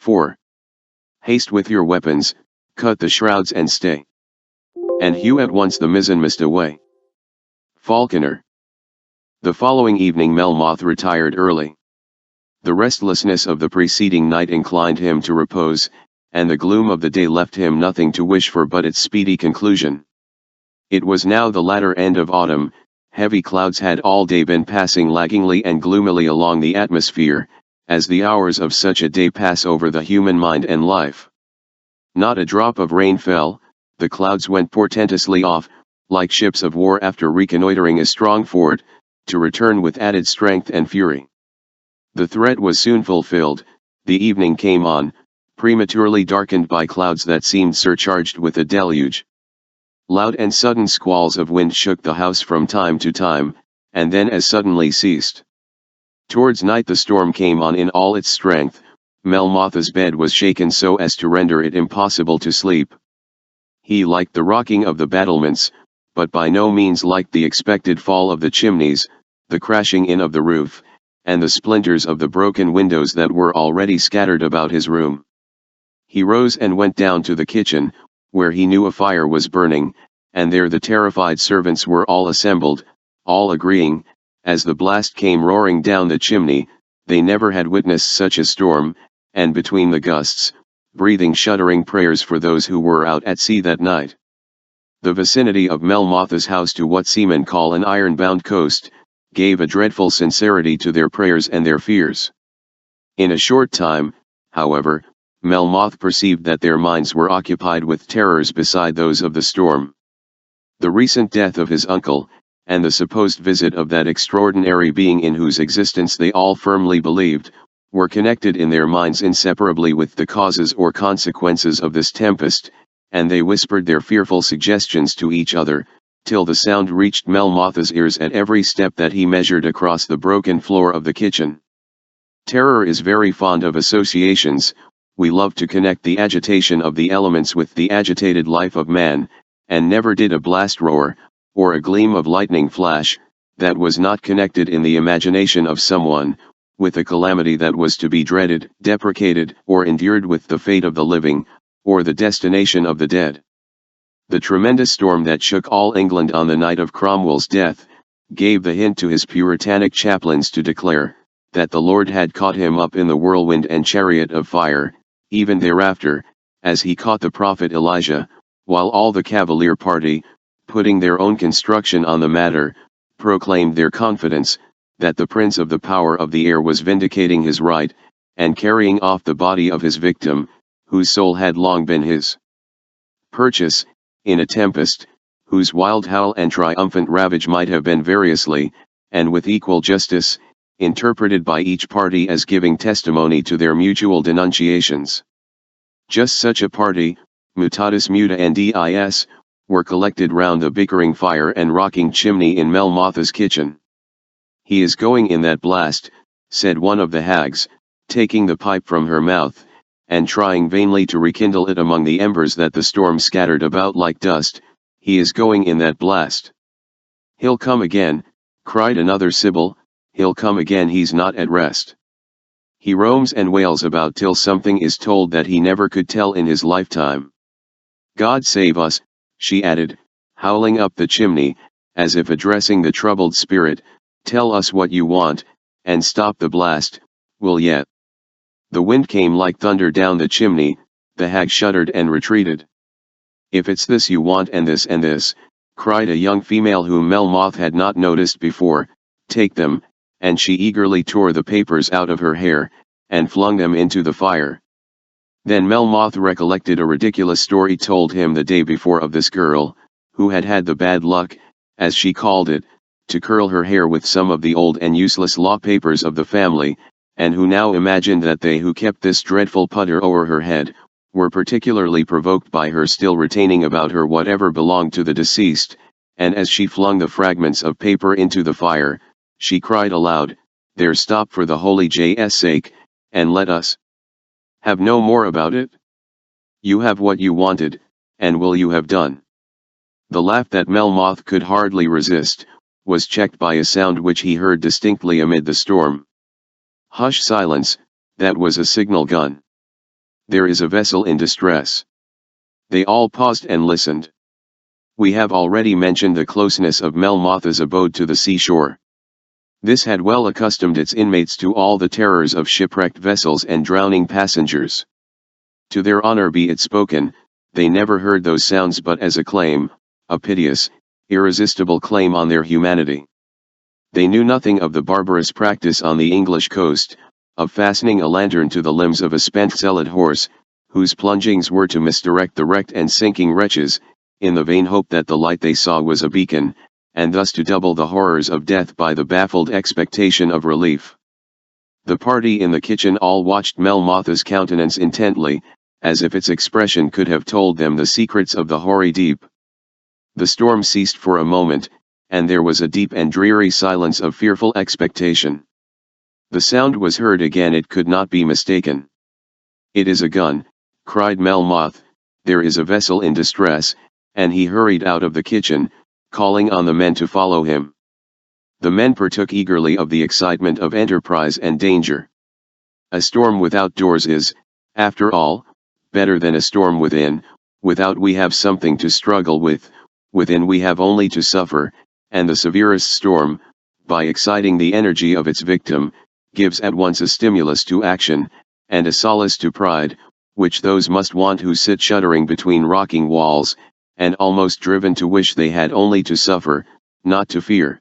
4. Haste with your weapons, cut the shrouds and stay. And hew at once the mizzenmast away. Falconer. The following evening Melmoth retired early. The restlessness of the preceding night inclined him to repose, and the gloom of the day left him nothing to wish for but its speedy conclusion. It was now the latter end of autumn. Heavy clouds had all day been passing laggingly and gloomily along the atmosphere, as the hours of such a day pass over the human mind and life. Not a drop of rain fell. The clouds went portentously off, like ships of war after reconnoitering a strong fort, to return with added strength and fury. The threat was soon fulfilled. The evening came on, prematurely darkened by clouds that seemed surcharged with a deluge. Loud and sudden squalls of wind shook the house from time to time, and then as suddenly ceased. Towards night the storm came on in all its strength. Melmoth's bed was shaken so as to render it impossible to sleep. He liked the rocking of the battlements, but by no means liked the expected fall of the chimneys, the crashing in of the roof, and the splinters of the broken windows that were already scattered about his room. He rose and went down to the kitchen, where he knew a fire was burning, and there the terrified servants were all assembled, all agreeing, as the blast came roaring down the chimney, they never had witnessed such a storm, and between the gusts, breathing shuddering prayers for those who were out at sea that night. The vicinity of Melmoth's house, to what seamen call an iron-bound coast, gave a dreadful sincerity to their prayers and their fears. In a short time, however, Melmoth perceived that their minds were occupied with terrors beside those of the storm. The recent death of his uncle, and the supposed visit of that extraordinary being in whose existence they all firmly believed, were connected in their minds inseparably with the causes or consequences of this tempest, and they whispered their fearful suggestions to each other, till the sound reached Melmoth's ears at every step that he measured across the broken floor of the kitchen. Terror is very fond of associations. We love to connect the agitation of the elements with the agitated life of man, and never did a blast roar, or a gleam of lightning flash, that was not connected in the imagination of someone, with a calamity that was to be dreaded, deprecated, or endured, with the fate of the living, or the destination of the dead. The tremendous storm that shook all England on the night of Cromwell's death, gave the hint to his puritanic chaplains to declare, that the Lord had caught him up in the whirlwind and chariot of fire, even thereafter, as he caught the prophet Elijah, while all the Cavalier party, putting their own construction on the matter, proclaimed their confidence, that the prince of the power of the air was vindicating his right, and carrying off the body of his victim, whose soul had long been his purchase, in a tempest, whose wild howl and triumphant ravage might have been variously, and with equal justice, interpreted by each party as giving testimony to their mutual denunciations. Just such a party, mutatis mutandis, were collected round the bickering fire and rocking chimney in Melmoth's kitchen. "He is going in that blast," said one of the hags, taking the pipe from her mouth, and trying vainly to rekindle it among the embers that the storm scattered about like dust. "He is going in that blast." "He'll come again," cried another sibyl, "he'll come again, he's not at rest. He roams and wails about till something is told that he never could tell in his lifetime. God save us," she added, howling up the chimney, as if addressing the troubled spirit, "tell us what you want, and stop the blast, will yet." The wind came like thunder down the chimney. The hag shuddered and retreated. "If it's this you want, and this," cried a young female whom Melmoth had not noticed before, "take them," and she eagerly tore the papers out of her hair, and flung them into the fire. Then Melmoth recollected a ridiculous story told him the day before of this girl, who had had the bad luck, as she called it, to curl her hair with some of the old and useless law papers of the family, and who now imagined that they who kept this dreadful putter o'er her head, were particularly provoked by her still retaining about her whatever belonged to the deceased, and as she flung the fragments of paper into the fire, she cried aloud, "There, stop for the holy J's sake, and let us have no more about it. You have what you wanted, and will you have done?" The laugh that Melmoth could hardly resist, was checked by a sound which he heard distinctly amid the storm. "Hush, silence," that was a signal gun. There is a vessel in distress. They all paused and listened. We have already mentioned the closeness of Melmoth's abode to the seashore. This had well accustomed its inmates to all the terrors of shipwrecked vessels and drowning passengers. To their honor be it spoken, they never heard those sounds but as a claim, a piteous, irresistible claim on their humanity. They knew nothing of the barbarous practice on the English coast, of fastening a lantern to the limbs of a spent zealot horse, whose plungings were to misdirect the wrecked and sinking wretches, in the vain hope that the light they saw was a beacon, and thus to double the horrors of death by the baffled expectation of relief. The party in the kitchen all watched Melmoth's countenance intently, as if its expression could have told them the secrets of the hoary deep. The storm ceased for a moment, and there was a deep and dreary silence of fearful expectation. The sound was heard again, it could not be mistaken. "It is a gun," cried Melmoth, "there is a vessel in distress," and he hurried out of the kitchen, calling on the men to follow him. The men partook eagerly of the excitement of enterprise and danger. A storm without doors is, after all, better than a storm within. Without we have something to struggle with, within we have only to suffer, and the severest storm, by exciting the energy of its victim, gives at once a stimulus to action, and a solace to pride, which those must want who sit shuddering between rocking walls, and almost driven to wish they had only to suffer, not to fear.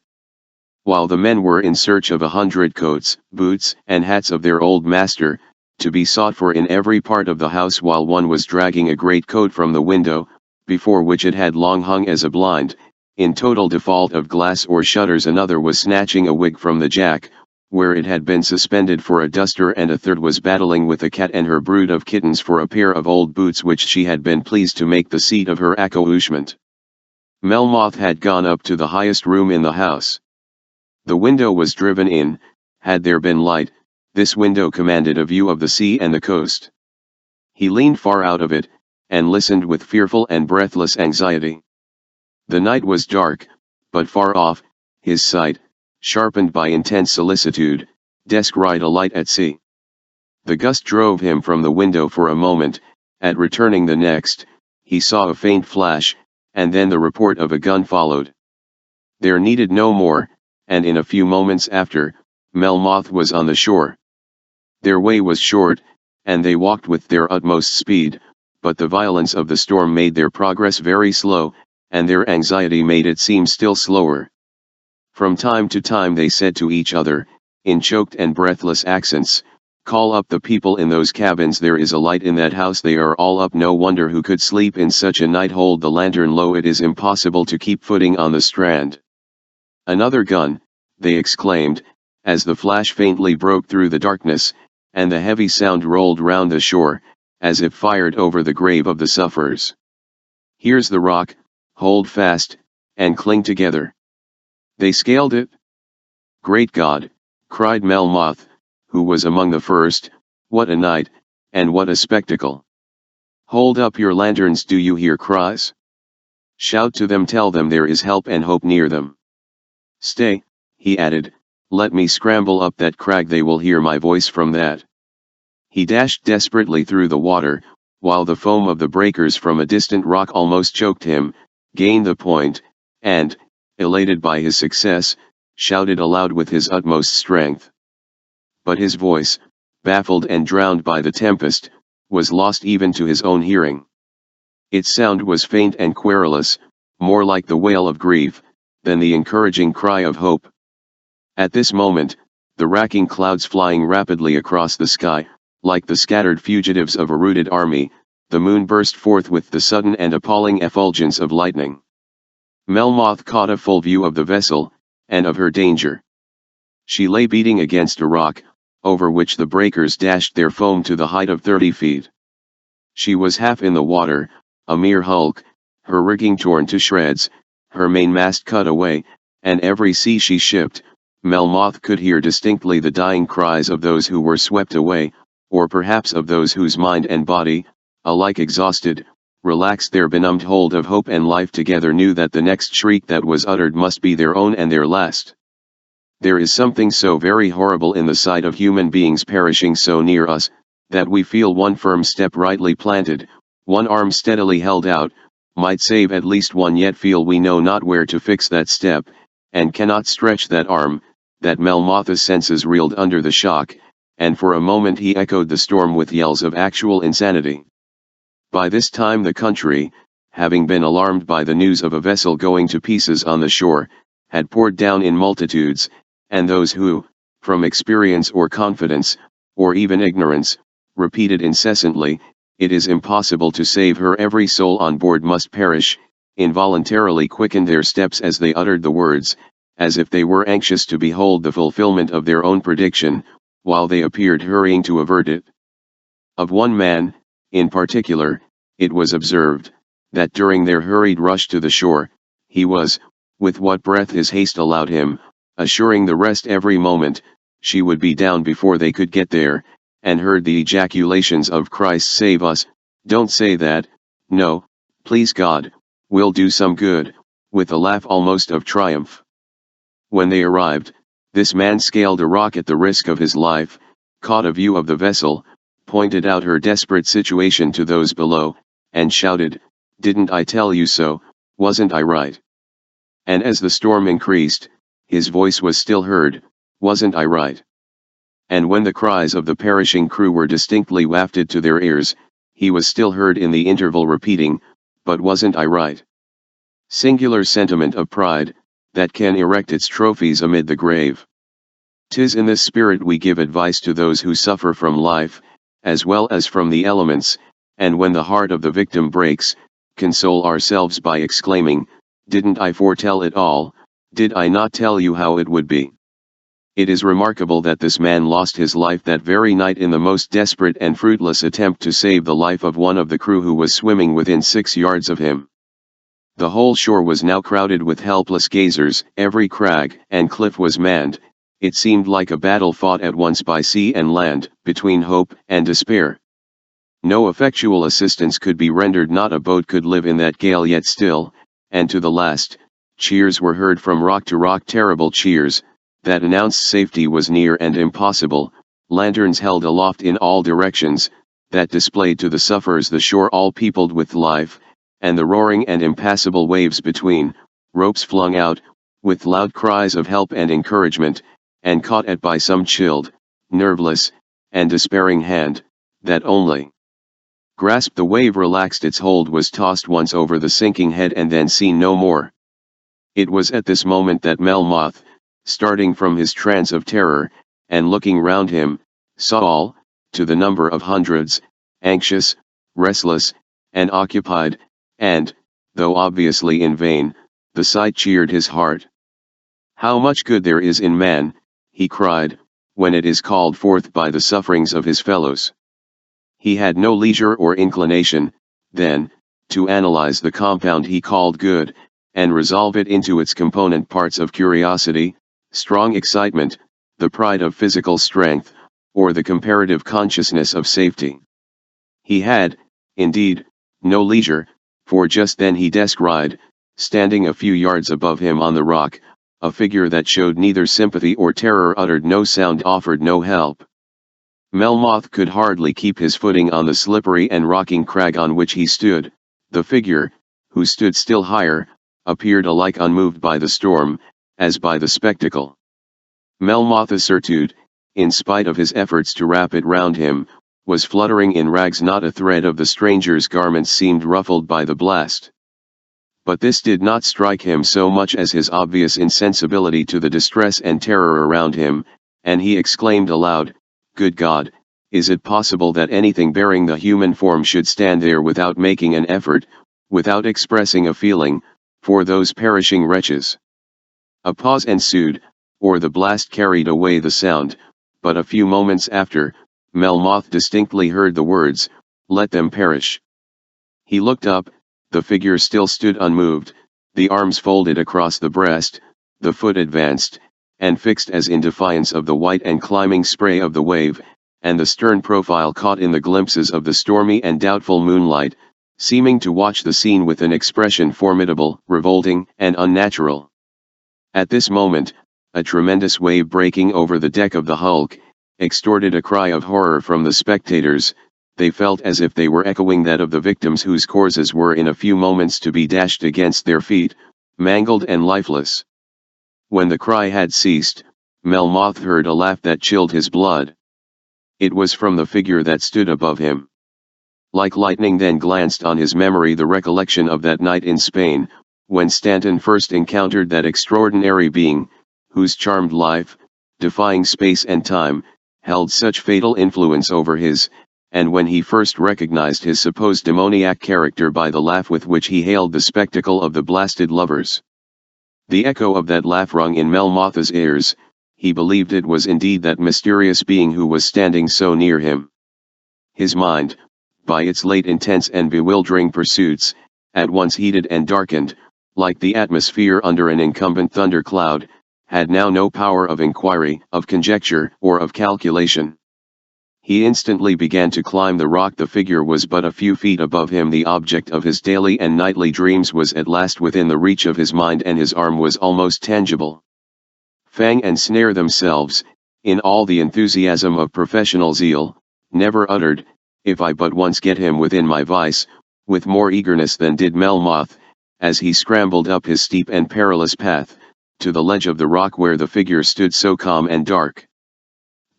While the men were in search of 100 coats, boots, and hats of their old master, to be sought for in every part of the house, while one was dragging a great coat from the window, before which it had long hung as a blind, in total default of glass or shutters, another was snatching a wig from the jack, where it had been suspended for a duster, and a third was battling with a cat and her brood of kittens for a pair of old boots which she had been pleased to make the seat of her accouchement. Melmoth had gone up to the highest room in the house. The window was driven in. Had there been light, this window commanded a view of the sea and the coast. He leaned far out of it, and listened with fearful and breathless anxiety. The night was dark, but far off, his sight, sharpened by intense solicitude, descried a light at sea. The gust drove him from the window for a moment. At returning the next, he saw a faint flash, and then the report of a gun followed. There needed no more, and in a few moments after, Melmoth was on the shore. Their way was short, and they walked with their utmost speed, but the violence of the storm made their progress very slow, and their anxiety made it seem still slower. From time to time they said to each other, in choked and breathless accents, "Call up the people in those cabins, there is a light in that house, they are all up, no wonder who could sleep in such a night, hold the lantern low, it is impossible to keep footing on the strand." "Another gun," they exclaimed, as the flash faintly broke through the darkness, and the heavy sound rolled round the shore, as if fired over the grave of the sufferers. "Here's the rock, hold fast, and cling together." They scaled it. "Great God," cried Melmoth, who was among the first, "what a night, and what a spectacle! Hold up your lanterns, do you hear cries? Shout to them, tell them there is help and hope near them. Stay," he added, "let me scramble up that crag, they will hear my voice from that." He dashed desperately through the water, while the foam of the breakers from a distant rock almost choked him, gained the point, and, elated by his success, shouted aloud with his utmost strength. But his voice, baffled and drowned by the tempest, was lost even to his own hearing. Its sound was faint and querulous, more like the wail of grief, than the encouraging cry of hope. At this moment, the racking clouds flying rapidly across the sky, like the scattered fugitives of a routed army, the moon burst forth with the sudden and appalling effulgence of lightning. Melmoth caught a full view of the vessel, and of her danger. She lay beating against a rock, over which the breakers dashed their foam to the height of 30 feet. She was half in the water, a mere hulk, her rigging torn to shreds, her mainmast cut away, and every sea she shipped, Melmoth could hear distinctly the dying cries of those who were swept away, or perhaps of those whose mind and body, alike exhausted, relaxed their benumbed hold of hope and life together, knew that the next shriek that was uttered must be their own and their last. There is something so very horrible in the sight of human beings perishing so near us, that we feel one firm step rightly planted, one arm steadily held out, might save at least one, yet feel we know not where to fix that step, and cannot stretch that arm, that Melmoth's senses reeled under the shock, and for a moment he echoed the storm with yells of actual insanity. By this time the country, having been alarmed by the news of a vessel going to pieces on the shore, had poured down in multitudes, and those who, from experience or confidence, or even ignorance, repeated incessantly, "It is impossible to save her, every soul on board must perish," involuntarily quickened their steps as they uttered the words, as if they were anxious to behold the fulfillment of their own prediction, while they appeared hurrying to avert it. Of one man, in particular, it was observed, that during their hurried rush to the shore, he was, with what breath his haste allowed him, assuring the rest every moment, she would be down before they could get there, and heard the ejaculations of "Christ save us, don't say that, no, please God, we'll do some good," with a laugh almost of triumph. When they arrived, this man scaled a rock at the risk of his life, caught a view of the vessel, pointed out her desperate situation to those below, and shouted, "Didn't I tell you so, wasn't I right?" And as the storm increased, his voice was still heard, "Wasn't I right?" And when the cries of the perishing crew were distinctly wafted to their ears, he was still heard in the interval repeating, "But wasn't I right?" Singular sentiment of pride, that can erect its trophies amid the grave. 'Tis in this spirit we give advice to those who suffer from life, as well as from the elements, and when the heart of the victim breaks, console ourselves by exclaiming, "Didn't I foretell it all? Did I not tell you how it would be?" It is remarkable that this man lost his life that very night in the most desperate and fruitless attempt to save the life of one of the crew who was swimming within 6 yards of him. The whole shore was now crowded with helpless gazers, every crag and cliff was manned, it seemed like a battle fought at once by sea and land, between hope and despair. No effectual assistance could be rendered, not a boat could live in that gale, yet still, and to the last, cheers were heard from rock to rock, terrible cheers, that announced safety was near and impossible, lanterns held aloft in all directions, that displayed to the sufferers the shore all peopled with life, and the roaring and impassable waves between, ropes flung out, with loud cries of help and encouragement, and caught at by some chilled, nerveless, and despairing hand, that only grasped the wave, relaxed its hold, was tossed once over the sinking head and then seen no more. It was at this moment that Melmoth, starting from his trance of terror, and looking round him, saw all, to the number of hundreds, anxious, restless, and occupied, and, though obviously in vain, the sight cheered his heart. "How much good there is in man," he cried, "when it is called forth by the sufferings of his fellows." He had no leisure or inclination, then, to analyze the compound he called good, and resolve it into its component parts of curiosity, strong excitement, the pride of physical strength, or the comparative consciousness of safety. He had, indeed, no leisure, for just then he descried, standing a few yards above him on the rock, a figure that showed neither sympathy or terror, uttered no sound, offered no help. Melmoth could hardly keep his footing on the slippery and rocking crag on which he stood. The figure, who stood still higher, appeared alike unmoved by the storm, as by the spectacle. Melmoth's surtude, in spite of his efforts to wrap it round him, was fluttering in rags, not a thread of the stranger's garments seemed ruffled by the blast. But this did not strike him so much as his obvious insensibility to the distress and terror around him, and he exclaimed aloud, "Good God, is it possible that anything bearing the human form should stand there without making an effort, without expressing a feeling, for those perishing wretches?" A pause ensued, or the blast carried away the sound, but a few moments after, Melmoth distinctly heard the words, "Let them perish." He looked up, the figure still stood unmoved, the arms folded across the breast, the foot advanced, and fixed as in defiance of the white and climbing spray of the wave, and the stern profile caught in the glimpses of the stormy and doubtful moonlight, seeming to watch the scene with an expression formidable, revolting, and unnatural. At this moment, a tremendous wave breaking over the deck of the hulk, extorted a cry of horror from the spectators. They felt as if they were echoing that of the victims whose corpses were in a few moments to be dashed against their feet, mangled and lifeless. When the cry had ceased, Melmoth heard a laugh that chilled his blood. It was from the figure that stood above him. Like lightning then glanced on his memory the recollection of that night in Spain, when Stanton first encountered that extraordinary being, whose charmed life, defying space and time, held such fatal influence over his, and when he first recognized his supposed demoniac character by the laugh with which he hailed the spectacle of the blasted lovers. The echo of that laugh rung in Melmoth's ears. He believed it was indeed that mysterious being who was standing so near him. His mind, by its late intense and bewildering pursuits, at once heated and darkened, like the atmosphere under an incumbent thundercloud, had now no power of inquiry, of conjecture, or of calculation. He instantly began to climb the rock. The figure was but a few feet above him. The object of his daily and nightly dreams was at last within the reach of his mind, and his arm was almost tangible. Fang and snare themselves, in all the enthusiasm of professional zeal, never uttered, "If I but once get him within my vice," with more eagerness than did Melmoth, as he scrambled up his steep and perilous path, to the ledge of the rock where the figure stood so calm and dark.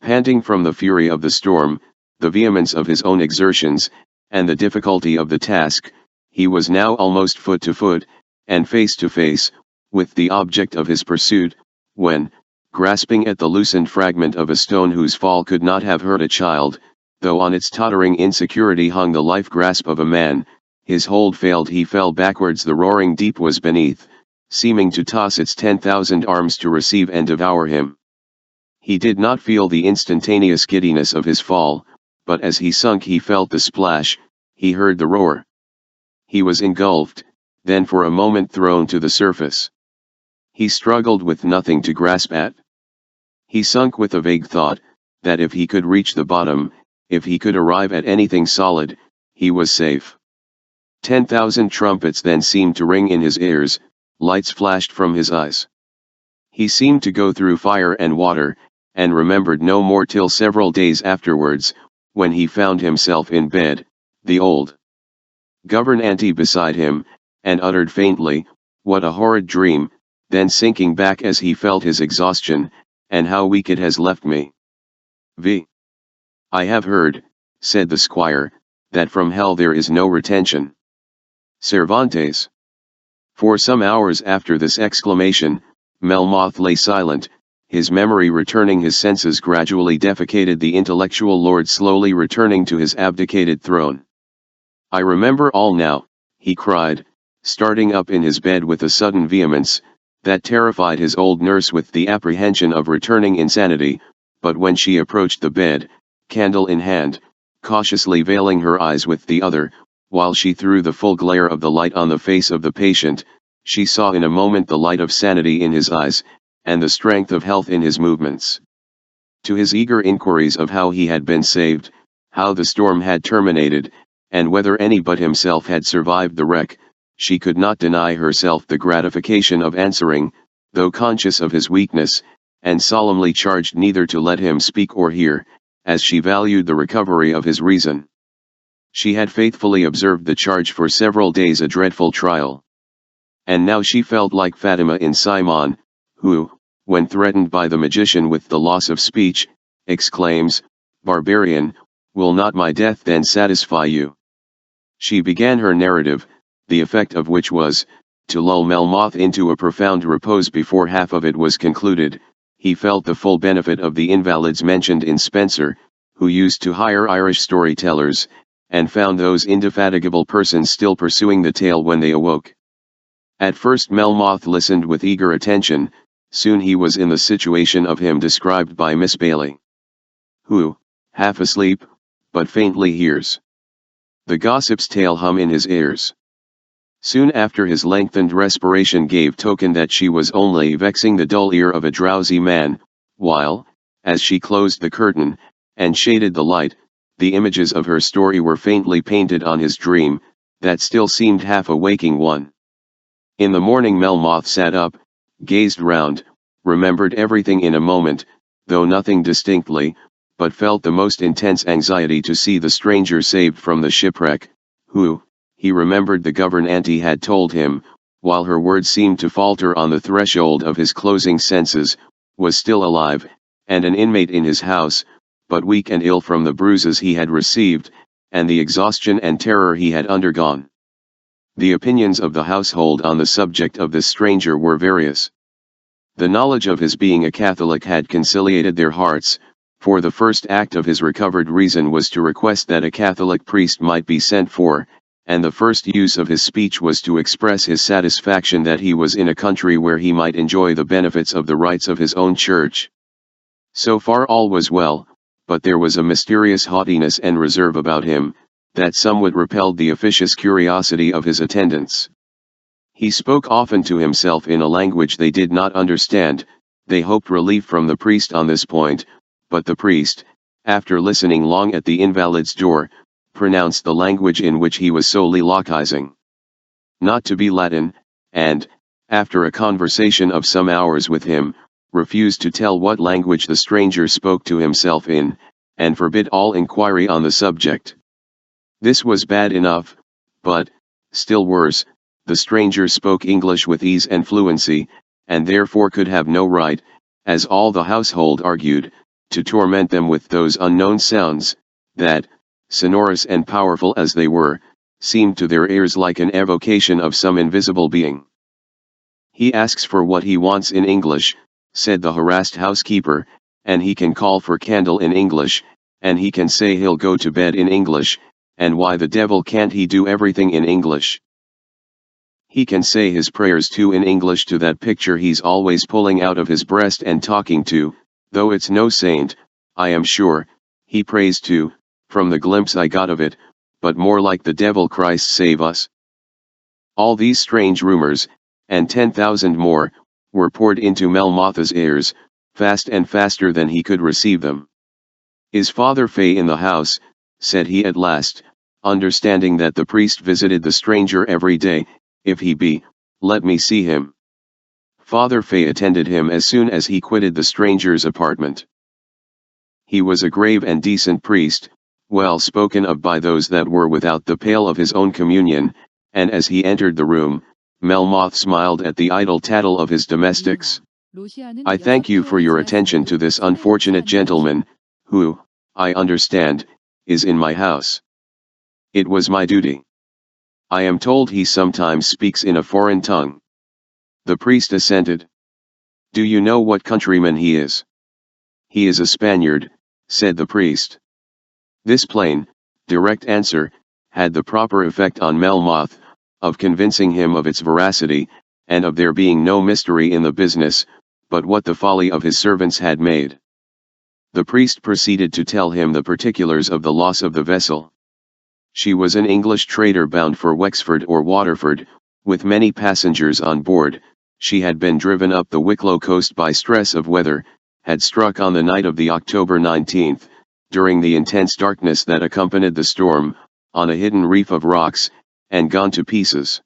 Panting from the fury of the storm, the vehemence of his own exertions, and the difficulty of the task, he was now almost foot to foot, and face to face, with the object of his pursuit, when, grasping at the loosened fragment of a stone whose fall could not have hurt a child, though on its tottering insecurity hung the life grasp of a man, his hold failed. He fell backwards. The roaring deep was beneath, seeming to toss its 10,000 arms to receive and devour him. He did not feel the instantaneous giddiness of his fall, but as he sunk he felt the splash, he heard the roar. He was engulfed, then for a moment thrown to the surface. He struggled with nothing to grasp at. He sunk with a vague thought, that if he could reach the bottom, if he could arrive at anything solid, he was safe. 10,000 trumpets then seemed to ring in his ears, lights flashed from his eyes. He seemed to go through fire and water, and remembered no more till several days afterwards, when he found himself in bed, the old gouvernante beside him, and uttered faintly, "What a horrid dream," then sinking back as he felt his exhaustion, "and how weak it has left me." "I have heard," said the squire, "that from hell there is no retention." Cervantes. For some hours after this exclamation, Melmoth lay silent, his memory returning. His senses gradually defecated. The intellectual lord slowly returning to his abdicated throne. "I remember all now," he cried, starting up in his bed with a sudden vehemence, that terrified his old nurse with the apprehension of returning insanity, but when she approached the bed, candle in hand, cautiously veiling her eyes with the other, while she threw the full glare of the light on the face of the patient, she saw in a moment the light of sanity in his eyes, and the strength of health in his movements. To his eager inquiries of how he had been saved, how the storm had terminated, and whether any but himself had survived the wreck, she could not deny herself the gratification of answering, though conscious of his weakness, and solemnly charged neither to let him speak or hear, as she valued the recovery of his reason. She had faithfully observed the charge for several days, a dreadful trial. And now she felt like Fatima in Simon, who, when threatened by the magician with the loss of speech, exclaims, "Barbarian, will not my death then satisfy you?" She began her narrative, the effect of which was, to lull Melmoth into a profound repose. Before half of it was concluded, he felt the full benefit of the invalids mentioned in Spenser, who used to hire Irish storytellers, and found those indefatigable persons still pursuing the tale when they awoke. At first Melmoth listened with eager attention. Soon he was in the situation of him described by Miss Bailey, who, half asleep, but faintly hears the gossip's tale hum in his ears. Soon after his lengthened respiration gave token that she was only vexing the dull ear of a drowsy man, while, as she closed the curtain, and shaded the light, the images of her story were faintly painted on his dream, that still seemed half a waking one. In the morning Melmoth sat up, gazed round, remembered everything in a moment, though nothing distinctly, but felt the most intense anxiety to see the stranger saved from the shipwreck, who, he remembered the governante had told him, while her words seemed to falter on the threshold of his closing senses, was still alive, and an inmate in his house, but weak and ill from the bruises he had received, and the exhaustion and terror he had undergone. The opinions of the household on the subject of this stranger were various. The knowledge of his being a Catholic had conciliated their hearts, for the first act of his recovered reason was to request that a Catholic priest might be sent for, and the first use of his speech was to express his satisfaction that he was in a country where he might enjoy the benefits of the rites of his own church. So far all was well, but there was a mysterious haughtiness and reserve about him, that somewhat repelled the officious curiosity of his attendants. He spoke often to himself in a language they did not understand. They hoped relief from the priest on this point, but the priest, after listening long at the invalid's door, pronounced the language in which he was soliloquizing not to be Latin, and, after a conversation of some hours with him, refused to tell what language the stranger spoke to himself in, and forbid all inquiry on the subject. This was bad enough, but, still worse, the stranger spoke English with ease and fluency, and therefore could have no right, as all the household argued, to torment them with those unknown sounds, that, sonorous and powerful as they were, seemed to their ears like an evocation of some invisible being. "He asks for what he wants in English," said the harassed housekeeper, "and he can call for candle in English, and he can say he'll go to bed in English, and why the devil can't he do everything in English? He can say his prayers too in English to that picture he's always pulling out of his breast and talking to, though it's no saint, I am sure, he prays to, from the glimpse I got of it, but more like the devil, Christ save us." All these strange rumors, and 10,000 more, were poured into Melmoth's ears, fast and faster than he could receive them. "Is Father Fay in the house?" said he at last, understanding that the priest visited the stranger every day. "If he be, let me see him." Father Fay attended him as soon as he quitted the stranger's apartment. He was a grave and decent priest, well spoken of by those that were without the pale of his own communion, and as he entered the room, Melmoth smiled at the idle tattle of his domestics. "I thank you for your attention to this unfortunate gentleman, who, I understand, is in my house. It was my duty. I am told he sometimes speaks in a foreign tongue." The priest assented. "Do you know what countryman he is?" "He is a Spaniard," said the priest. This plain, direct answer, had the proper effect on Melmoth, of convincing him of its veracity, and of there being no mystery in the business, but what the folly of his servants had made. The priest proceeded to tell him the particulars of the loss of the vessel. She was an English trader bound for Wexford or Waterford, with many passengers on board. She had been driven up the Wicklow coast by stress of weather, had struck on the night of the October 19th, during the intense darkness that accompanied the storm, on a hidden reef of rocks, and gone to pieces.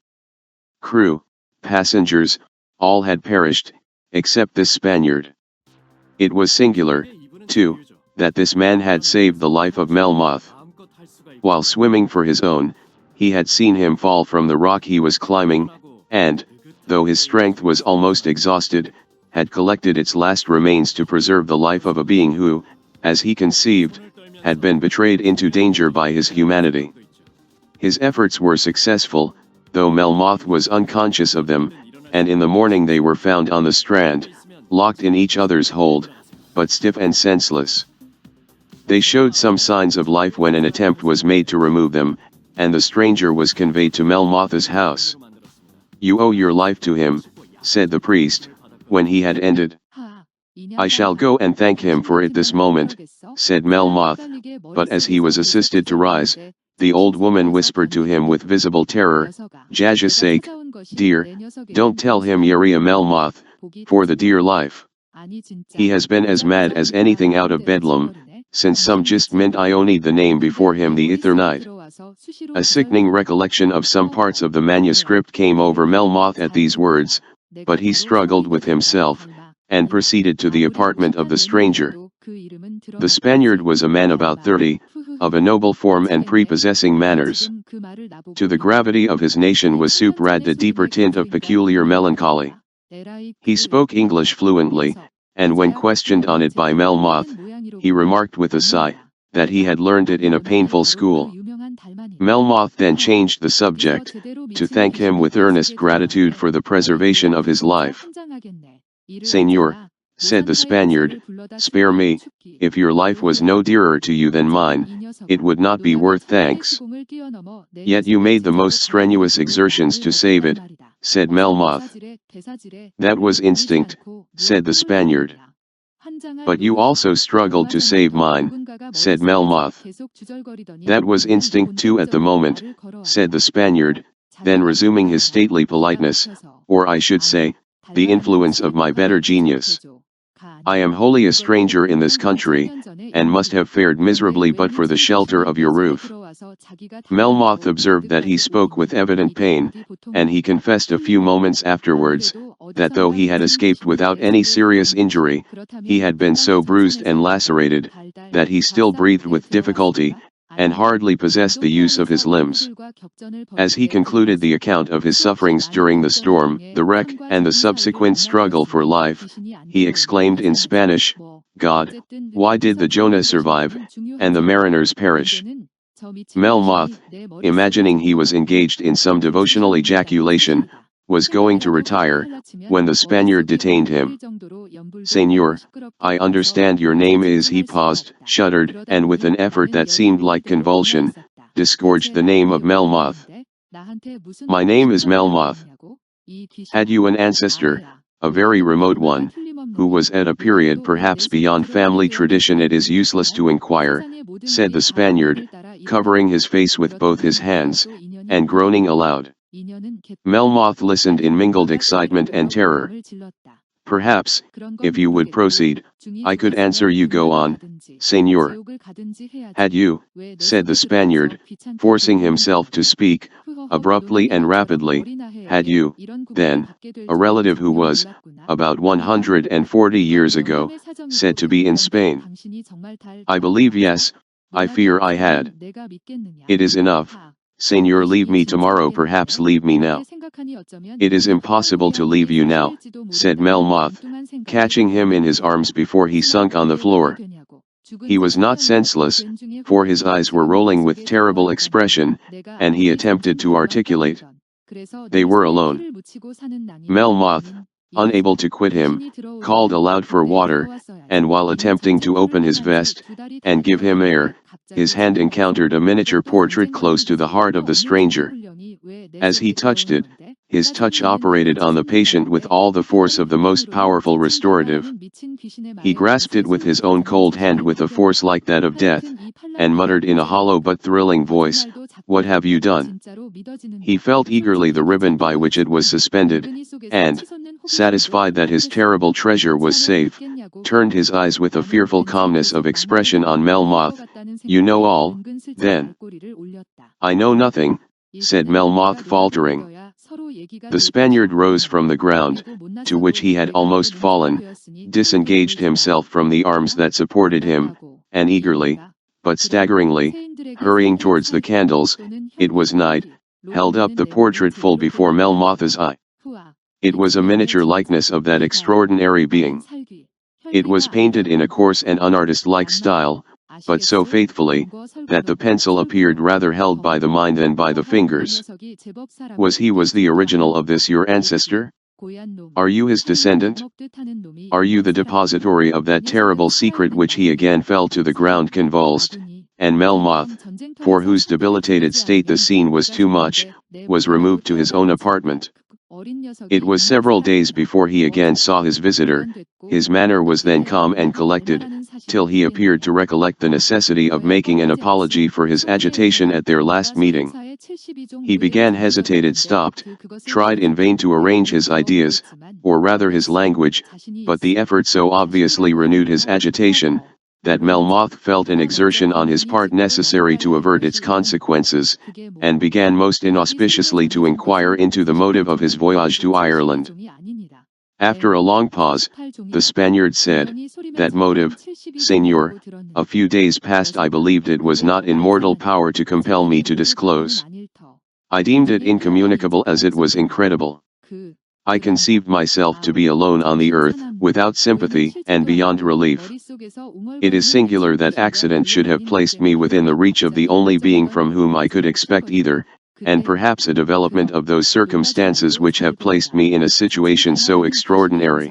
Crew, passengers, all had perished, except this Spaniard. It was singular, too, that this man had saved the life of Melmoth. While swimming for his own, he had seen him fall from the rock he was climbing, and, though his strength was almost exhausted, had collected its last remains to preserve the life of a being who, as he conceived, had been betrayed into danger by his humanity. His efforts were successful, though Melmoth was unconscious of them, and in the morning they were found on the strand, locked in each other's hold, but stiff and senseless. They showed some signs of life when an attempt was made to remove them, and the stranger was conveyed to Melmoth's house. "You owe your life to him," said the priest, when he had ended. "I shall go and thank him for it this moment," said Melmoth, but as he was assisted to rise, the old woman whispered to him with visible terror, "Jaja's sake, dear, don't tell him Yaria Melmoth, for the dear life. He has been as mad as anything out of Bedlam, since some just mint Ionied the name before him the ether night." A sickening recollection of some parts of the manuscript came over Melmoth at these words, but he struggled with himself, and proceeded to the apartment of the stranger. The Spaniard was a man about 30, of a noble form and prepossessing manners. To the gravity of his nation was superadded a deeper tint of peculiar melancholy. He spoke English fluently, and when questioned on it by Melmoth, he remarked with a sigh, that he had learned it in a painful school. Melmoth then changed the subject, to thank him with earnest gratitude for the preservation of his life. "Señor," said the Spaniard, "spare me, if your life was no dearer to you than mine, it would not be worth thanks. Yet you made the most strenuous exertions to save it," said Melmoth. "That was instinct," said the Spaniard. "But you also struggled to save mine," said Melmoth. "That was instinct too at the moment," said the Spaniard, then resuming his stately politeness, "or I should say, the influence of my better genius. I am wholly a stranger in this country, and must have fared miserably but for the shelter of your roof." Melmoth observed that he spoke with evident pain, and he confessed a few moments afterwards, that though he had escaped without any serious injury, he had been so bruised and lacerated, that he still breathed with difficulty, and hardly possessed the use of his limbs. As he concluded the account of his sufferings during the storm, the wreck, and the subsequent struggle for life, he exclaimed in Spanish, "God, why did the Jonah survive, and the mariners perish?" Melmoth, imagining he was engaged in some devotional ejaculation, was going to retire, when the Spaniard detained him. "Señor, I understand your name is—" He paused, shuddered, and with an effort that seemed like convulsion, disgorged the name of Melmoth. "My name is Melmoth. Had you an ancestor, a very remote one, who was at a period perhaps beyond family tradition? It is useless to inquire," said the Spaniard, covering his face with both his hands, and groaning aloud. Melmoth listened in mingled excitement and terror. "Perhaps, if you would proceed, I could answer you. Go on, señor." "Had you," said the Spaniard, forcing himself to speak, abruptly and rapidly, "had you, then, a relative who was, about 140 years ago, said to be in Spain?" "I believe yes, I fear I had." "It is enough. Señor, leave me tomorrow, perhaps leave me now." "It is impossible to leave you now," said Melmoth, catching him in his arms before he sunk on the floor. He was not senseless, for his eyes were rolling with terrible expression, and he attempted to articulate. They were alone. Melmoth, unable to quit him, called aloud for water, and while attempting to open his vest, and give him air, his hand encountered a miniature portrait close to the heart of the stranger. As he touched it, his touch operated on the patient with all the force of the most powerful restorative. He grasped it with his own cold hand with a force like that of death, and muttered in a hollow but thrilling voice, "What have you done?" He felt eagerly the ribbon by which it was suspended, and, satisfied that his terrible treasure was safe, turned his eyes with a fearful calmness of expression on Melmoth. "You know all, then?" "I know nothing," said Melmoth, faltering. The Spaniard rose from the ground, to which he had almost fallen, disengaged himself from the arms that supported him, and eagerly, but staggeringly, hurrying towards the candles, it was night, held up the portrait full before Melmoth's eye. It was a miniature likeness of that extraordinary being. It was painted in a coarse and unartist-like style, but so faithfully, that the pencil appeared rather held by the mind than by the fingers. Was the original of this your ancestor? Are you his descendant? Are you the depository of that terrible secret?" Which he again fell to the ground convulsed, and Melmoth, for whose debilitated state the scene was too much, was removed to his own apartment. It was several days before he again saw his visitor. His manner was then calm and collected, till he appeared to recollect the necessity of making an apology for his agitation at their last meeting. He began, hesitated, stopped, tried in vain to arrange his ideas, or rather his language, but the effort so obviously renewed his agitation, that Melmoth felt an exertion on his part necessary to avert its consequences, and began most inauspiciously to inquire into the motive of his voyage to Ireland. After a long pause, the Spaniard said, "That motive, Señor, a few days past I believed it was not in mortal power to compel me to disclose. I deemed it incommunicable as it was incredible. I conceived myself to be alone on the earth, without sympathy, and beyond relief. It is singular that accident should have placed me within the reach of the only being from whom I could expect either, and perhaps a development of those circumstances which have placed me in a situation so extraordinary."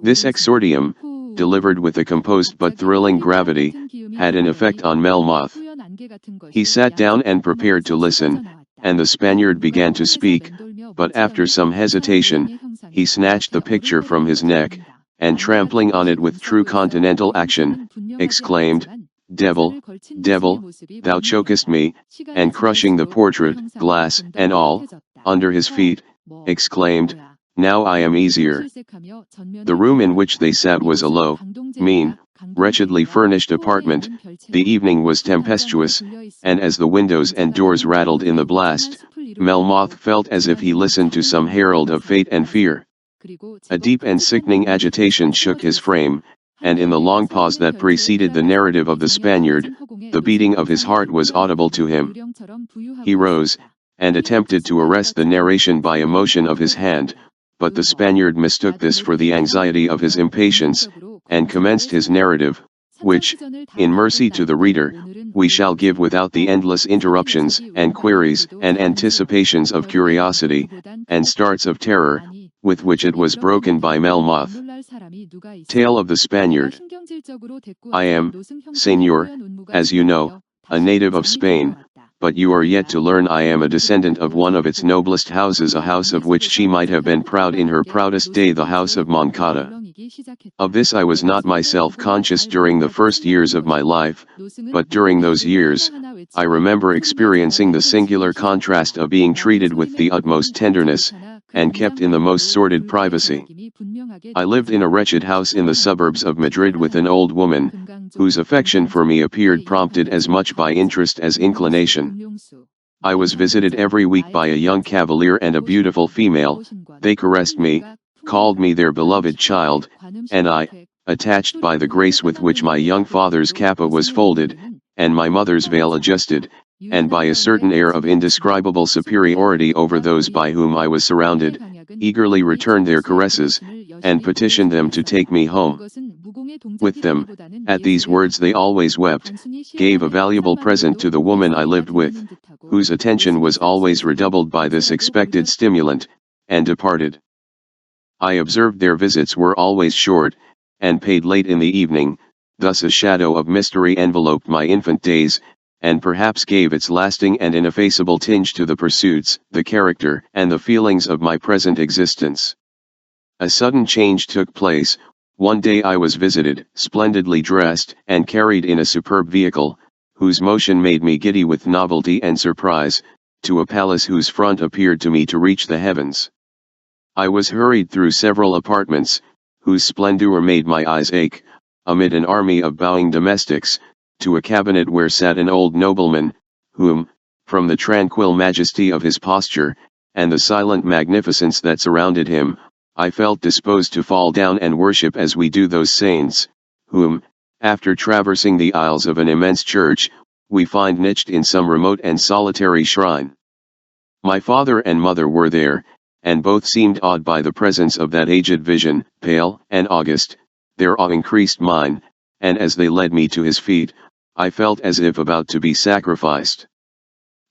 This exordium, delivered with a composed but thrilling gravity, had an effect on Melmoth. He sat down and prepared to listen, and the Spaniard began to speak, but after some hesitation, he snatched the picture from his neck, and trampling on it with true continental action, exclaimed, "Devil, devil, thou chokest me," and crushing the portrait, glass and all, under his feet, exclaimed, "Now I am easier." The room in which they sat was a low, mean, wretchedly furnished apartment. The evening was tempestuous, and as the windows and doors rattled in the blast, Melmoth felt as if he listened to some herald of fate and fear. A deep and sickening agitation shook his frame, and in the long pause that preceded the narrative of the Spaniard, the beating of his heart was audible to him. He rose, and attempted to arrest the narration by a motion of his hand, but the Spaniard mistook this for the anxiety of his impatience, and commenced his narrative, which, in mercy to the reader, we shall give without the endless interruptions, and queries, and anticipations of curiosity, and starts of terror, with which it was broken by Melmoth. Tale of the Spaniard. I am, Señor, as you know, a native of Spain, but you are yet to learn I am a descendant of one of its noblest houses, a house of which she might have been proud in her proudest day, the house of Moncada. Of this I was not myself conscious during the first years of my life, but during those years, I remember experiencing the singular contrast of being treated with the utmost tenderness, and kept in the most sordid privacy. I lived in a wretched house in the suburbs of Madrid with an old woman, whose affection for me appeared prompted as much by interest as inclination. I was visited every week by a young cavalier and a beautiful female. They caressed me, called me their beloved child, and I, attached by the grace with which my young father's capa was folded, and my mother's veil adjusted, and by a certain air of indescribable superiority over those by whom I was surrounded, eagerly returned their caresses, and petitioned them to take me home. With them, at these words they always wept, gave a valuable present to the woman I lived with, whose attention was always redoubled by this expected stimulant, and departed. I observed their visits were always short, and paid late in the evening. Thus a shadow of mystery enveloped my infant days, and perhaps gave its lasting and ineffaceable tinge to the pursuits, the character, and the feelings of my present existence. A sudden change took place. One day I was visited, splendidly dressed, and carried in a superb vehicle, whose motion made me giddy with novelty and surprise, to a palace whose front appeared to me to reach the heavens. I was hurried through several apartments, whose splendor made my eyes ache, amid an army of bowing domestics, to a cabinet where sat an old nobleman, whom, from the tranquil majesty of his posture, and the silent magnificence that surrounded him, I felt disposed to fall down and worship as we do those saints, whom, after traversing the aisles of an immense church, we find niched in some remote and solitary shrine. My father and mother were there, and both seemed awed by the presence of that aged vision, pale and august. Their awe increased mine, and as they led me to his feet, I felt as if about to be sacrificed.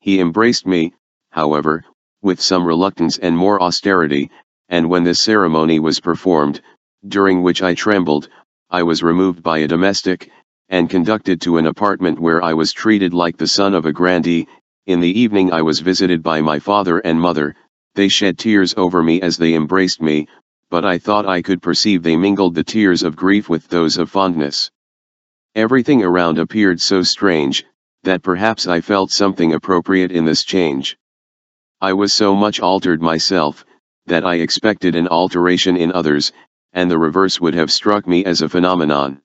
He embraced me, however, with some reluctance and more austerity, and when this ceremony was performed, during which I trembled, I was removed by a domestic, and conducted to an apartment where I was treated like the son of a grandee. In the evening I was visited by my father and mother. They shed tears over me as they embraced me, but I thought I could perceive they mingled the tears of grief with those of fondness. Everything around appeared so strange, that perhaps I felt something appropriate in this change. I was so much altered myself, that I expected an alteration in others, and the reverse would have struck me as a phenomenon.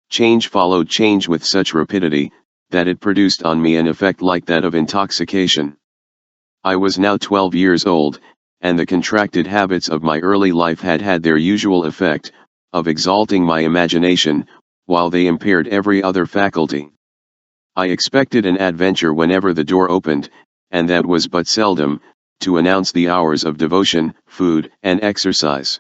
Change followed change with such rapidity, that it produced on me an effect like that of intoxication. I was now 12 years old, and the contracted habits of my early life had had their usual effect, of exalting my imagination, while they impaired every other faculty. I expected an adventure whenever the door opened, and that was but seldom, to announce the hours of devotion, food, and exercise.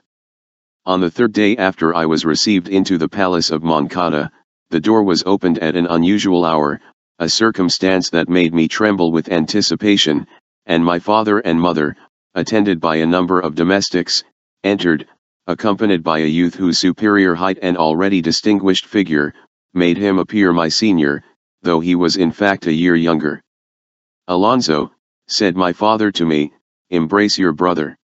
On the third day after I was received into the palace of Moncada, the door was opened at an unusual hour, a circumstance that made me tremble with anticipation, and my father and mother, attended by a number of domestics, entered, accompanied by a youth whose superior height and already distinguished figure, made him appear my senior, though he was in fact a year younger. "Alonso," said my father to me, "embrace your brother."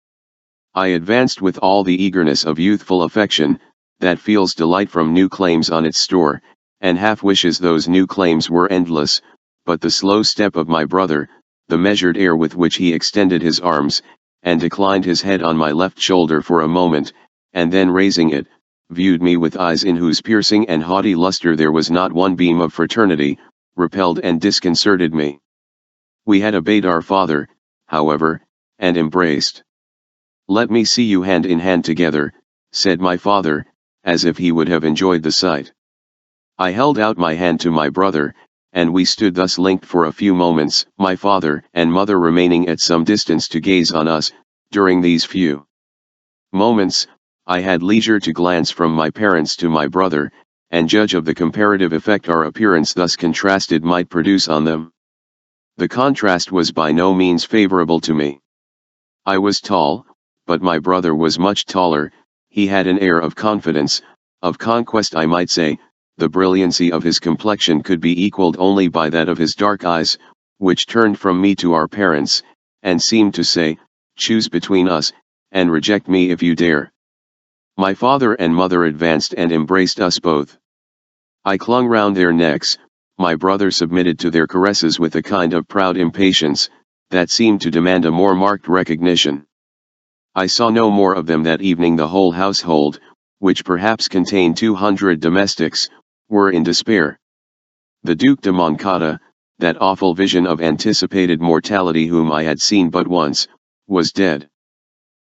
I advanced with all the eagerness of youthful affection, that feels delight from new claims on its store, and half wishes those new claims were endless, but the slow step of my brother, the measured air with which he extended his arms, and declined his head on my left shoulder for a moment, and then raising it, viewed me with eyes in whose piercing and haughty luster there was not one beam of fraternity, repelled and disconcerted me. We had obeyed our father, however, and embraced. "Let me see you hand in hand together," said my father, as if he would have enjoyed the sight. I held out my hand to my brother, and we stood thus linked for a few moments, my father and mother remaining at some distance to gaze on us. During these few moments, I had leisure to glance from my parents to my brother, and judge of the comparative effect our appearance thus contrasted might produce on them. The contrast was by no means favorable to me. I was tall, but my brother was much taller. He had an air of confidence, of conquest I might say. The brilliancy of his complexion could be equaled only by that of his dark eyes, which turned from me to our parents, and seemed to say, "Choose between us, and reject me if you dare." My father and mother advanced and embraced us both. I clung round their necks. My brother submitted to their caresses with a kind of proud impatience, that seemed to demand a more marked recognition. I saw no more of them that evening. The whole household, which perhaps contained 200 domestics, were in despair. The Duke de Moncada, that awful vision of anticipated mortality whom I had seen but once, was dead.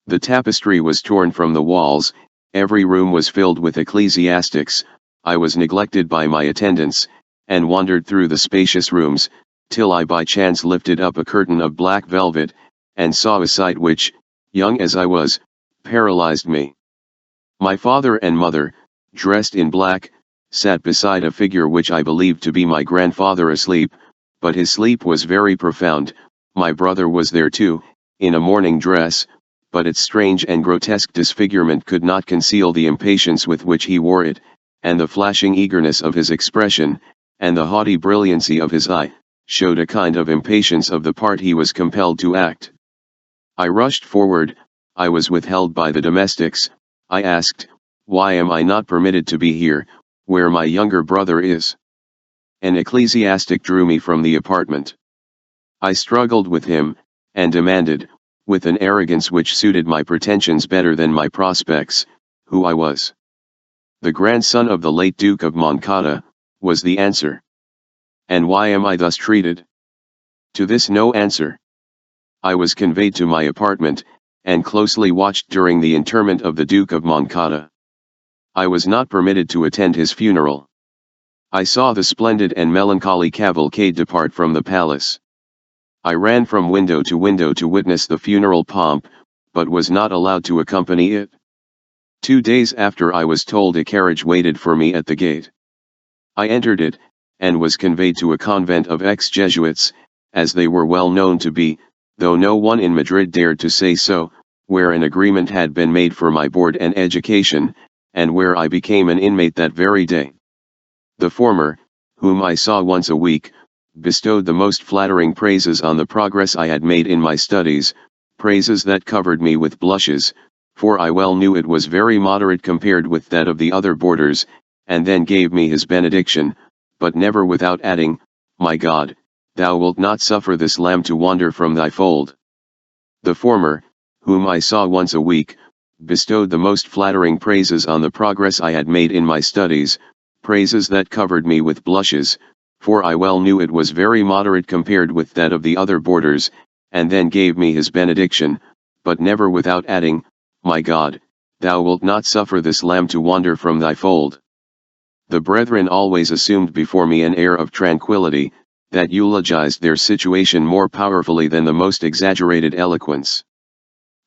The tapestry was torn from the walls, every room was filled with ecclesiastics. I was neglected by my attendants, and wandered through the spacious rooms, till I by chance lifted up a curtain of black velvet, and saw a sight which, young as I was, paralyzed me. My father and mother, dressed in black, sat beside a figure which I believed to be my grandfather asleep, but his sleep was very profound. My brother was there too, in a mourning dress, but its strange and grotesque disfigurement could not conceal the impatience with which he wore it, and the flashing eagerness of his expression, and the haughty brilliancy of his eye, showed a kind of impatience of the part he was compelled to act. I rushed forward. I was withheld by the domestics. I asked, "Why am I not permitted to be here, where my younger brother is?" An ecclesiastic drew me from the apartment. I struggled with him, and demanded, with an arrogance which suited my pretensions better than my prospects, who I was. "The grandson of the late Duke of Moncada," was the answer. "And why am I thus treated?" To this no answer. I was conveyed to my apartment, and closely watched during the interment of the Duke of Moncada. I was not permitted to attend his funeral. I saw the splendid and melancholy cavalcade depart from the palace. I ran from window to witness the funeral pomp, but was not allowed to accompany it. 2 days after I was told a carriage waited for me at the gate. I entered it, and was conveyed to a convent of ex-Jesuits, as they were well known to be, though no one in Madrid dared to say so, where an agreement had been made for my board and education, and where I became an inmate that very day. The former, whom I saw once a week, bestowed the most flattering praises on the progress I had made in my studies, praises that covered me with blushes, for I well knew it was very moderate compared with that of the other boarders, and then gave me his benediction, but never without adding, "My God, thou wilt not suffer this lamb to wander from thy fold." The former, whom I saw once a week, bestowed the most flattering praises on the progress I had made in my studies, praises that covered me with blushes, for I well knew it was very moderate compared with that of the other boarders, and then gave me his benediction, but never without adding, "My God, thou wilt not suffer this lamb to wander from thy fold." The brethren always assumed before me an air of tranquility, that eulogized their situation more powerfully than the most exaggerated eloquence.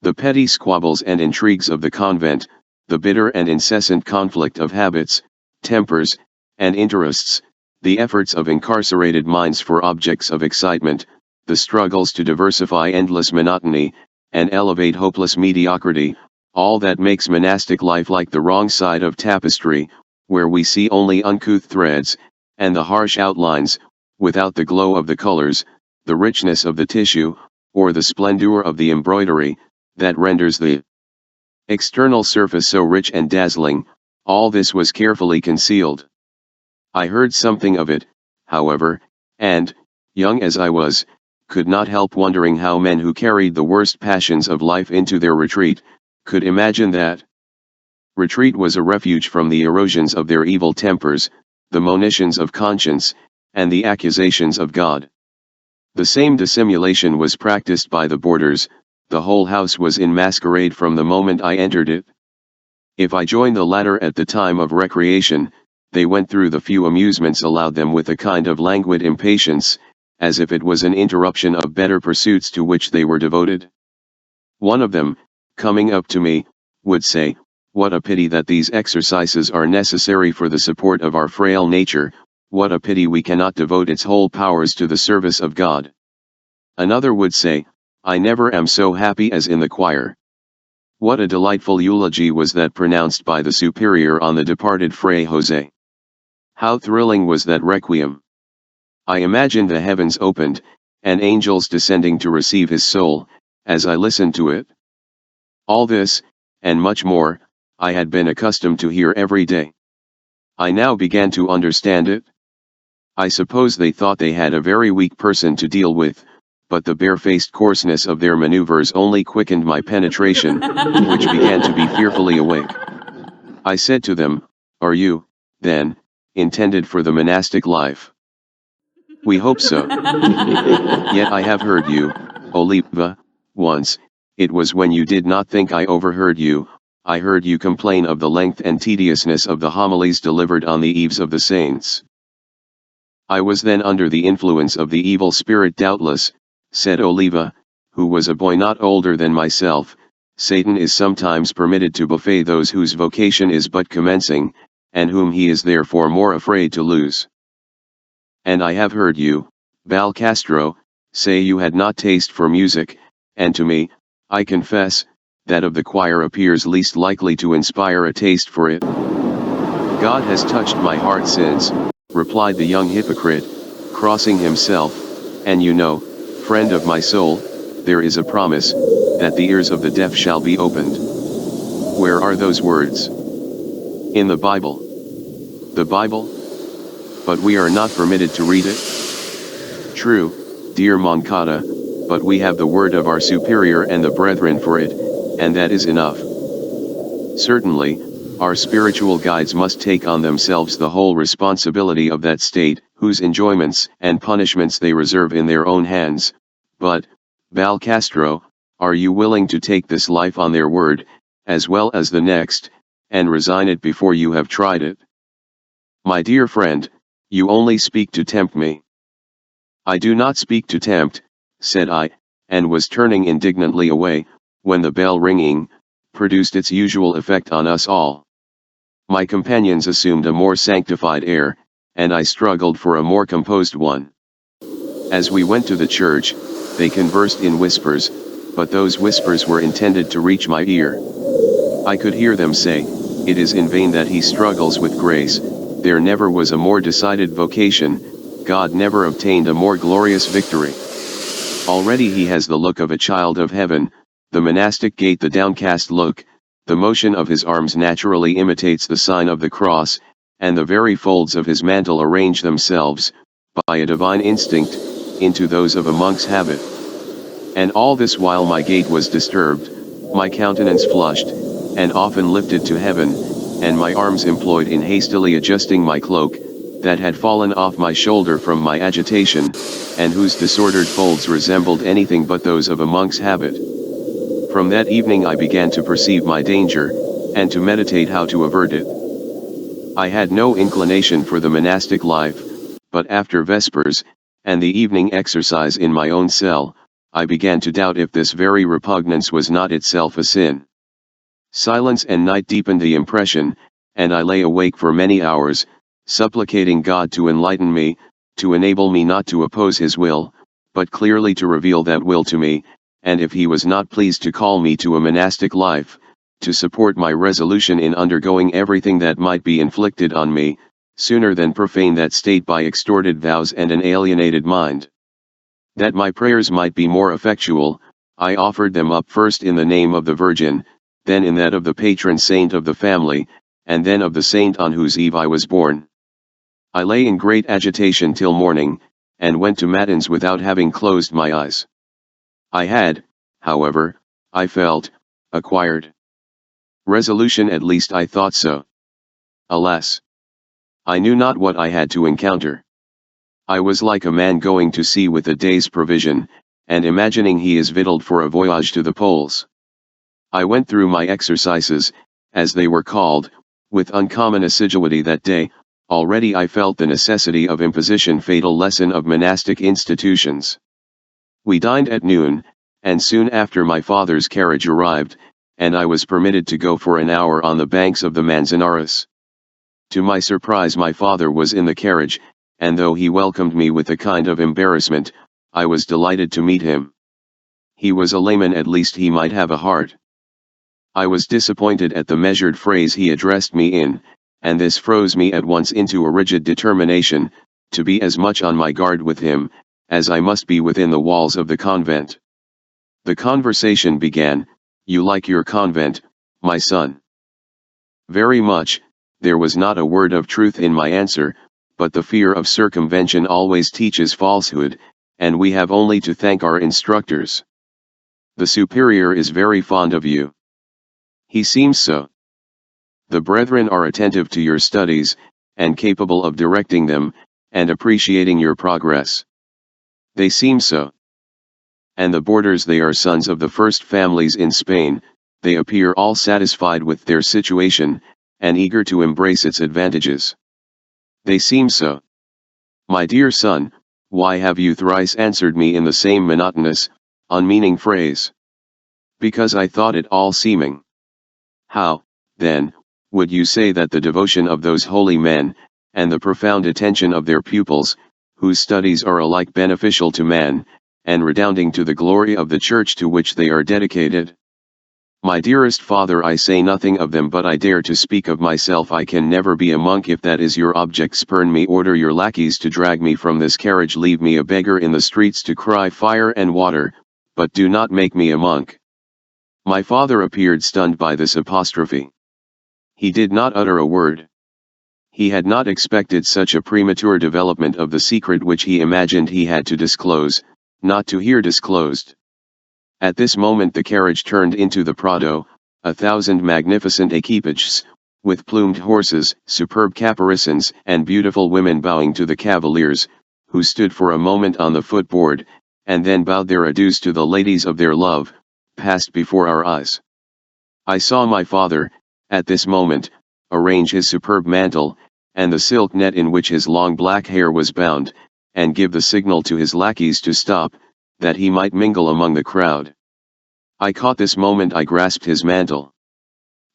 The petty squabbles and intrigues of the convent, the bitter and incessant conflict of habits, tempers, and interests, the efforts of incarcerated minds for objects of excitement, the struggles to diversify endless monotony, and elevate hopeless mediocrity, all that makes monastic life like the wrong side of tapestry, where we see only uncouth threads, and the harsh outlines, without the glow of the colors, the richness of the tissue, or the splendor of the embroidery, that renders the external surface so rich and dazzling. All this was carefully concealed. I heard something of it, however, and, young as I was, could not help wondering how men who carried the worst passions of life into their retreat, could imagine that retreat was a refuge from the erosions of their evil tempers, the monitions of conscience, and the accusations of God. The same dissimulation was practiced by the boarders. The whole house was in masquerade from the moment I entered it. If I joined the latter at the time of recreation, they went through the few amusements allowed them with a kind of languid impatience, as if it was an interruption of better pursuits to which they were devoted. One of them, coming up to me, would say, "What a pity that these exercises are necessary for the support of our frail nature, what a pity we cannot devote its whole powers to the service of God." Another would say, "I never am so happy as in the choir." What a delightful eulogy was that pronounced by the superior on the departed Fray Jose. How thrilling was that requiem! I imagined the heavens opened, and angels descending to receive his soul, as I listened to it. All this, and much more, I had been accustomed to hear every day. I now began to understand it. I suppose they thought they had a very weak person to deal with, but the barefaced coarseness of their maneuvers only quickened my penetration, which began to be fearfully awake. I said to them, "Are you, then, intended for the monastic life?" "We hope so." "Yet I have heard you, Oliva, once. It was when you did not think I overheard you. I heard you complain of the length and tediousness of the homilies delivered on the eves of the saints." "I was then under the influence of the evil spirit doubtless," said Oliva, who was a boy not older than myself. "Satan is sometimes permitted to buffet those whose vocation is but commencing, and whom he is therefore more afraid to lose. And I have heard you, Balcastro, say you had not taste for music, and to me, I confess, that of the choir appears least likely to inspire a taste for it." "God has touched my heart since," replied the young hypocrite, crossing himself, "and you know, friend of my soul, there is a promise, that the ears of the deaf shall be opened." "Where are those words?" "In the Bible." "The Bible? But we are not permitted to read it." "True, dear Moncada, but we have the word of our superior and the brethren for it, and that is enough." "Certainly, our spiritual guides must take on themselves the whole responsibility of that state, whose enjoyments and punishments they reserve in their own hands, but, Balcastro, are you willing to take this life on their word, as well as the next, and resign it before you have tried it?" "My dear friend, you only speak to tempt me." "I do not speak to tempt," said I, and was turning indignantly away, when the bell ringing, produced its usual effect on us all. My companions assumed a more sanctified air, and I struggled for a more composed one. As we went to the church, they conversed in whispers, but those whispers were intended to reach my ear. I could hear them say, "It is in vain that he struggles with grace, there never was a more decided vocation, God never obtained a more glorious victory. Already he has the look of a child of heaven, the monastic gait the downcast look, the motion of his arms naturally imitates the sign of the cross, and the very folds of his mantle arrange themselves, by a divine instinct, into those of a monk's habit. And all this while my gait was disturbed, my countenance flushed, and often lifted to heaven, and my arms employed in hastily adjusting my cloak, that had fallen off my shoulder from my agitation, and whose disordered folds resembled anything but those of a monk's habit. From that evening I began to perceive my danger, and to meditate how to avert it. I had no inclination for the monastic life, but after Vespers, and the evening exercise in my own cell, I began to doubt if this very repugnance was not itself a sin. Silence and night deepened the impression, and I lay awake for many hours, supplicating God to enlighten me, to enable me not to oppose His will, but clearly to reveal that will to me, and if He was not pleased to call me to a monastic life, to support my resolution in undergoing everything that might be inflicted on me, sooner than profane that state by extorted vows and an alienated mind. That my prayers might be more effectual, I offered them up first in the name of the Virgin, then in that of the patron saint of the family, and then of the saint on whose eve I was born. I lay in great agitation till morning, and went to matins without having closed my eyes. I had, however, I felt, acquired resolution, at least I thought so. Alas! I knew not what I had to encounter. I was like a man going to sea with a day's provision, and imagining he is victualled for a voyage to the poles. I went through my exercises, as they were called, with uncommon assiduity that day. Already I felt the necessity of imposition, fatal lesson of monastic institutions. We dined at noon, and soon after my father's carriage arrived, and I was permitted to go for an hour on the banks of the Manzanares. To my surprise my father was in the carriage, and though he welcomed me with a kind of embarrassment, I was delighted to meet him. He was a layman, at least he might have a heart. I was disappointed at the measured phrase he addressed me in, and this froze me at once into a rigid determination, to be as much on my guard with him, as I must be within the walls of the convent. The conversation began, "You like your convent, my son?" Very much. There was not a word of truth in my answer, but the fear of circumvention always teaches falsehood, and we have only to thank our instructors. The superior is very fond of you. He seems so. The brethren are attentive to your studies, and capable of directing them, and appreciating your progress. They seem so. And the boarders, they are sons of the first families in Spain, they appear all satisfied with their situation, and eager to embrace its advantages. They seem so. My dear son, why have you thrice answered me in the same monotonous, unmeaning phrase? Because I thought it all seeming. How, then, would you say that the devotion of those holy men, and the profound attention of their pupils, whose studies are alike beneficial to man, and redounding to the glory of the church to which they are dedicated? My dearest father, I say nothing of them, but I dare to speak of myself. I can never be a monk if that is your object. Spurn me, order your lackeys to drag me from this carriage, leave me a beggar in the streets to cry fire and water, but do not make me a monk. My father appeared stunned by this apostrophe. He did not utter a word. He had not expected such a premature development of the secret which he imagined he had to disclose, not to hear disclosed. At this moment the carriage turned into the Prado, 1,000 magnificent equipages, with plumed horses, superb caparisons, and beautiful women bowing to the cavaliers, who stood for a moment on the footboard, and then bowed their adieus to the ladies of their love, passed before our eyes. I saw my father, at this moment, arrange his superb mantle, and the silk net in which his long black hair was bound, and give the signal to his lackeys to stop, that he might mingle among the crowd. I caught this moment, I grasped his mantle.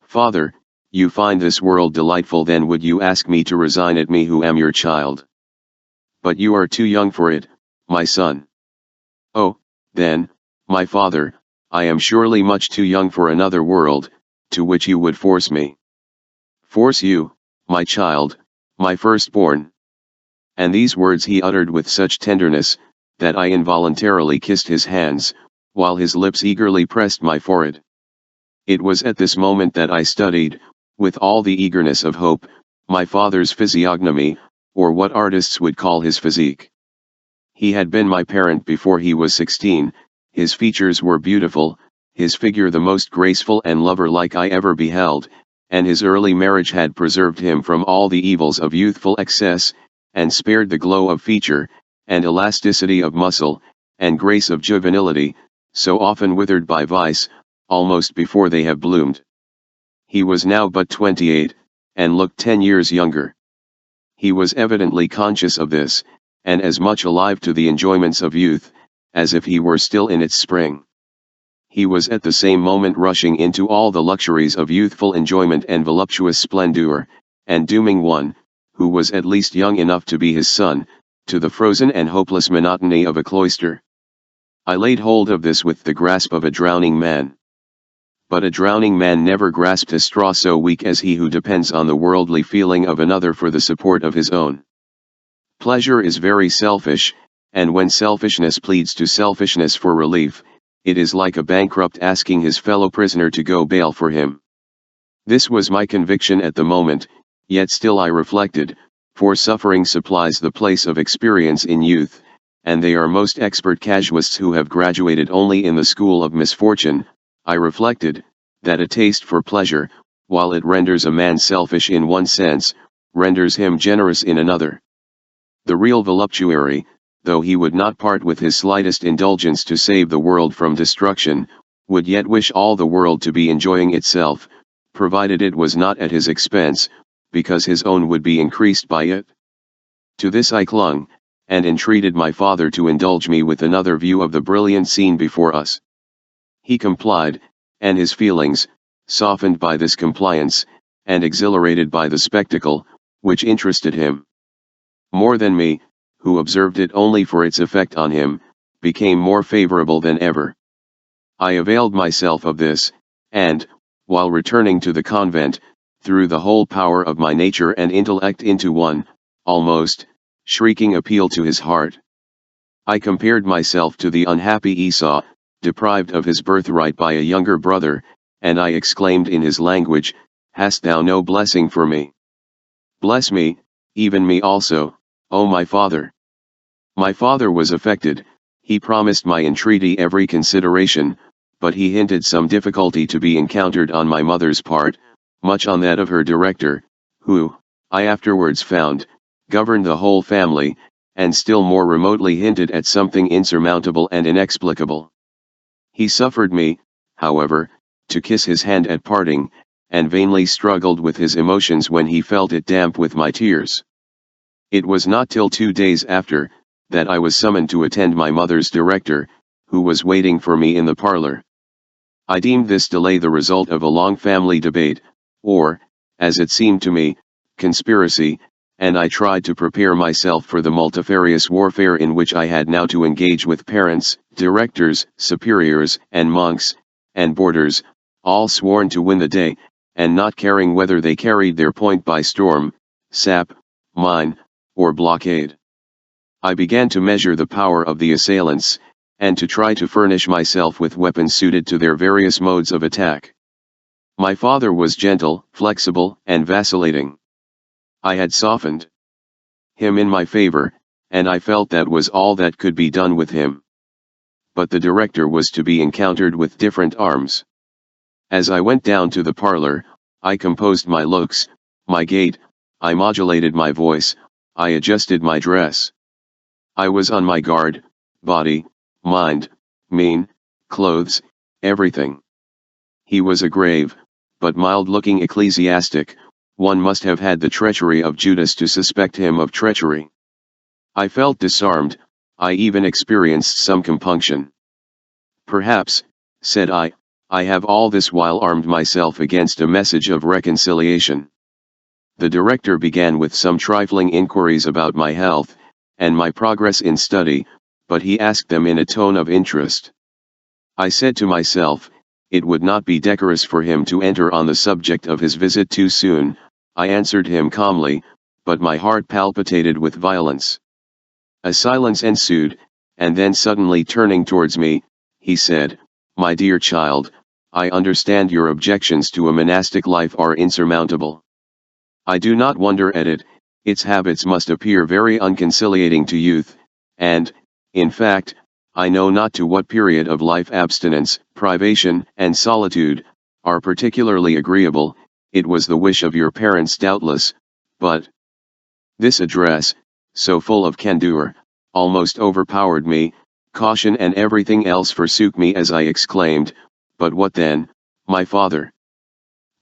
Father, you find this world delightful, then would you ask me to resign it, me who am your child? But you are too young for it, my son. Oh, then, my father, I am surely much too young for another world, to which you would force me. Force you, my child, my firstborn. And these words he uttered with such tenderness, that I involuntarily kissed his hands, while his lips eagerly pressed my forehead. It was at this moment that I studied, with all the eagerness of hope, my father's physiognomy, or what artists would call his physique. He had been my parent before he was 16, his features were beautiful, his figure the most graceful and lover-like I ever beheld, and his early marriage had preserved him from all the evils of youthful excess, and spared the glow of feature, and elasticity of muscle, and grace of juvenility, so often withered by vice, almost before they have bloomed. He was now but 28, and looked 10 years younger. He was evidently conscious of this, and as much alive to the enjoyments of youth, as if he were still in its spring. He was at the same moment rushing into all the luxuries of youthful enjoyment and voluptuous splendor, and dooming one, who was at least young enough to be his son, to the frozen and hopeless monotony of a cloister. I laid hold of this with the grasp of a drowning man. But a drowning man never grasped a straw so weak as he who depends on the worldly feeling of another for the support of his own. Pleasure is very selfish, and when selfishness pleads to selfishness for relief, it is like a bankrupt asking his fellow prisoner to go bail for him. This was my conviction at the moment, yet still I reflected, for suffering supplies the place of experience in youth, and they are most expert casuists who have graduated only in the school of misfortune. I reflected, that a taste for pleasure, while it renders a man selfish in one sense, renders him generous in another. The real voluptuary, though he would not part with his slightest indulgence to save the world from destruction, would yet wish all the world to be enjoying itself, provided it was not at his expense, because his own would be increased by it. To this I clung, and entreated my father to indulge me with another view of the brilliant scene before us. He complied, and his feelings, softened by this compliance, and exhilarated by the spectacle, which interested him more than me, who observed it only for its effect on him, became more favorable than ever. I availed myself of this, and, while returning to the convent, threw the whole power of my nature and intellect into one, almost, shrieking appeal to his heart. I compared myself to the unhappy Esau, deprived of his birthright by a younger brother, and I exclaimed in his language, "Hast thou no blessing for me? Bless me, even me also, O my father." My father was affected. He promised my entreaty every consideration, but he hinted some difficulty to be encountered on my mother's part, much on that of her director, who, I afterwards found, governed the whole family, and still more remotely hinted at something insurmountable and inexplicable. He suffered me, however, to kiss his hand at parting, and vainly struggled with his emotions when he felt it damp with my tears. It was not till 2 days after, that I was summoned to attend my mother's director, who was waiting for me in the parlor. I deemed this delay the result of a long family debate, or, as it seemed to me, conspiracy, and I tried to prepare myself for the multifarious warfare in which I had now to engage with parents, directors, superiors, and monks, and boarders, all sworn to win the day, and not caring whether they carried their point by storm, sap, mine, or blockade. I began to measure the power of the assailants, and to try to furnish myself with weapons suited to their various modes of attack. My father was gentle, flexible, and vacillating. I had softened him in my favor, and I felt that was all that could be done with him. But the director was to be encountered with different arms. As I went down to the parlor, I composed my looks, my gait, I modulated my voice, I adjusted my dress. I was on my guard, body, mind, mien, clothes, everything. He was a grave, but mild-looking ecclesiastic. One must have had the treachery of Judas to suspect him of treachery. I felt disarmed, I even experienced some compunction. "Perhaps," said I have all this while armed myself against a message of reconciliation." The director began with some trifling inquiries about my health, and my progress in study, but he asked them in a tone of interest. I said to myself, it would not be decorous for him to enter on the subject of his visit too soon. I answered him calmly, but my heart palpitated with violence. A silence ensued, and then suddenly turning towards me, he said, "My dear child, I understand your objections to a monastic life are insurmountable. I do not wonder at it. Its habits must appear very unconciliating to youth, and, in fact, I know not to what period of life abstinence, privation, and solitude are particularly agreeable. It was the wish of your parents doubtless, but..." This address, so full of candor, almost overpowered me. Caution and everything else forsook me as I exclaimed, But what then, my father?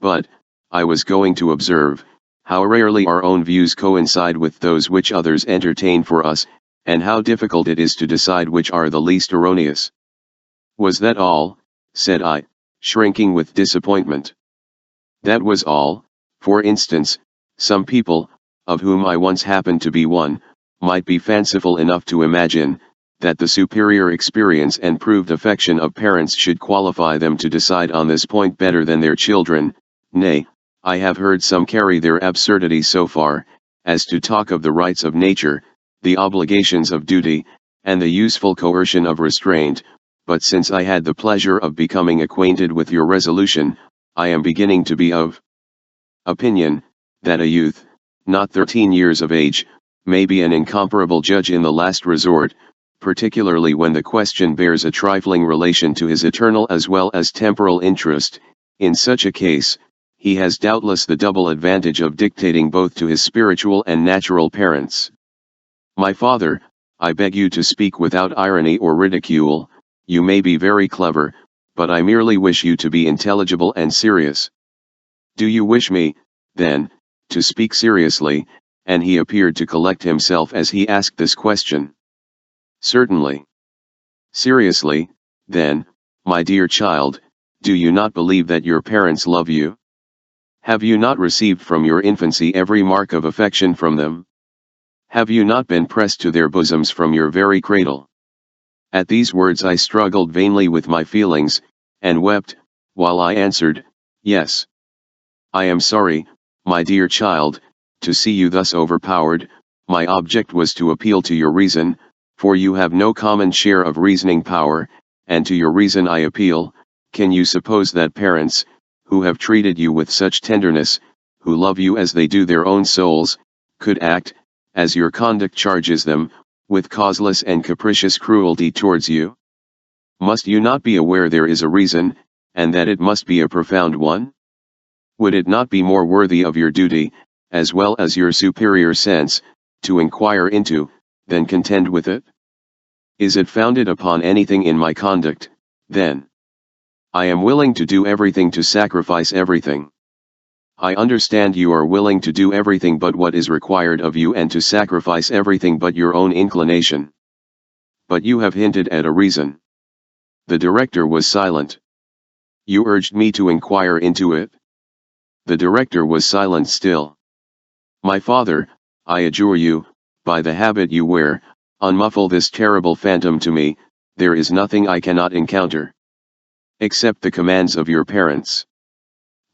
But, I was going to observe, how rarely our own views coincide with those which others entertain for us, and how difficult it is to decide which are the least erroneous. Was that all? Said I, shrinking with disappointment. That was all. For instance, some people, of whom I once happened to be one, might be fanciful enough to imagine, that the superior experience and proved affection of parents should qualify them to decide on this point better than their children. Nay, I have heard some carry their absurdity so far, as to talk of the rights of nature, the obligations of duty, and the useful coercion of restraint, but since I had the pleasure of becoming acquainted with your resolution, I am beginning to be of opinion, that a youth, not 13 years of age, may be an incomparable judge in the last resort, particularly when the question bears a trifling relation to his eternal as well as temporal interest. In such a case, he has doubtless the double advantage of dictating both to his spiritual and natural parents. My father, I beg you to speak without irony or ridicule. You may be very clever, but I merely wish you to be intelligible and serious. Do you wish me, then, to speak seriously? And he appeared to collect himself as he asked this question. Certainly. Seriously, then, my dear child, do you not believe that your parents love you? Have you not received from your infancy every mark of affection from them? Have you not been pressed to their bosoms from your very cradle? At these words I struggled vainly with my feelings, and wept, while I answered, yes. I am sorry, my dear child, to see you thus overpowered. My object was to appeal to your reason, for you have no common share of reasoning power, and to your reason I appeal. Can you suppose that parents, who have treated you with such tenderness, who love you as they do their own souls, could act, as your conduct charges them, with causeless and capricious cruelty towards you? Must you not be aware there is a reason, and that it must be a profound one? Would it not be more worthy of your duty, as well as your superior sense, to inquire into, than contend with it? Is it founded upon anything in my conduct, then? I am willing to do everything, to sacrifice everything. I understand you are willing to do everything but what is required of you, and to sacrifice everything but your own inclination. But you have hinted at a reason. The director was silent. You urged me to inquire into it? The director was silent still. My father, I adjure you, by the habit you wear, unmuffle this terrible phantom to me. There is nothing I cannot encounter, except the commands of your parents.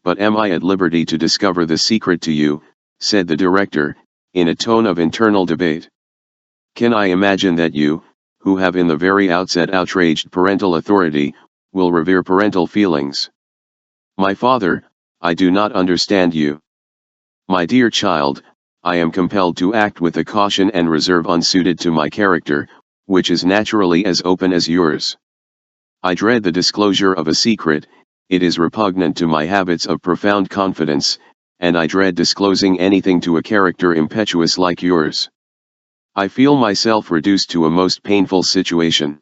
But am I at liberty to discover the secret to you? Said the director, in a tone of internal debate. Can I imagine that you, who have in the very outset outraged parental authority, will revere parental feelings? My father, I do not understand you. My dear child, I am compelled to act with a caution and reserve unsuited to my character, which is naturally as open as yours. I dread the disclosure of a secret. It is repugnant to my habits of profound confidence, and I dread disclosing anything to a character impetuous like yours. I feel myself reduced to a most painful situation.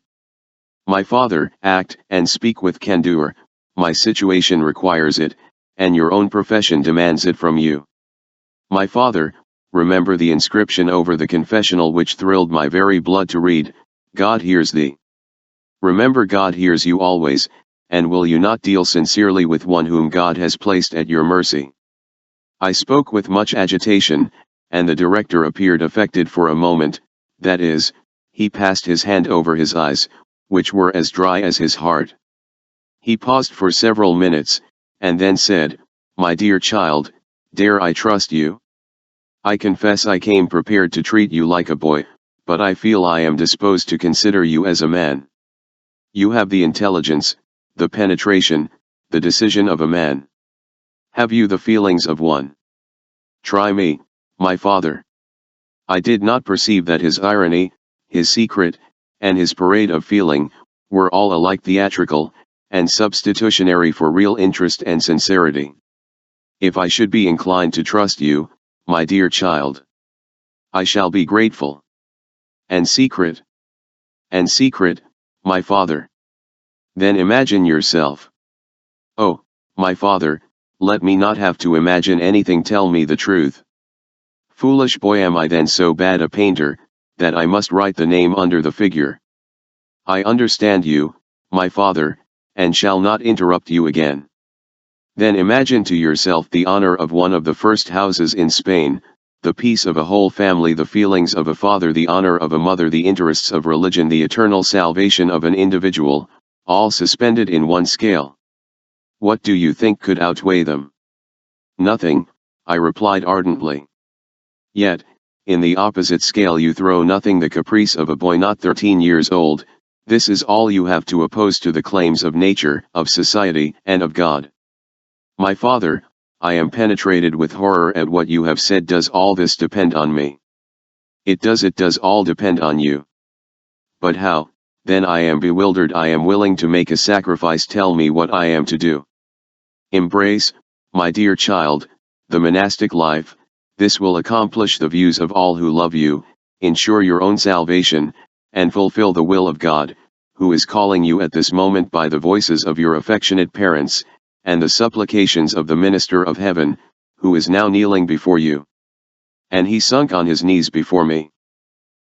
My father, act and speak with candor. My situation requires it, and your own profession demands it from you. My father, remember the inscription over the confessional which thrilled my very blood to read, God hears thee. Remember, God hears you always, and will you not deal sincerely with one whom God has placed at your mercy? I spoke with much agitation, and the director appeared affected for a moment. That is, he passed his hand over his eyes, which were as dry as his heart. He paused for several minutes, and then said, My dear child, dare I trust you? I confess I came prepared to treat you like a boy, but I feel I am disposed to consider you as a man. You have the intelligence, the penetration, the decision of a man. Have you the feelings of one? Try me, my father. I did not perceive that his irony, his secret, and his parade of feeling, were all alike theatrical, and substitutionary for real interest and sincerity. If I should be inclined to trust you, my dear child, I shall be grateful. And secret, my father. Then imagine yourself. Oh, my father, let me not have to imagine anything, tell me the truth. Foolish boy, am I then so bad a painter, that I must write the name under the figure? I understand you, my father, and shall not interrupt you again. Then imagine to yourself the honor of one of the first houses in Spain, the peace of a whole family, the feelings of a father, the honor of a mother, the interests of religion, the eternal salvation of an individual, all suspended in one scale. What do you think could outweigh them? Nothing, I replied ardently. Yet, in the opposite scale you throw nothing, the caprice of a boy not 13 years old. This is all you have to oppose to the claims of nature, of society, and of God. My father, I am penetrated with horror at what you have said. Does all this depend on me? It does all depend on you. But how? Then I am bewildered. I am willing to make a sacrifice. Tell me what I am to do. Embrace, my dear child, the monastic life. This will accomplish the views of all who love you, ensure your own salvation, and fulfill the will of God, who is calling you at this moment by the voices of your affectionate parents, and the supplications of the minister of heaven, who is now kneeling before you. And he sunk on his knees before me.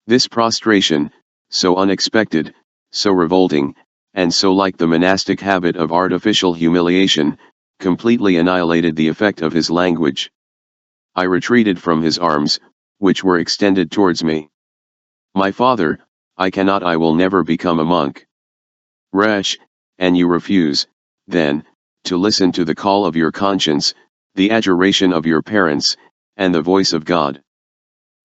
This prostration, so unexpected, so revolting, and so like the monastic habit of artificial humiliation, completely annihilated the effect of his language. I retreated from his arms, which were extended towards me. My father, I cannot, I will never become a monk. Wretch, and you refuse, then, to listen to the call of your conscience, the adjuration of your parents, and the voice of God.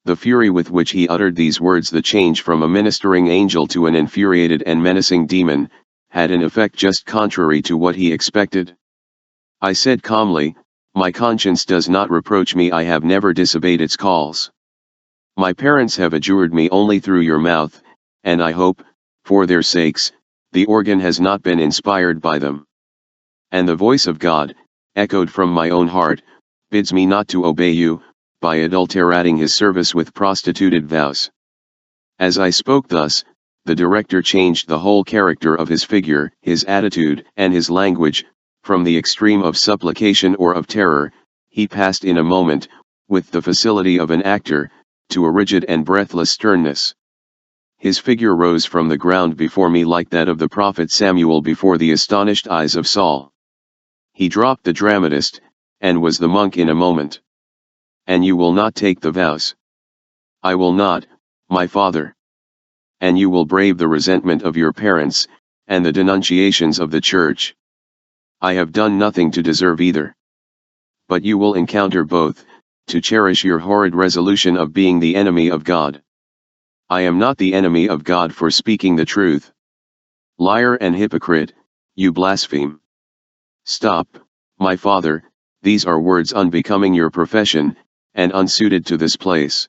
The fury with which he uttered these words, the change from a ministering angel to an infuriated and menacing demon, had an effect just contrary to what he expected. I said calmly, my conscience does not reproach me, I have never disobeyed its calls. My parents have adjured me only through your mouth, and I hope, for their sakes, the organ has not been inspired by them. And the voice of God, echoed from my own heart, bids me not to obey you, by adulterating his service with prostituted vows. As I spoke thus, the director changed the whole character of his figure, his attitude, and his language. From the extreme of supplication or of terror, he passed in a moment, with the facility of an actor, to a rigid and breathless sternness. His figure rose from the ground before me like that of the prophet Samuel before the astonished eyes of Saul. He dropped the dramatist, and was the monk in a moment. And you will not take the vows? I will not, my father. And you will brave the resentment of your parents, and the denunciations of the church? I have done nothing to deserve either. But you will encounter both, to cherish your horrid resolution of being the enemy of God. I am not the enemy of God for speaking the truth. Liar and hypocrite, you blaspheme. Stop, my father, these are words unbecoming your profession, and unsuited to this place.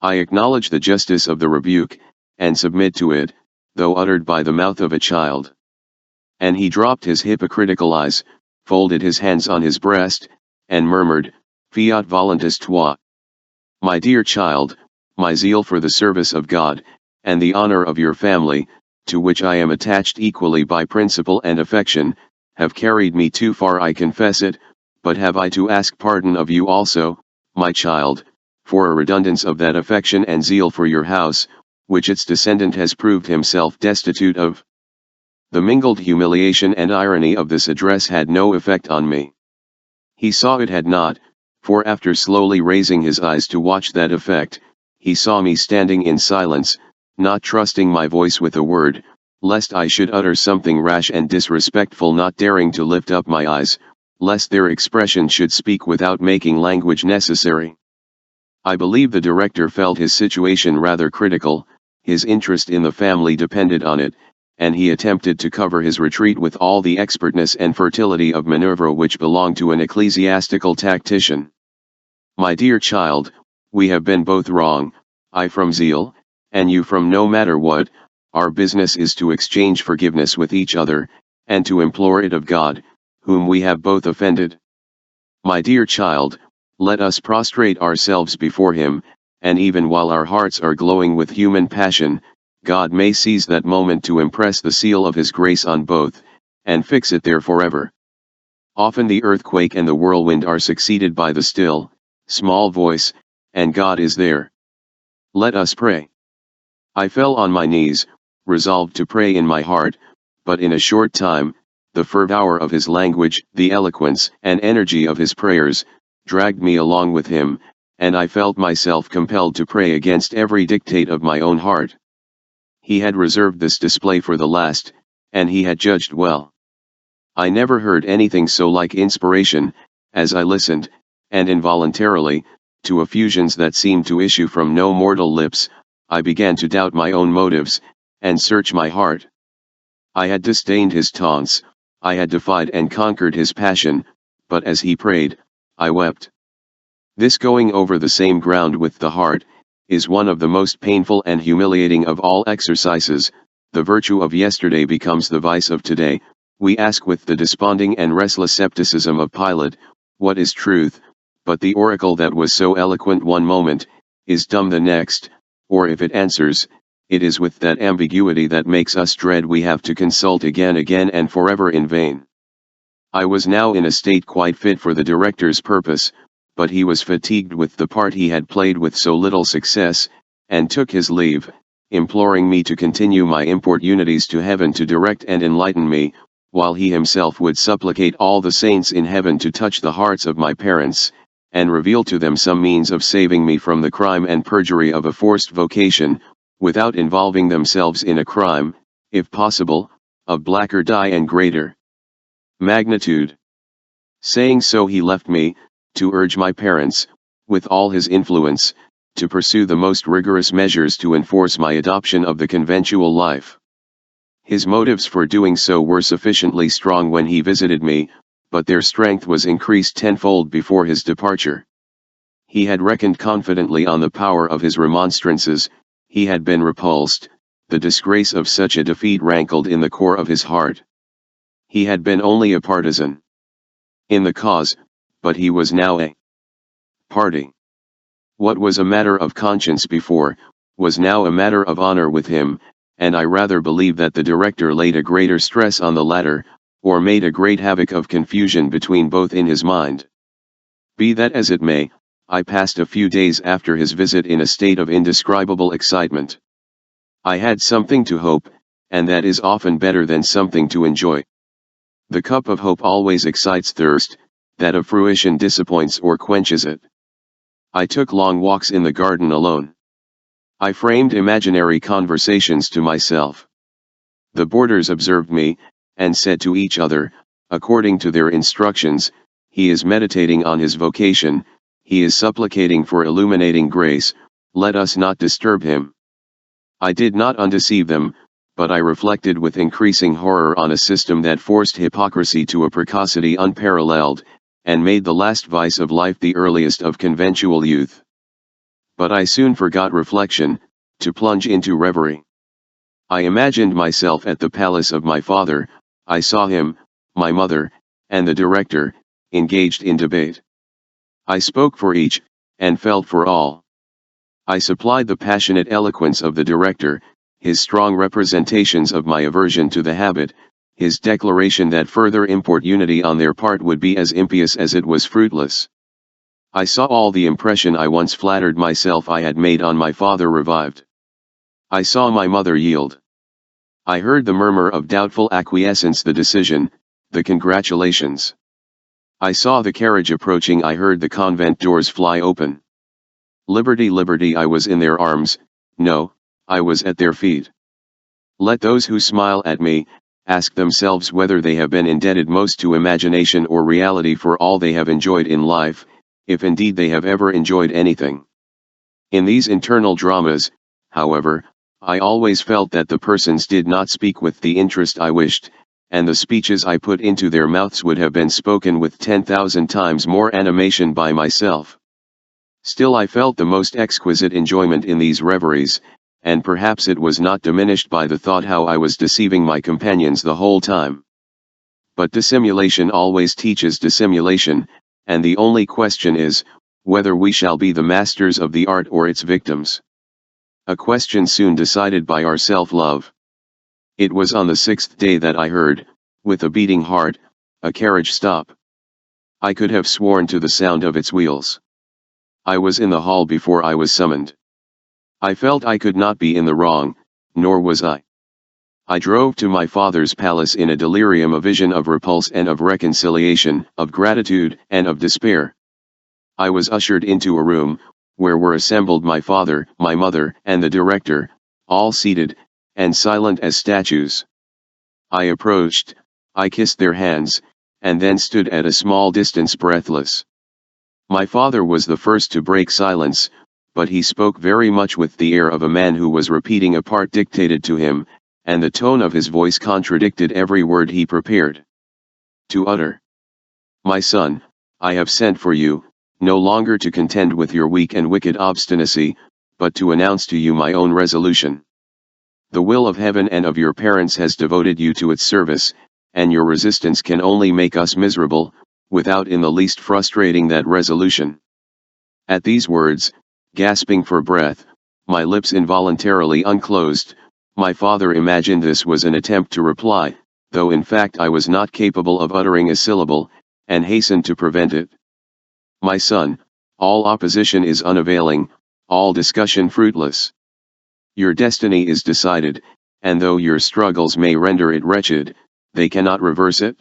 I acknowledge the justice of the rebuke, and submit to it, though uttered by the mouth of a child. And he dropped his hypocritical eyes, folded his hands on his breast, and murmured, Fiat voluntas tua. My dear child, my zeal for the service of God, and the honor of your family, to which I am attached equally by principle and affection, have carried me too far, I confess it, but have I to ask pardon of you also, my child, for a redundance of that affection and zeal for your house, which its descendant has proved himself destitute of? The mingled humiliation and irony of this address had no effect on me. He saw it had not, for after slowly raising his eyes to watch that effect, he saw me standing in silence, not trusting my voice with a word, lest I should utter something rash and disrespectful, not daring to lift up my eyes, lest their expression should speak without making language necessary. I believe the director felt his situation rather critical, his interest in the family depended on it, and he attempted to cover his retreat with all the expertness and fertility of maneuver which belong to an ecclesiastical tactician. My dear child, we have been both wrong, I from zeal, and you from no matter what. Our business is to exchange forgiveness with each other, and to implore it of God, whom we have both offended. My dear child, let us prostrate ourselves before him, and even while our hearts are glowing with human passion, God may seize that moment to impress the seal of his grace on both, and fix it there forever. Often the earthquake and the whirlwind are succeeded by the still, small voice, and God is there. Let us pray. I fell on my knees, resolved to pray in my heart, but in a short time, the fervour of his language, the eloquence and energy of his prayers, dragged me along with him, and I felt myself compelled to pray against every dictate of my own heart. He had reserved this display for the last, and he had judged well. I never heard anything so like inspiration, as I listened, and involuntarily, to effusions that seemed to issue from no mortal lips, I began to doubt my own motives, and search my heart. I had disdained his taunts, I had defied and conquered his passion, but as he prayed, I wept. This going over the same ground with the heart, is one of the most painful and humiliating of all exercises. The virtue of yesterday becomes the vice of today. We ask with the desponding and restless scepticism of Pilate, what is truth? But the oracle that was so eloquent one moment, is dumb the next, or if it answers, it is with that ambiguity that makes us dread we have to consult again and forever in vain. I was now in a state quite fit for the director's purpose, but he was fatigued with the part he had played with so little success, and took his leave, imploring me to continue my importunities to heaven to direct and enlighten me, while he himself would supplicate all the saints in heaven to touch the hearts of my parents, and reveal to them some means of saving me from the crime and perjury of a forced vocation, without involving themselves in a crime, if possible, of blacker dye and greater magnitude. Saying so he left me, to urge my parents, with all his influence, to pursue the most rigorous measures to enforce my adoption of the conventual life. His motives for doing so were sufficiently strong when he visited me, but their strength was increased tenfold before his departure. He had reckoned confidently on the power of his remonstrances, he had been repulsed, the disgrace of such a defeat rankled in the core of his heart. He had been only a partisan in the cause, but he was now a party. What was a matter of conscience before, was now a matter of honor with him, and I rather believe that the director laid a greater stress on the latter, or made a great havoc of confusion between both in his mind. Be that as it may, I passed a few days after his visit in a state of indescribable excitement. I had something to hope, and that is often better than something to enjoy. The cup of hope always excites thirst, that of fruition disappoints or quenches it. I took long walks in the garden alone. I framed imaginary conversations to myself. The boarders observed me, and said to each other, according to their instructions, he is meditating on his vocation, he is supplicating for illuminating grace, let us not disturb him. I did not undeceive them, but I reflected with increasing horror on a system that forced hypocrisy to a precocity unparalleled, and made the last vice of life the earliest of conventual youth. But I soon forgot reflection, to plunge into reverie. I imagined myself at the palace of my father, I saw him, my mother, and the director, engaged in debate. I spoke for each, and felt for all. I supplied the passionate eloquence of the director, his strong representations of my aversion to the habit, his declaration that further importunity on their part would be as impious as it was fruitless. I saw all the impression I once flattered myself I had made on my father revived. I saw my mother yield. I heard the murmur of doubtful acquiescence, the decision, the congratulations. I saw the carriage approaching, I heard the convent doors fly open. Liberty, liberty, I was in their arms, no, I was at their feet. Let those who smile at me, ask themselves whether they have been indebted most to imagination or reality for all they have enjoyed in life, if indeed they have ever enjoyed anything. In these internal dramas, however, I always felt that the persons did not speak with the interest I wished, and the speeches I put into their mouths would have been spoken with 10,000 times more animation by myself. Still I felt the most exquisite enjoyment in these reveries, and perhaps it was not diminished by the thought how I was deceiving my companions the whole time. But dissimulation always teaches dissimulation, and the only question is, whether we shall be the masters of the art or its victims. A question soon decided by our self-love. It was on the 6th day that I heard, with a beating heart, a carriage stop. I could have sworn to the sound of its wheels. I was in the hall before I was summoned. I felt I could not be in the wrong, nor was I. I drove to my father's palace in a delirium, a vision of repulse and of reconciliation, of gratitude and of despair. I was ushered into a room, where were assembled my father, my mother, and the director, all seated, and silent as statues. I approached, I kissed their hands, and then stood at a small distance breathless. My father was the first to break silence, but he spoke very much with the air of a man who was repeating a part dictated to him, and the tone of his voice contradicted every word he prepared to utter. My son, I have sent for you, no longer to contend with your weak and wicked obstinacy, but to announce to you my own resolution. The will of heaven and of your parents has devoted you to its service, and your resistance can only make us miserable, without in the least frustrating that resolution. At these words, gasping for breath, my lips involuntarily unclosed. My father imagined this was an attempt to reply, though in fact I was not capable of uttering a syllable, and hastened to prevent it. My son, all opposition is unavailing, all discussion fruitless. Your destiny is decided, and though your struggles may render it wretched, they cannot reverse it.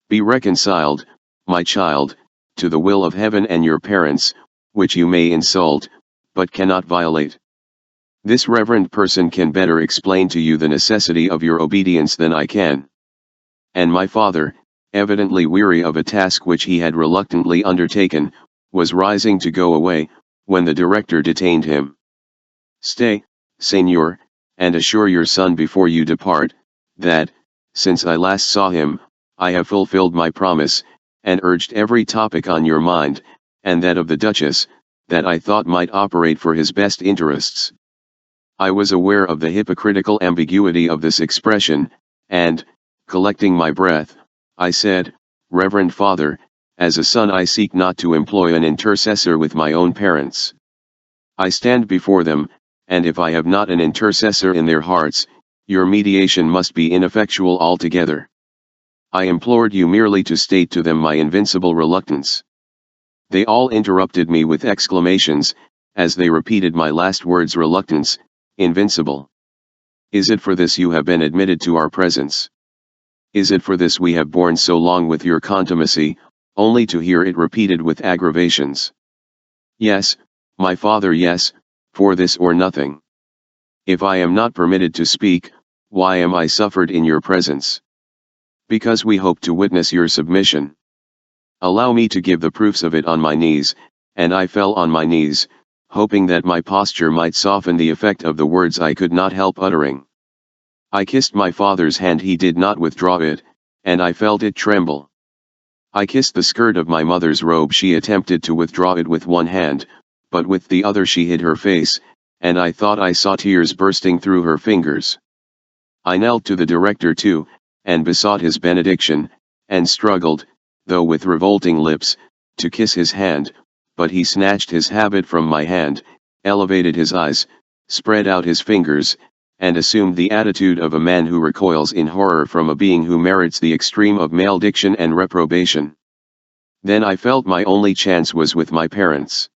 Be reconciled, my child, to the will of heaven and your parents, which you may insult, but cannot violate. This reverend person can better explain to you the necessity of your obedience than I can. And my father, evidently weary of a task which he had reluctantly undertaken, was rising to go away, when the director detained him. Stay, Señor, and assure your son before you depart, that, since I last saw him, I have fulfilled my promise, and urged every topic on your mind, and that of the Duchess, that I thought might operate for his best interests. I was aware of the hypocritical ambiguity of this expression, and, collecting my breath, I said, Reverend Father, as a son I seek not to employ an intercessor with my own parents. I stand before them, and if I have not an intercessor in their hearts, your mediation must be ineffectual altogether. I implored you merely to state to them my invincible reluctance. They all interrupted me with exclamations, as they repeated my last words: reluctance, invincible. Is it for this you have been admitted to our presence? Is it for this we have borne so long with your contumacy, only to hear it repeated with aggravations? Yes, my father, yes, for this or nothing. If I am not permitted to speak, why am I suffered in your presence? Because we hope to witness your submission. Allow me to give the proofs of it on my knees, and I fell on my knees, hoping that my posture might soften the effect of the words I could not help uttering. I kissed my father's hand, he did not withdraw it, and I felt it tremble. I kissed the skirt of my mother's robe, she attempted to withdraw it with one hand, but with the other she hid her face, and I thought I saw tears bursting through her fingers. I knelt to the director too, and besought his benediction, and struggled, though with revolting lips, to kiss his hand, but he snatched his habit from my hand, elevated his eyes, spread out his fingers, and assumed the attitude of a man who recoils in horror from a being who merits the extreme of malediction and reprobation. Then I felt my only chance was with my parents.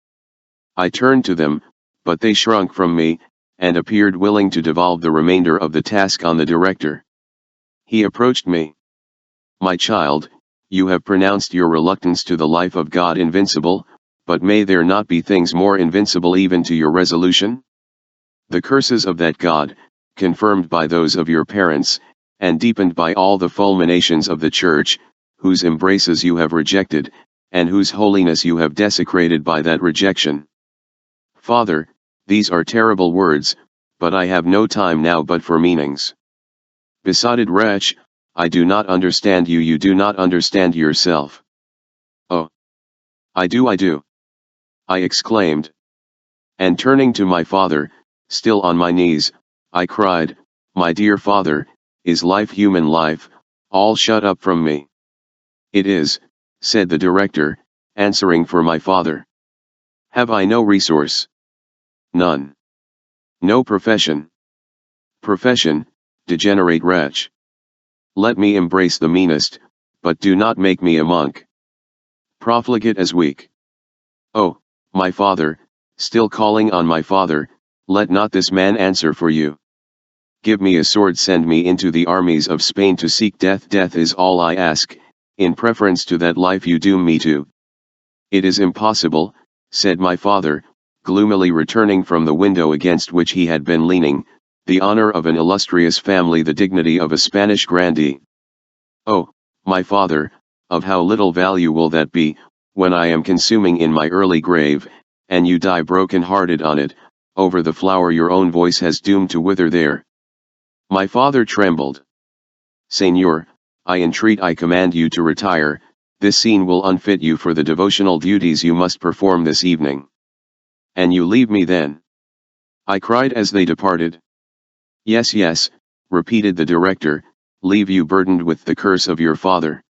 I turned to them, but they shrunk from me, and appeared willing to devolve the remainder of the task on the director. He approached me. My child, you have pronounced your reluctance to the life of God invincible, but may there not be things more invincible even to your resolution? The curses of that God, confirmed by those of your parents, and deepened by all the fulminations of the Church, whose embraces you have rejected, and whose holiness you have desecrated by that rejection. Father, these are terrible words, but I have no time now but for meanings. Besotted wretch, I do not understand you, you do not understand yourself. Oh! I do, I exclaimed. And turning to my father, still on my knees, I cried, my dear father, is life, human life, all shut up from me? It is, said the director, answering for my father. Have I no resource? None. No profession? Profession, degenerate wretch. Let me embrace the meanest, but do not make me a monk. profligate as weak. Oh, my father, still calling on my father, let not this man answer for you. Give me a sword, send me into the armies of Spain to seek death. Death is all I ask, in preference to that life you doom me to. It is impossible, said my father, gloomily returning from the window against which he had been leaning, the honor of an illustrious family, the dignity of a Spanish grandee. Oh, my father, of how little value will that be, when I am consuming in my early grave, and you die broken-hearted on it, over the flower your own voice has doomed to wither there. My father trembled. Señor, I entreat, I command you to retire, this scene will unfit you for the devotional duties you must perform this evening. And you leave me then? I cried as they departed. Yes, yes, repeated the director, leave you burdened with the curse of your father.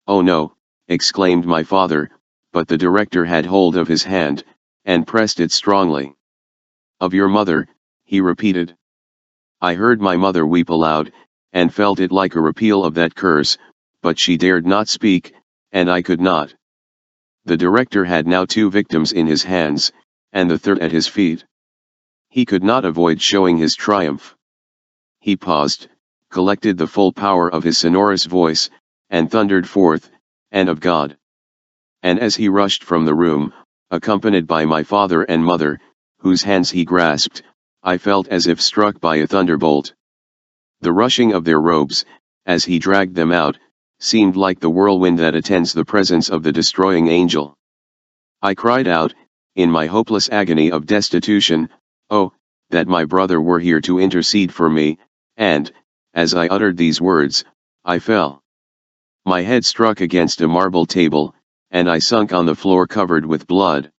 Oh no, exclaimed my father, but the director had hold of his hand, and pressed it strongly. Of your mother, he repeated. I heard my mother weep aloud, and felt it like a repeal of that curse, but she dared not speak, and I could not. The director had now 2 victims in his hands, and the third at his feet. He could not avoid showing his triumph. He paused, collected the full power of his sonorous voice, and thundered forth, "And of God." And as he rushed from the room, accompanied by my father and mother, whose hands he grasped, I felt as if struck by a thunderbolt. The rushing of their robes, as he dragged them out, seemed like the whirlwind that attends the presence of the destroying angel. I cried out, in my hopeless agony of destitution, "Oh, that my brother were here to intercede for me," and, as I uttered these words, I fell. My head struck against a marble table, and I sunk on the floor covered with blood.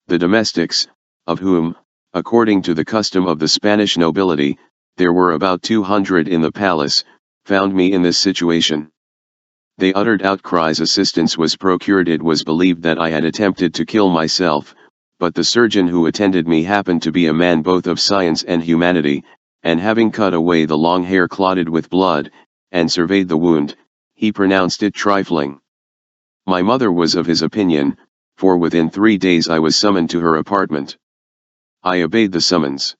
The domestics, of whom, according to the custom of the Spanish nobility, there were about 200 in the palace, found me in this situation. They uttered outcries, assistance was procured. It was believed that I had attempted to kill myself, but the surgeon who attended me happened to be a man both of science and humanity, and having cut away the long hair clotted with blood, and surveyed the wound, he pronounced it trifling. My mother was of his opinion, for within 3 days I was summoned to her apartment. I obeyed the summons.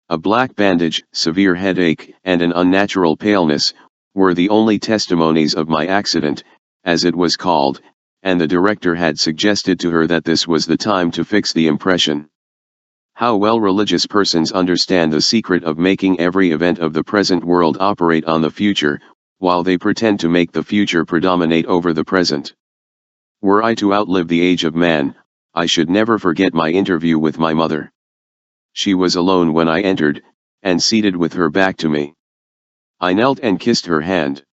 A black bandage, severe headache, and an unnatural paleness, were the only testimonies of my accident, as it was called, and the director had suggested to her that this was the time to fix the impression. How well religious persons understand the secret of making every event of the present world operate on the future, while they pretend to make the future predominate over the present. Were I to outlive the age of man, I should never forget my interview with my mother. She was alone when I entered, and seated with her back to me. I knelt and kissed her hand.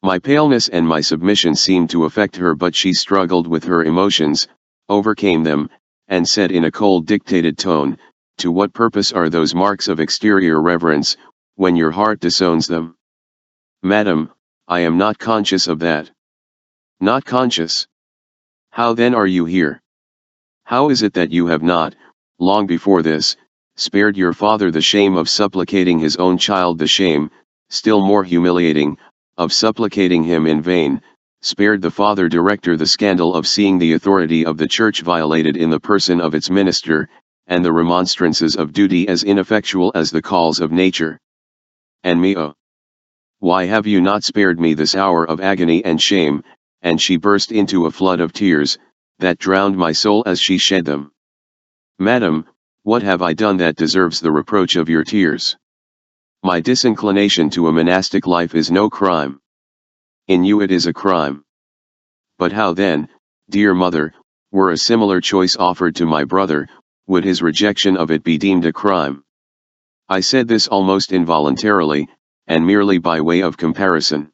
My paleness and my submission seemed to affect her, but she struggled with her emotions, overcame them, and said in a cold dictated tone, "To what purpose are those marks of exterior reverence, when your heart disowns them?" "Madam, I am not conscious of that." "Not conscious? How then are you here? How is it that you have not, long before this, spared your father the shame of supplicating his own child, the shame, still more humiliating, of supplicating him in vain, spared the father director the scandal of seeing the authority of the church violated in the person of its minister, and the remonstrances of duty as ineffectual as the calls of nature? And me, oh! Why have you not spared me this hour of agony and shame?" And she burst into a flood of tears, that drowned my soul as she shed them. "Madam, what have I done that deserves the reproach of your tears? My disinclination to a monastic life is no crime. In you it is a crime. But how then, dear mother, were a similar choice offered to my brother, would his rejection of it be deemed a crime?" I said this almost involuntarily, and merely by way of comparison.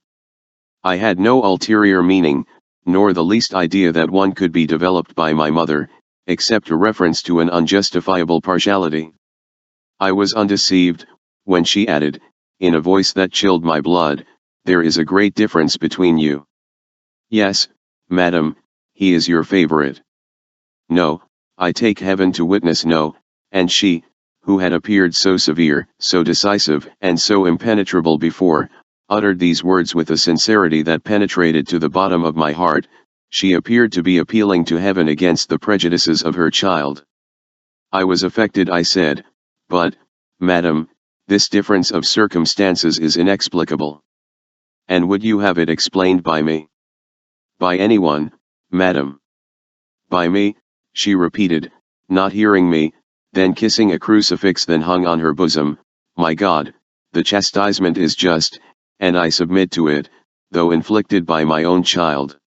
I had no ulterior meaning, nor the least idea that one could be developed by my mother, except a reference to an unjustifiable partiality. I was undeceived, when she added, in a voice that chilled my blood, "There is a great difference between you." "Yes, madam, he is your favorite." "No, I take heaven to witness no," and she, who had appeared so severe, so decisive, and so impenetrable before, uttered these words with a sincerity that penetrated to the bottom of my heart, She appeared to be appealing to heaven against the prejudices of her child. I was affected, I said, but, madam, this difference of circumstances is inexplicable. And would you have it explained by me? By anyone, madam. By me, she repeated, not hearing me, then kissing a crucifix then hung on her bosom. My God, the chastisement is just, and I submit to it, though inflicted by my own child.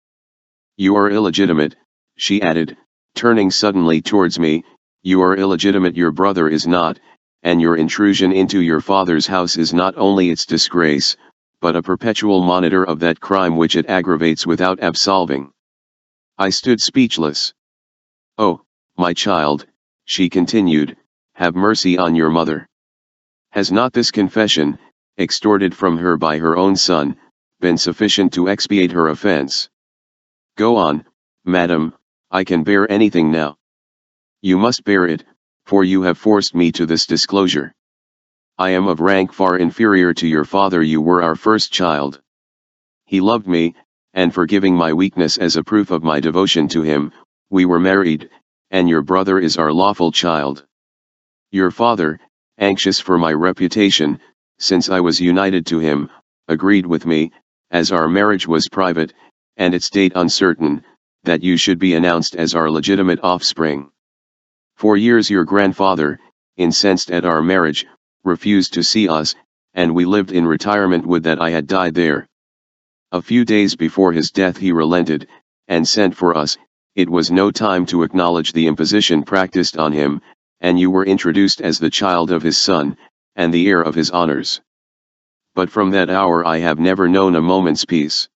You are illegitimate, she added, turning suddenly towards me, you are illegitimate, your brother is not, and your intrusion into your father's house is not only its disgrace, but a perpetual monitor of that crime which it aggravates without absolving. I stood speechless. Oh, my child, she continued, have mercy on your mother. Has not this confession, extorted from her by her own son, been sufficient to expiate her offense? Go on, madam, I can bear anything now. You must bear it, for you have forced me to this disclosure. I am of rank far inferior to your father, you were our first child. He loved me, and forgiving my weakness as a proof of my devotion to him, we were married, and your brother is our lawful child. Your father, anxious for my reputation, since I was united to him, agreed with me, as our marriage was private, and its date uncertain, that you should be announced as our legitimate offspring. For years your grandfather, incensed at our marriage, refused to see us, and we lived in retirement, would that I had died there. A few days before his death he relented, and sent for us. It was no time to acknowledge the imposition practiced on him, and you were introduced as the child of his son, and the heir of his honors. But from that hour I have never known a moment's peace.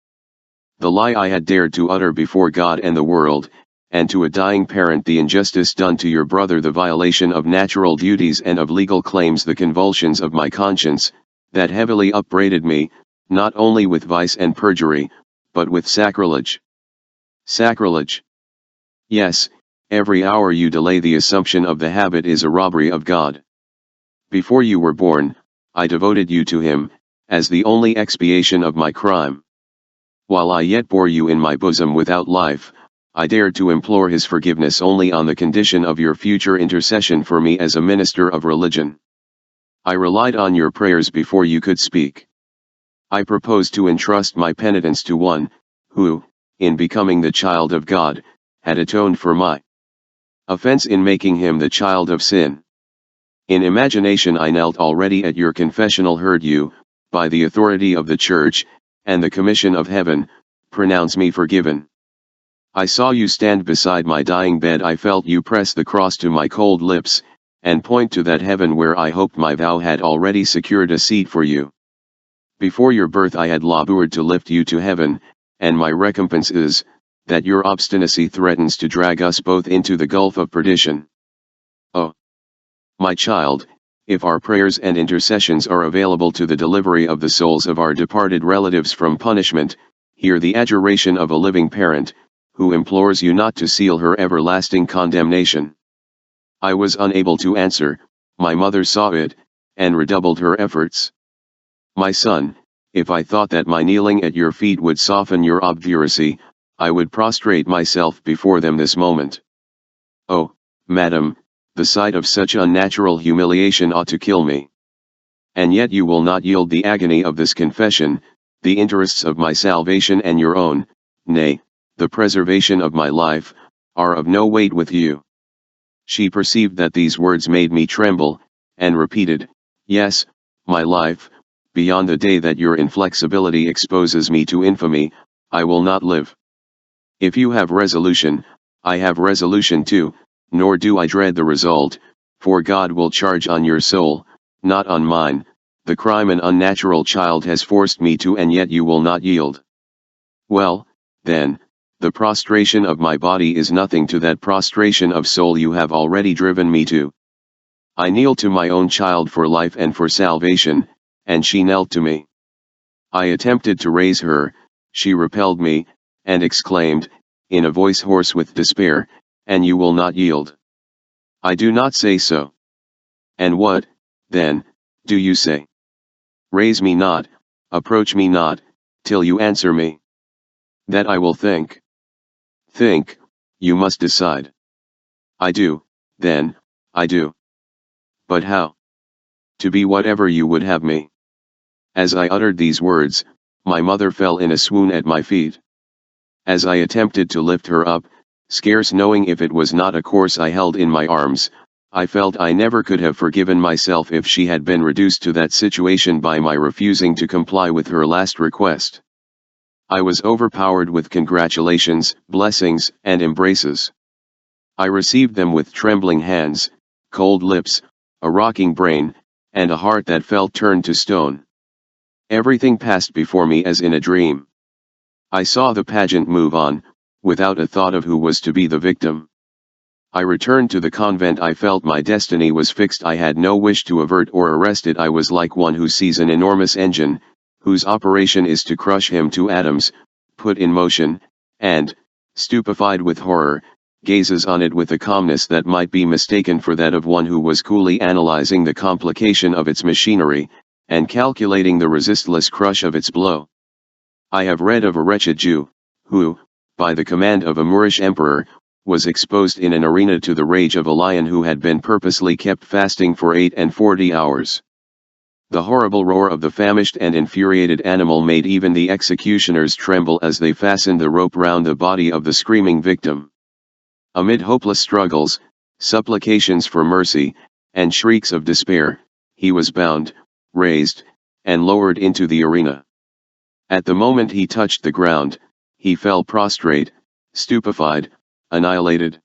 The lie I had dared to utter before God and the world, and to a dying parent, the injustice done to your brother, the violation of natural duties and of legal claims, the convulsions of my conscience, that heavily upbraided me, not only with vice and perjury, but with sacrilege. Sacrilege. Yes, every hour you delay the assumption of the habit is a robbery of God. Before you were born, I devoted you to him, as the only expiation of my crime. While I yet bore you in my bosom without life, I dared to implore his forgiveness only on the condition of your future intercession for me as a minister of religion. I relied on your prayers before you could speak. I proposed to entrust my penitence to one, who, in becoming the child of God, had atoned for my offense in making him the child of sin. In imagination I knelt already at your confessional, heard you, by the authority of the Church, and the commission of heaven, pronounce me forgiven. I saw you stand beside my dying bed, I felt you press the cross to my cold lips, and point to that heaven where I hoped my vow had already secured a seat for you. Before your birth I had labored to lift you to heaven, and my recompense is, that your obstinacy threatens to drag us both into the gulf of perdition. Oh, my child, if our prayers and intercessions are available to the delivery of the souls of our departed relatives from punishment, hear the adjuration of a living parent, who implores you not to seal her everlasting condemnation. I was unable to answer, my mother saw it, and redoubled her efforts. My son, if I thought that my kneeling at your feet would soften your obduracy, I would prostrate myself before them this moment. Oh, madam, the sight of such unnatural humiliation ought to kill me. And yet you will not yield the agony of this confession, the interests of my salvation and your own, nay, the preservation of my life, are of no weight with you. She perceived that these words made me tremble, and repeated, yes, my life, beyond the day that your inflexibility exposes me to infamy, I will not live. If you have resolution, I have resolution too, nor do I dread the result, for God will charge on your soul, not on mine, the crime an unnatural child has forced me to, and yet you will not yield. Well, then, the prostration of my body is nothing to that prostration of soul you have already driven me to. I kneel to my own child for life and for salvation, and she knelt to me. I attempted to raise her, she repelled me, and exclaimed, in a voice hoarse with despair, and you will not yield. I do not say so. And what, then, do you say? Raise me not, approach me not, till you answer me. That I will think. Think, you must decide. I do, then, I do. But how? To be whatever you would have me. As I uttered these words, my mother fell in a swoon at my feet. As I attempted to lift her up, scarce knowing if it was not a corse I held in my arms, I felt I never could have forgiven myself if she had been reduced to that situation by my refusing to comply with her last request. I was overpowered with congratulations, blessings, and embraces. I received them with trembling hands, cold lips, a rocking brain, and a heart that felt turned to stone. Everything passed before me as in a dream. I saw the pageant move on, without a thought of who was to be the victim. I returned to the convent. I felt my destiny was fixed. I had no wish to avert or arrest it. I was like one who sees an enormous engine, whose operation is to crush him to atoms, put in motion, and, stupefied with horror, gazes on it with a calmness that might be mistaken for that of one who was coolly analyzing the complication of its machinery, and calculating the resistless crush of its blow. I have read of a wretched Jew, who, by the command of a Moorish emperor, was exposed in an arena to the rage of a lion who had been purposely kept fasting for 48 hours. The horrible roar of the famished and infuriated animal made even the executioners tremble as they fastened the rope round the body of the screaming victim. Amid hopeless struggles, supplications for mercy, and shrieks of despair, he was bound, raised, and lowered into the arena. At the moment he touched the ground, he fell prostrate, stupefied, annihilated.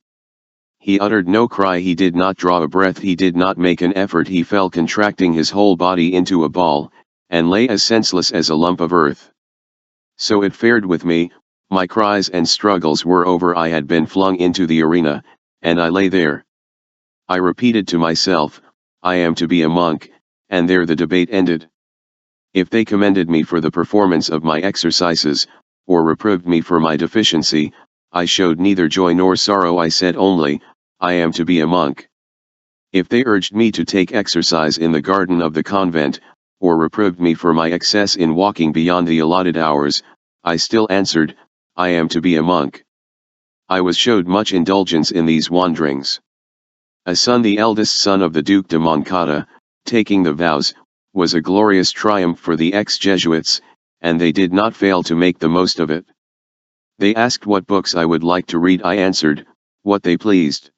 He uttered no cry, he did not draw a breath, he did not make an effort, he fell contracting his whole body into a ball, and lay as senseless as a lump of earth. So it fared with me. My cries and struggles were over. I had been flung into the arena, and I lay there. I repeated to myself, I am to be a monk, and there the debate ended. If they commended me for the performance of my exercises, or reproved me for my deficiency, I showed neither joy nor sorrow. I said only, I am to be a monk. If they urged me to take exercise in the garden of the convent, or reproved me for my excess in walking beyond the allotted hours, I still answered, I am to be a monk. I was showed much indulgence in these wanderings. A son, the eldest son of the Duke de Moncada, taking the vows, was a glorious triumph for the ex-Jesuits, and they did not fail to make the most of it. They asked what books I would like to read. I answered, what they pleased.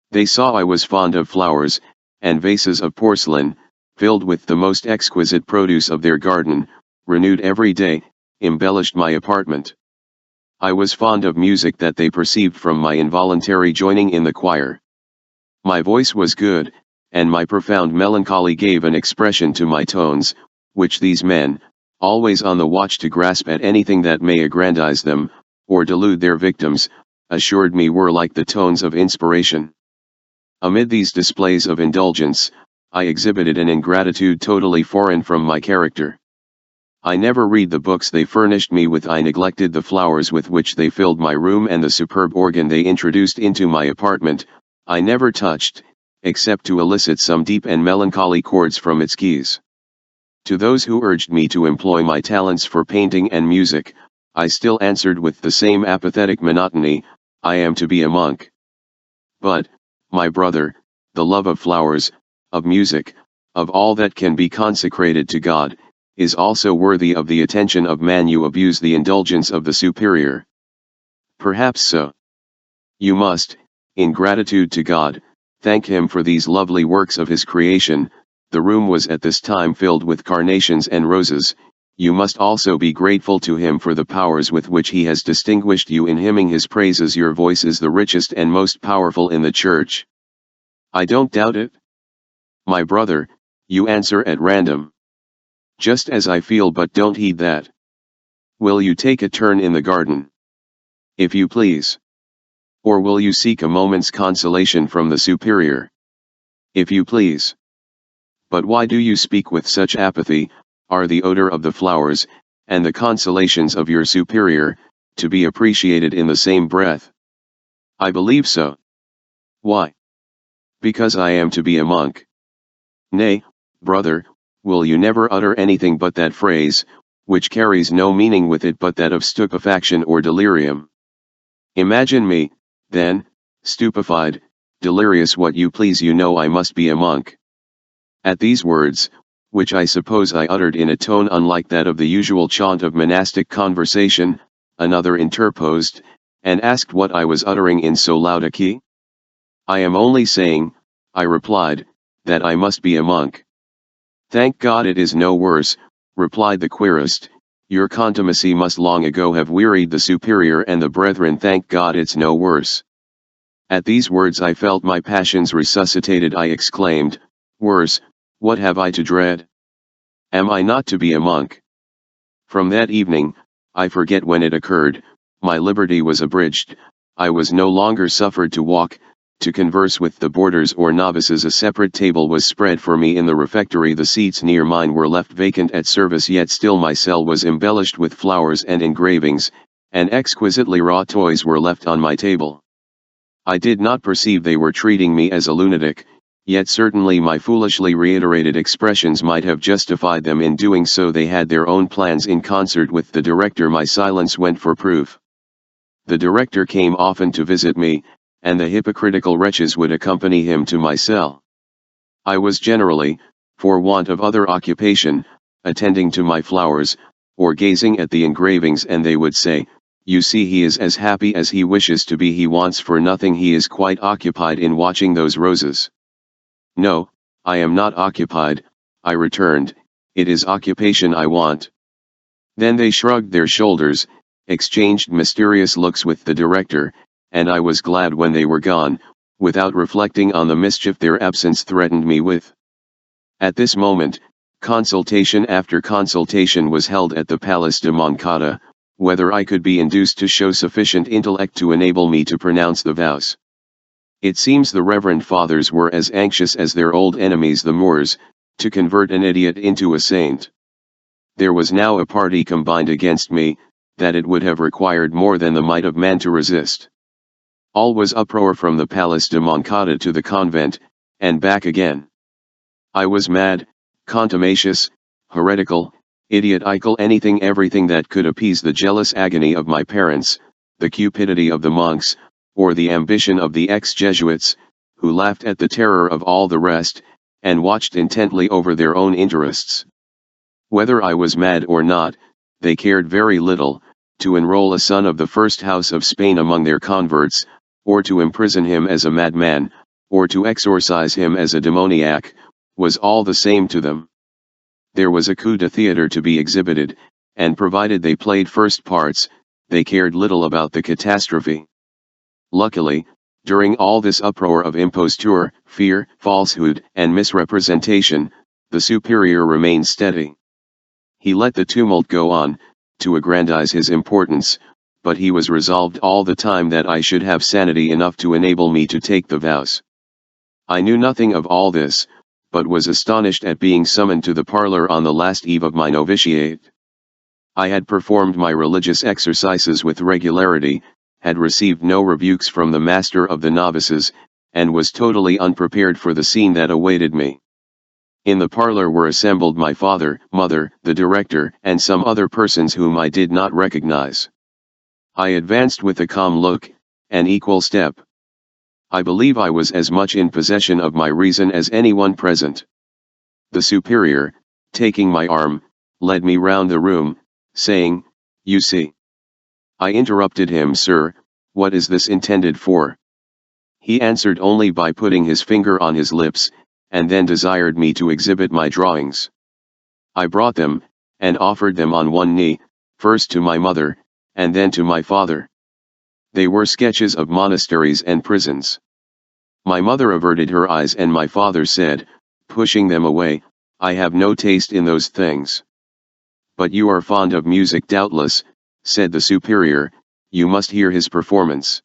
They saw I was fond of flowers, and vases of porcelain, filled with the most exquisite produce of their garden, renewed every day, embellished my apartment. I was fond of music, that they perceived from my involuntary joining in the choir. My voice was good, and my profound melancholy gave an expression to my tones, which these men, always on the watch to grasp at anything that may aggrandize them, or delude their victims, assured me were like the tones of inspiration. Amid these displays of indulgence, I exhibited an ingratitude totally foreign from my character. I never read the books they furnished me with. I neglected the flowers with which they filled my room and the superb organ they introduced into my apartment. I never touched, except to elicit some deep and melancholy chords from its keys. To those who urged me to employ my talents for painting and music, I still answered with the same apathetic monotony, I am to be a monk. But, my brother, the love of flowers, of music, of all that can be consecrated to God, is also worthy of the attention of man. You abuse the indulgence of the superior. Perhaps so. You must, in gratitude to God, thank him for these lovely works of his creation. The room was at this time filled with carnations and roses. You must also be grateful to him for the powers with which he has distinguished you in hymning his praises. Your voice is the richest and most powerful in the church. I don't doubt it. My brother, you answer at random. Just as I feel, but don't heed that. Will you take a turn in the garden? If you please. Or will you seek a moment's consolation from the superior? If you please. But why do you speak with such apathy? Are the odor of the flowers, and the consolations of your superior, to be appreciated in the same breath? I believe so. Why? Because I am to be a monk. Nay, brother, will you never utter anything but that phrase, which carries no meaning with it but that of stupefaction or delirium? Imagine me, then, stupefied, delirious what you please, you know I must be a monk. At these words, which I suppose I uttered in a tone unlike that of the usual chant of monastic conversation, another interposed, and asked what I was uttering in so loud a key. I am only saying, I replied, that I must be a monk. Thank God it is no worse, replied the querist, your contumacy must long ago have wearied the superior and the brethren, thank God it's no worse. At these words I felt my passions resuscitated. I exclaimed, worse, what have I to dread? Am I not to be a monk? From that evening, I forget when it occurred, my liberty was abridged, I was no longer suffered to walk, to converse with the boarders or novices. A separate table was spread for me in the refectory. The seats near mine were left vacant at service, yet still my cell was embellished with flowers and engravings, and exquisitely wrought toys were left on my table. I did not perceive they were treating me as a lunatic, yet certainly my foolishly reiterated expressions might have justified them in doing so. They had their own plans in concert with the director. My silence went for proof. The director came often to visit me, and the hypocritical wretches would accompany him to my cell. I was generally, for want of other occupation, attending to my flowers, or gazing at the engravings, and they would say, you see, he is as happy as he wishes to be, he wants for nothing, he is quite occupied in watching those roses. No, I am not occupied, I returned, it is occupation I want. Then they shrugged their shoulders, exchanged mysterious looks with the director, and I was glad when they were gone, without reflecting on the mischief their absence threatened me with. At this moment, consultation after consultation was held at the Palace de Moncada, whether I could be induced to show sufficient intellect to enable me to pronounce the vows. It seems the reverend fathers were as anxious as their old enemies the Moors, to convert an idiot into a saint. There was now a party combined against me, that it would have required more than the might of man to resist. All was uproar from the Palace de Moncada to the convent, and back again. I was mad, contumacious, heretical, idiotical, anything, everything that could appease the jealous agony of my parents, the cupidity of the monks, or the ambition of the ex-Jesuits, who laughed at the terror of all the rest, and watched intently over their own interests. Whether I was mad or not, they cared very little. To enroll a son of the first house of Spain among their converts, or to imprison him as a madman, or to exorcise him as a demoniac, was all the same to them. There was a coup de theatre to be exhibited, and provided they played first parts, they cared little about the catastrophe. Luckily, during all this uproar of imposture, fear, falsehood, and misrepresentation, the superior remained steady. He let the tumult go on, to aggrandize his importance, but he was resolved all the time that I should have sanity enough to enable me to take the vows. I knew nothing of all this, but was astonished at being summoned to the parlor on the last eve of my novitiate. I had performed my religious exercises with regularity, had received no rebukes from the master of the novices, and was totally unprepared for the scene that awaited me. In the parlor were assembled my father, mother, the director, and some other persons whom I did not recognize. I advanced with a calm look, an equal step. I believe I was as much in possession of my reason as anyone present. The superior, taking my arm, led me round the room, saying, "You see." I interrupted him, "Sir, what is this intended for?" He answered only by putting his finger on his lips, and then desired me to exhibit my drawings. I brought them, and offered them on one knee, first to my mother, and then to my father. They were sketches of monasteries and prisons. My mother averted her eyes, and my father said, pushing them away, "I have no taste in those things." "But you are fond of music doubtless," said the superior, "you must hear his performance."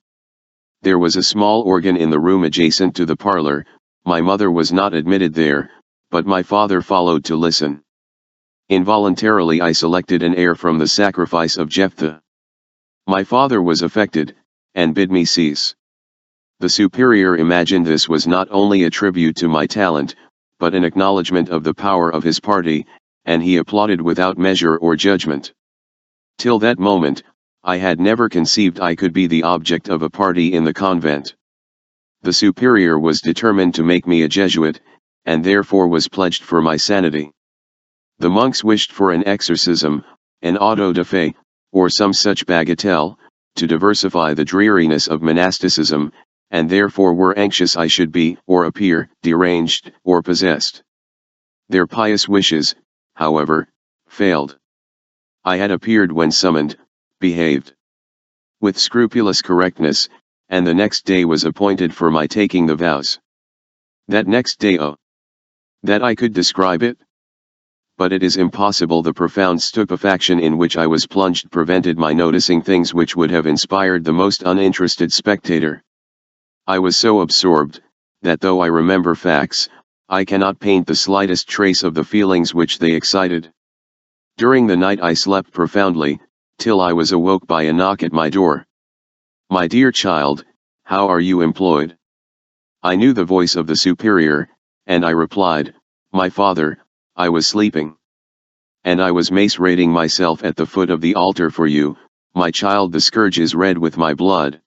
There was a small organ in the room adjacent to the parlor. My mother was not admitted there, but my father followed to listen. Involuntarily I selected an air from the Sacrifice of Jephthah. My father was affected, and bid me cease. The superior imagined this was not only a tribute to my talent, but an acknowledgment of the power of his party, and he applauded without measure or judgment. Till that moment, I had never conceived I could be the object of a party in the convent. The superior was determined to make me a Jesuit, and therefore was pledged for my sanity. The monks wished for an exorcism, an auto da fe, or some such bagatelle, to diversify the dreariness of monasticism, and therefore were anxious I should be, or appear, deranged, or possessed. Their pious wishes, however, failed. I had appeared when summoned, behaved with scrupulous correctness, and the next day was appointed for my taking the vows. That next day, oh, that I could describe it? But it is impossible. The profound stupefaction in which I was plunged prevented my noticing things which would have inspired the most uninterested spectator. I was so absorbed, that though I remember facts, I cannot paint the slightest trace of the feelings which they excited. During the night I slept profoundly, till I was awoke by a knock at my door. "My dear child, how are you employed?" I knew the voice of the superior, and I replied, "My father, I was sleeping. And I was macerating myself at the foot of the altar for you, my child. The scourge is red with my blood."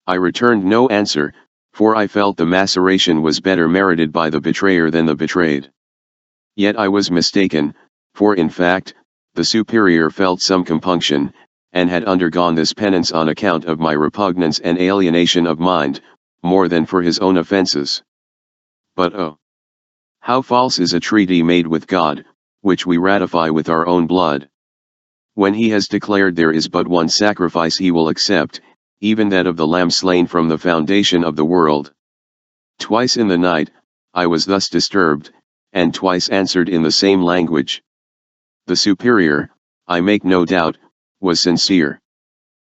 I returned no answer, for I felt the maceration was better merited by the betrayer than the betrayed. Yet I was mistaken, for in fact, the superior felt some compunction, and had undergone this penance on account of my repugnance and alienation of mind, more than for his own offenses. But oh, how false is a treaty made with God, which we ratify with our own blood! When he has declared there is but one sacrifice he will accept, even that of the Lamb slain from the foundation of the world. Twice in the night, I was thus disturbed, and twice answered in the same language. The superior, I make no doubt, was sincere.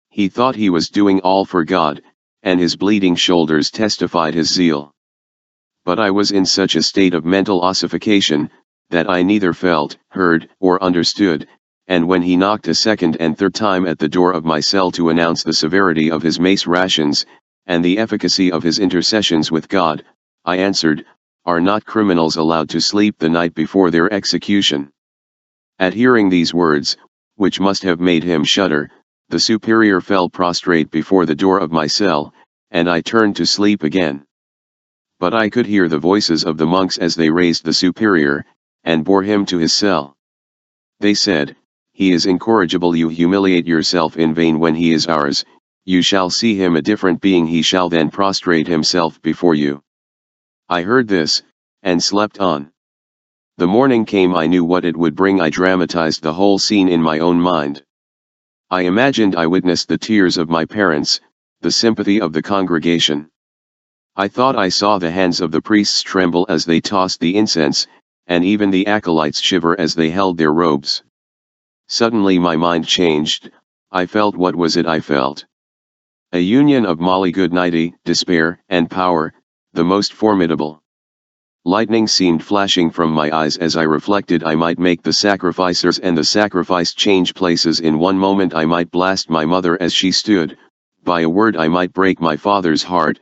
He thought he was doing all for God, and his bleeding shoulders testified his zeal. But I was in such a state of mental ossification, that I neither felt, heard, or understood, and when he knocked a second and third time at the door of my cell to announce the severity of his mace rations, and the efficacy of his intercessions with God, I answered, "Are not criminals allowed to sleep the night before their execution?" At hearing these words, which must have made him shudder, the superior fell prostrate before the door of my cell, and I turned to sleep again. But I could hear the voices of the monks as they raised the superior, and bore him to his cell. They said, "He is incorrigible. You humiliate yourself in vain when he is ours. You shall see him a different being. He shall then prostrate himself before you." I heard this, and slept on. The morning came. I knew what it would bring. I dramatized the whole scene in my own mind. I imagined I witnessed the tears of my parents, the sympathy of the congregation. I thought I saw the hands of the priests tremble as they tossed the incense, and even the acolytes shiver as they held their robes. Suddenly my mind changed. I felt. What was it I felt? A union of malignity, despair, and power, the most formidable. Lightning seemed flashing from my eyes as I reflected. I might make the sacrificers and the sacrifice change places in one moment. I might blast my mother as she stood. By a word I might break my father's heart.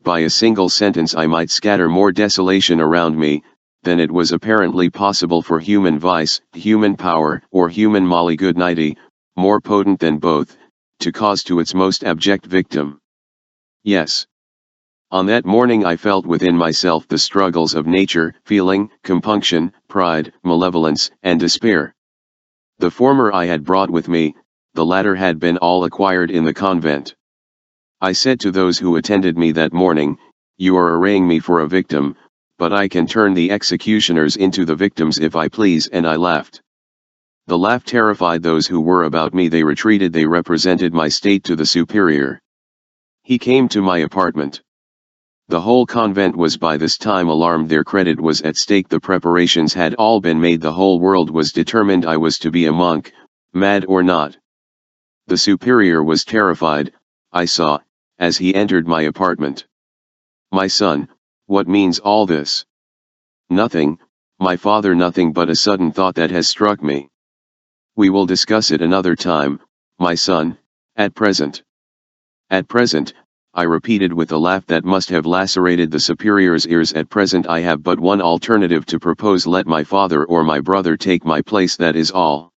By a single sentence I might scatter more desolation around me, than it was apparently possible for human vice, human power, or human malignity, more potent than both, to cause to its most abject victim. Yes. On that morning I felt within myself the struggles of nature, feeling, compunction, pride, malevolence, and despair. The former I had brought with me, the latter had been all acquired in the convent. I said to those who attended me that morning, "You are arraying me for a victim, but I can turn the executioners into the victims if I please," and I laughed. The laugh terrified those who were about me. They retreated. They represented my state to the superior. He came to my apartment. The whole convent was by this time alarmed. Their credit was at stake. The preparations had all been made. The whole world was determined I was to be a monk, mad or not. The superior was terrified, I saw, as he entered my apartment. "My son, what means all this?" "Nothing, my father, nothing but a sudden thought that has struck me." "We will discuss it another time, my son. At present." "At present," I repeated with a laugh that must have lacerated the superior's ears. "At present I have but one alternative to propose. Let my father or my brother take my place, that is all.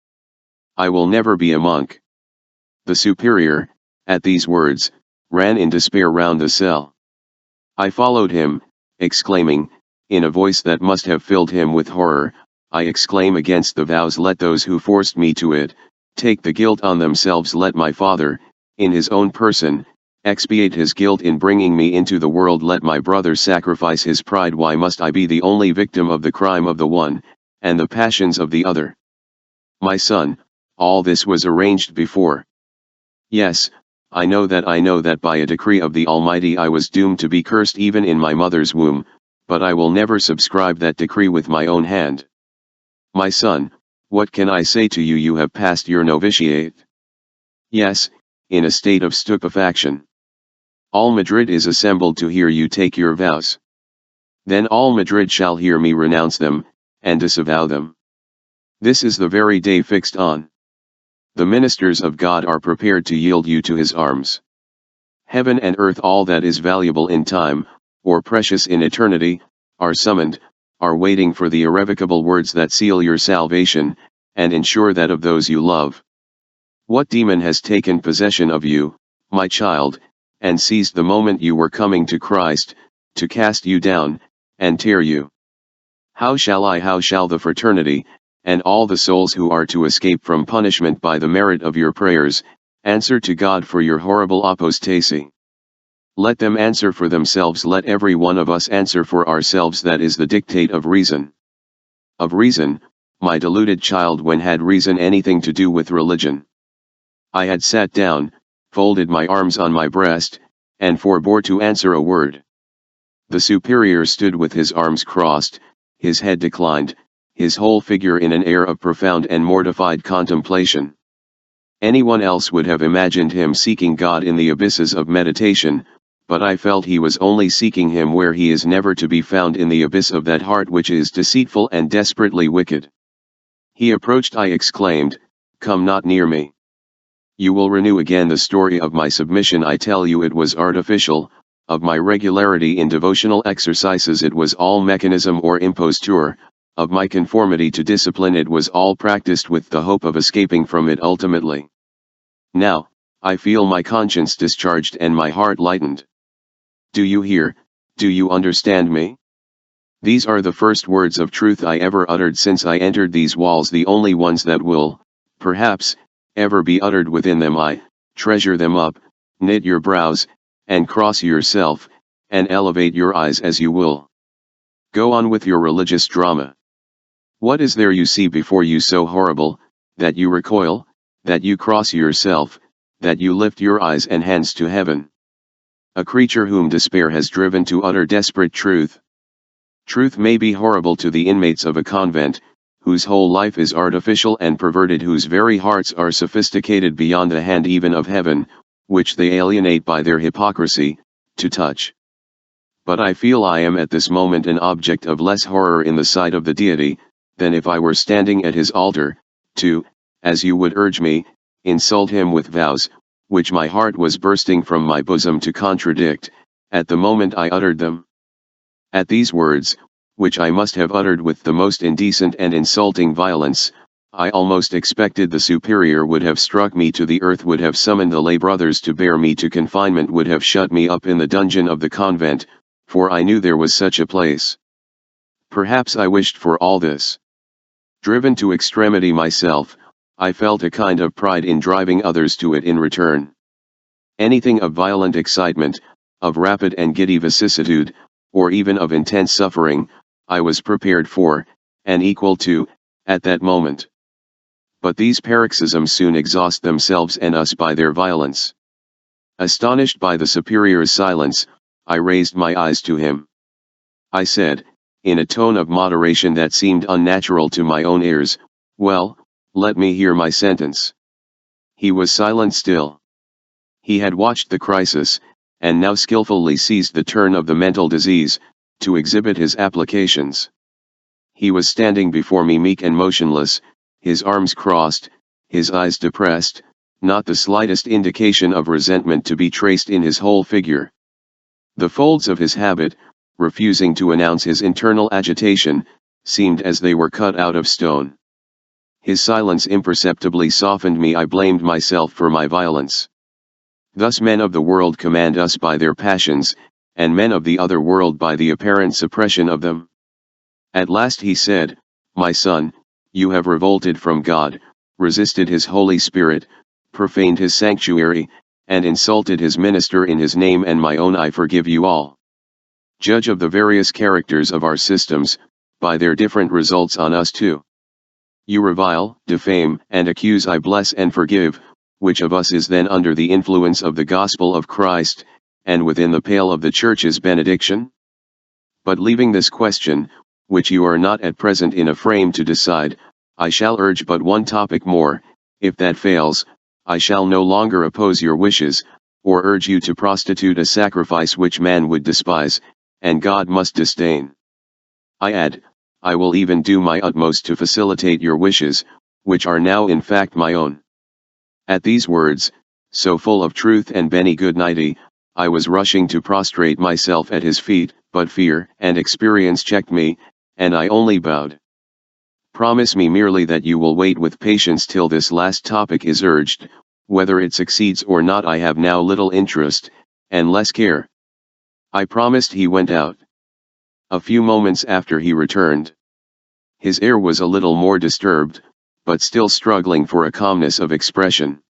I will never be a monk." The superior, at these words, ran in despair round the cell. I followed him, exclaiming, in a voice that must have filled him with horror, I exclaim against the vows, let those who forced me to it, take the guilt on themselves, let my father, in his own person, expiate his guilt in bringing me into the world, let my brother sacrifice his pride, why must I be the only victim of the crime of the one, and the passions of the other? My son, all this was arranged before. Yes, I know that by a decree of the Almighty I was doomed to be cursed even in my mother's womb, but I will never subscribe that decree with my own hand. My son, what can I say to you? You have passed your novitiate. Yes, in a state of stupefaction. All Madrid is assembled to hear you take your vows. Then all Madrid shall hear me renounce them, and disavow them. This is the very day fixed on. The ministers of God are prepared to yield you to his arms. Heaven and earth, all that is valuable in time, or precious in eternity, are summoned, are waiting for the irrevocable words that seal your salvation, and ensure that of those you love. What demon has taken possession of you, my child, and seized the moment you were coming to Christ, to cast you down, and tear you? How shall the fraternity, and all the souls who are to escape from punishment by the merit of your prayers, answer to God for your horrible apostasy? Let them answer for themselves, let every one of us answer for ourselves, that is the dictate of reason. Of reason, my deluded child, when had reason anything to do with religion? I had sat down, folded my arms on my breast, and forbore to answer a word. The superior stood with his arms crossed, his head declined, his whole figure in an air of profound and mortified contemplation. Anyone else would have imagined him seeking God in the abysses of meditation, but I felt he was only seeking him where he is never to be found, in the abyss of that heart which is deceitful and desperately wicked. He approached. I exclaimed, "Come not near me. You will renew again the story of my submission. I tell you it was artificial, of my regularity in devotional exercises it was all mechanism or imposture, of my conformity to discipline it was all practiced with the hope of escaping from it ultimately. Now, I feel my conscience discharged and my heart lightened. Do you hear, do you understand me? These are the first words of truth I ever uttered since I entered these walls, the only ones that will, perhaps, ever be uttered within them. I treasure them up, knit your brows, and cross yourself, and elevate your eyes as you will. Go on with your religious drama. What is there you see before you so horrible, that you recoil, that you cross yourself, that you lift your eyes and hands to heaven? A creature whom despair has driven to utter desperate truth. Truth may be horrible to the inmates of a convent, whose whole life is artificial and perverted, whose very hearts are sophisticated beyond the hand even of heaven, which they alienate by their hypocrisy, to touch. But I feel I am at this moment an object of less horror in the sight of the Deity, than if I were standing at his altar, to, as you would urge me, insult him with vows, which my heart was bursting from my bosom to contradict, at the moment I uttered them. At these words, which I must have uttered with the most indecent and insulting violence, I almost expected the superior would have struck me to the earth, would have summoned the lay brothers to bear me to confinement, would have shut me up in the dungeon of the convent, for I knew there was such a place. Perhaps I wished for all this. Driven to extremity myself, I felt a kind of pride in driving others to it in return. Anything of violent excitement, of rapid and giddy vicissitude, or even of intense suffering, I was prepared for, and equal to, at that moment. But these paroxysms soon exhaust themselves and us by their violence. Astonished by the superior's silence, I raised my eyes to him. I said, in a tone of moderation that seemed unnatural to my own ears, "Well, let me hear my sentence." He was silent still. He had watched the crisis, and now skillfully seized the turn of the mental disease, to exhibit his applications. He was standing before me meek and motionless, his arms crossed, his eyes depressed, not the slightest indication of resentment to be traced in his whole figure. The folds of his habit, refusing to announce his internal agitation, seemed as they were cut out of stone. His silence imperceptibly softened me. I blamed myself for my violence. Thus men of the world command us by their passions, and men of the other world by the apparent suppression of them. At last he said, "My son, you have revolted from God, resisted his Holy Spirit, profaned his sanctuary, and insulted his minister in his name and my own. I forgive you all." Judge of the various characters of our systems, by their different results on us too. You revile, defame, and accuse. I bless and forgive. Which of us is then under the influence of the gospel of Christ, and within the pale of the Church's benediction? But leaving this question, which you are not at present in a frame to decide, I shall urge but one topic more. If that fails, I shall no longer oppose your wishes, or urge you to prostitute a sacrifice which man would despise, and God must disdain. I add, I will even do my utmost to facilitate your wishes, which are now in fact my own. At these words, so full of truth and benignity, I was rushing to prostrate myself at his feet, but fear and experience checked me, and I only bowed. Promise me merely that you will wait with patience till this last topic is urged. Whether it succeeds or not I have now little interest, and less care. I promised. He went out. A few moments after he returned. His air was a little more disturbed, but still struggling for a calmness of expression.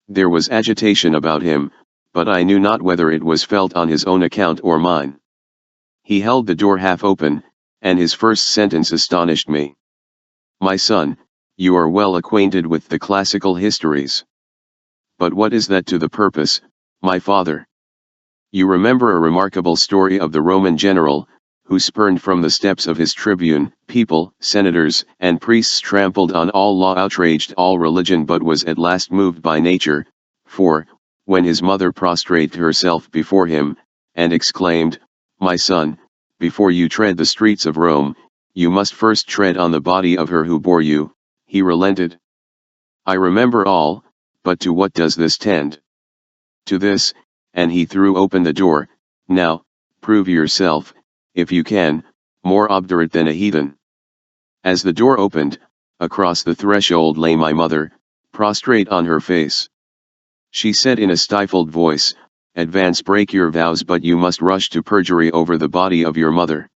There was agitation about him, but I knew not whether it was felt on his own account or mine. He held the door half open, and his first sentence astonished me. "My son, you are well acquainted with the classical histories. But what is that to the purpose, my father? You remember a remarkable story of the Roman general, who spurned from the steps of his tribune, people, senators, and priests, trampled on all law, outraged all religion, but was at last moved by nature, for, when his mother prostrated herself before him, and exclaimed, 'My son, before you tread the streets of Rome, you must first tread on the body of her who bore you,' he relented. I remember all, but to what does this tend? To this," and he threw open the door. "Now, prove yourself, if you can, more obdurate than a heathen." As the door opened, across the threshold lay my mother, prostrate on her face. She said in a stifled voice, "Advance, break your vows, but you must rush to perjury over the body of your mother."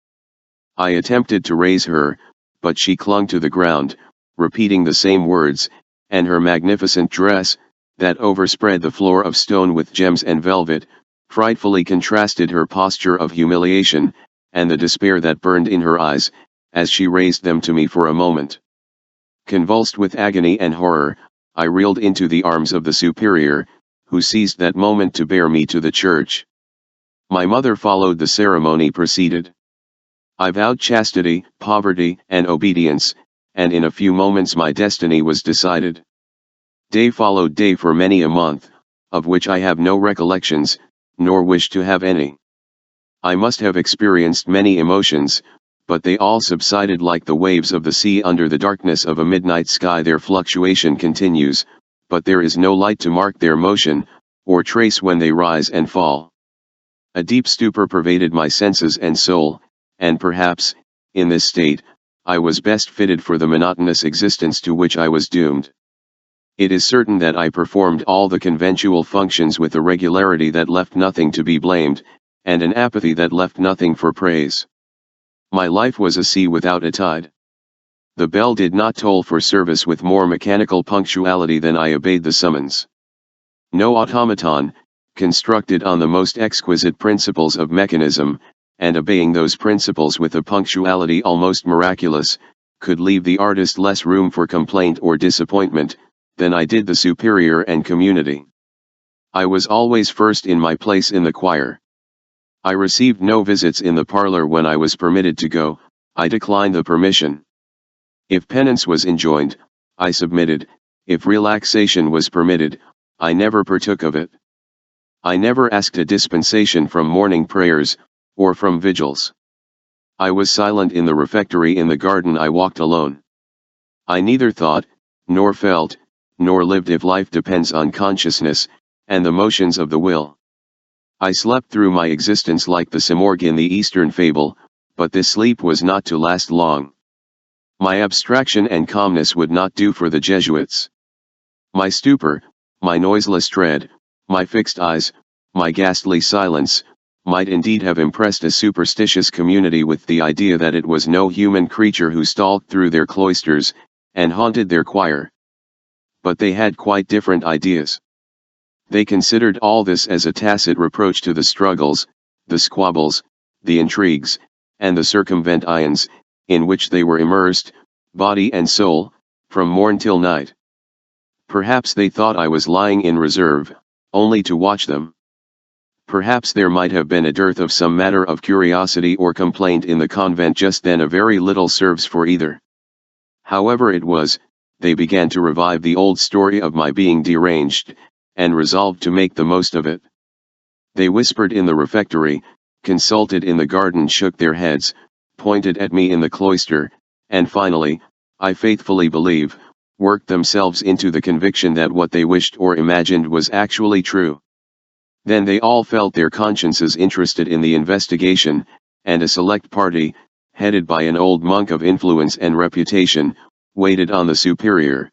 I attempted to raise her, but she clung to the ground, repeating the same words, and her magnificent dress, that overspread the floor of stone with gems and velvet, frightfully contrasted her posture of humiliation, and the despair that burned in her eyes, as she raised them to me for a moment. Convulsed with agony and horror, I reeled into the arms of the superior, who seized that moment to bear me to the church. My mother followed. The ceremony proceeded. I vowed chastity, poverty, and obedience, and in a few moments my destiny was decided. Day followed day for many a month, of which I have no recollections, nor wish to have any. I must have experienced many emotions, but they all subsided like the waves of the sea under the darkness of a midnight sky. Their fluctuation continues, but there is no light to mark their motion, or trace when they rise and fall. A deep stupor pervaded my senses and soul, and perhaps, in this state, I was best fitted for the monotonous existence to which I was doomed. It is certain that I performed all the conventual functions with a regularity that left nothing to be blamed, and an apathy that left nothing for praise. My life was a sea without a tide. The bell did not toll for service with more mechanical punctuality than I obeyed the summons. No automaton, constructed on the most exquisite principles of mechanism, and obeying those principles with a punctuality almost miraculous, could leave the artist less room for complaint or disappointment, than I did the superior and community. I was always first in my place in the choir. I received no visits in the parlor when I was permitted to go. I declined the permission. If penance was enjoined, I submitted. If relaxation was permitted, I never partook of it. I never asked a dispensation from morning prayers, or from vigils. I was silent in the refectory. In the garden I walked alone. I neither thought, nor felt, nor lived. If life depends on consciousness, and the motions of the will. I slept through my existence like the Simorg in the Eastern fable, but this sleep was not to last long. My abstraction and calmness would not do for the Jesuits. My stupor, my noiseless tread, my fixed eyes, my ghastly silence, might indeed have impressed a superstitious community with the idea that it was no human creature who stalked through their cloisters, and haunted their choir. But they had quite different ideas. They considered all this as a tacit reproach to the struggles, the squabbles, the intrigues, and the circumventions, in which they were immersed, body and soul, from morn till night. Perhaps they thought I was lying in reserve, only to watch them. Perhaps there might have been a dearth of some matter of curiosity or complaint in the convent just then. A very little serves for either. However it was, they began to revive the old story of my being deranged, and resolved to make the most of it. They whispered in the refectory, consulted in the garden, shook their heads, pointed at me in the cloister, and finally, I faithfully believe, worked themselves into the conviction that what they wished or imagined was actually true. Then they all felt their consciences interested in the investigation, and a select party, headed by an old monk of influence and reputation, waited on the superior.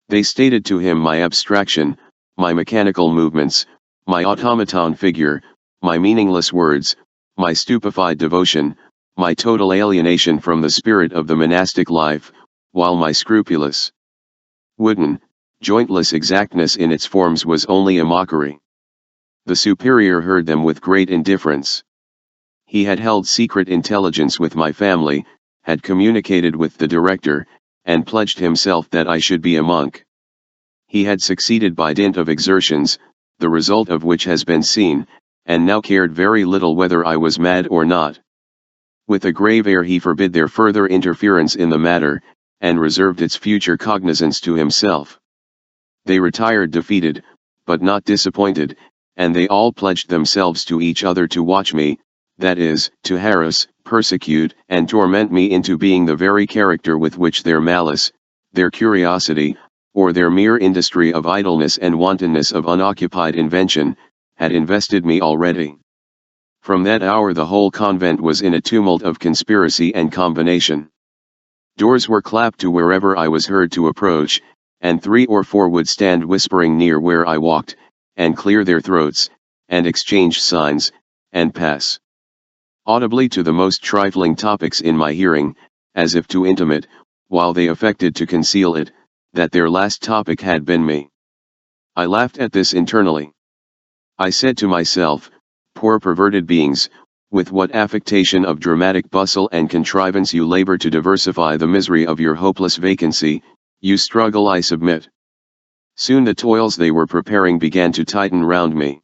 They stated to him my abstraction, my mechanical movements, my automaton figure, my meaningless words, my stupefied devotion, my total alienation from the spirit of the monastic life, while my scrupulous, wooden, jointless exactness in its forms was only a mockery. The superior heard them with great indifference. He had held secret intelligence with my family, had communicated with the director, and pledged himself that I should be a monk. He had succeeded by dint of exertions, the result of which has been seen, and now cared very little whether I was mad or not. With a grave air he forbid their further interference in the matter, and reserved its future cognizance to himself. They retired defeated, but not disappointed, and they all pledged themselves to each other to watch me, that is, to harass, persecute, and torment me into being the very character with which their malice, their curiosity, or their mere industry of idleness and wantonness of unoccupied invention, had invested me already. From that hour the whole convent was in a tumult of conspiracy and combination. Doors were clapped to wherever I was heard to approach, and 3 or 4 would stand whispering near where I walked, and clear their throats, and exchange signs, and pass audibly to the most trifling topics in my hearing, as if to intimate, while they affected to conceal it, that their last topic had been me. I laughed at this internally. I said to myself, poor perverted beings, with what affectation of dramatic bustle and contrivance you labor to diversify the misery of your hopeless vacancy, you struggle, I submit. Soon the toils they were preparing began to tighten round me.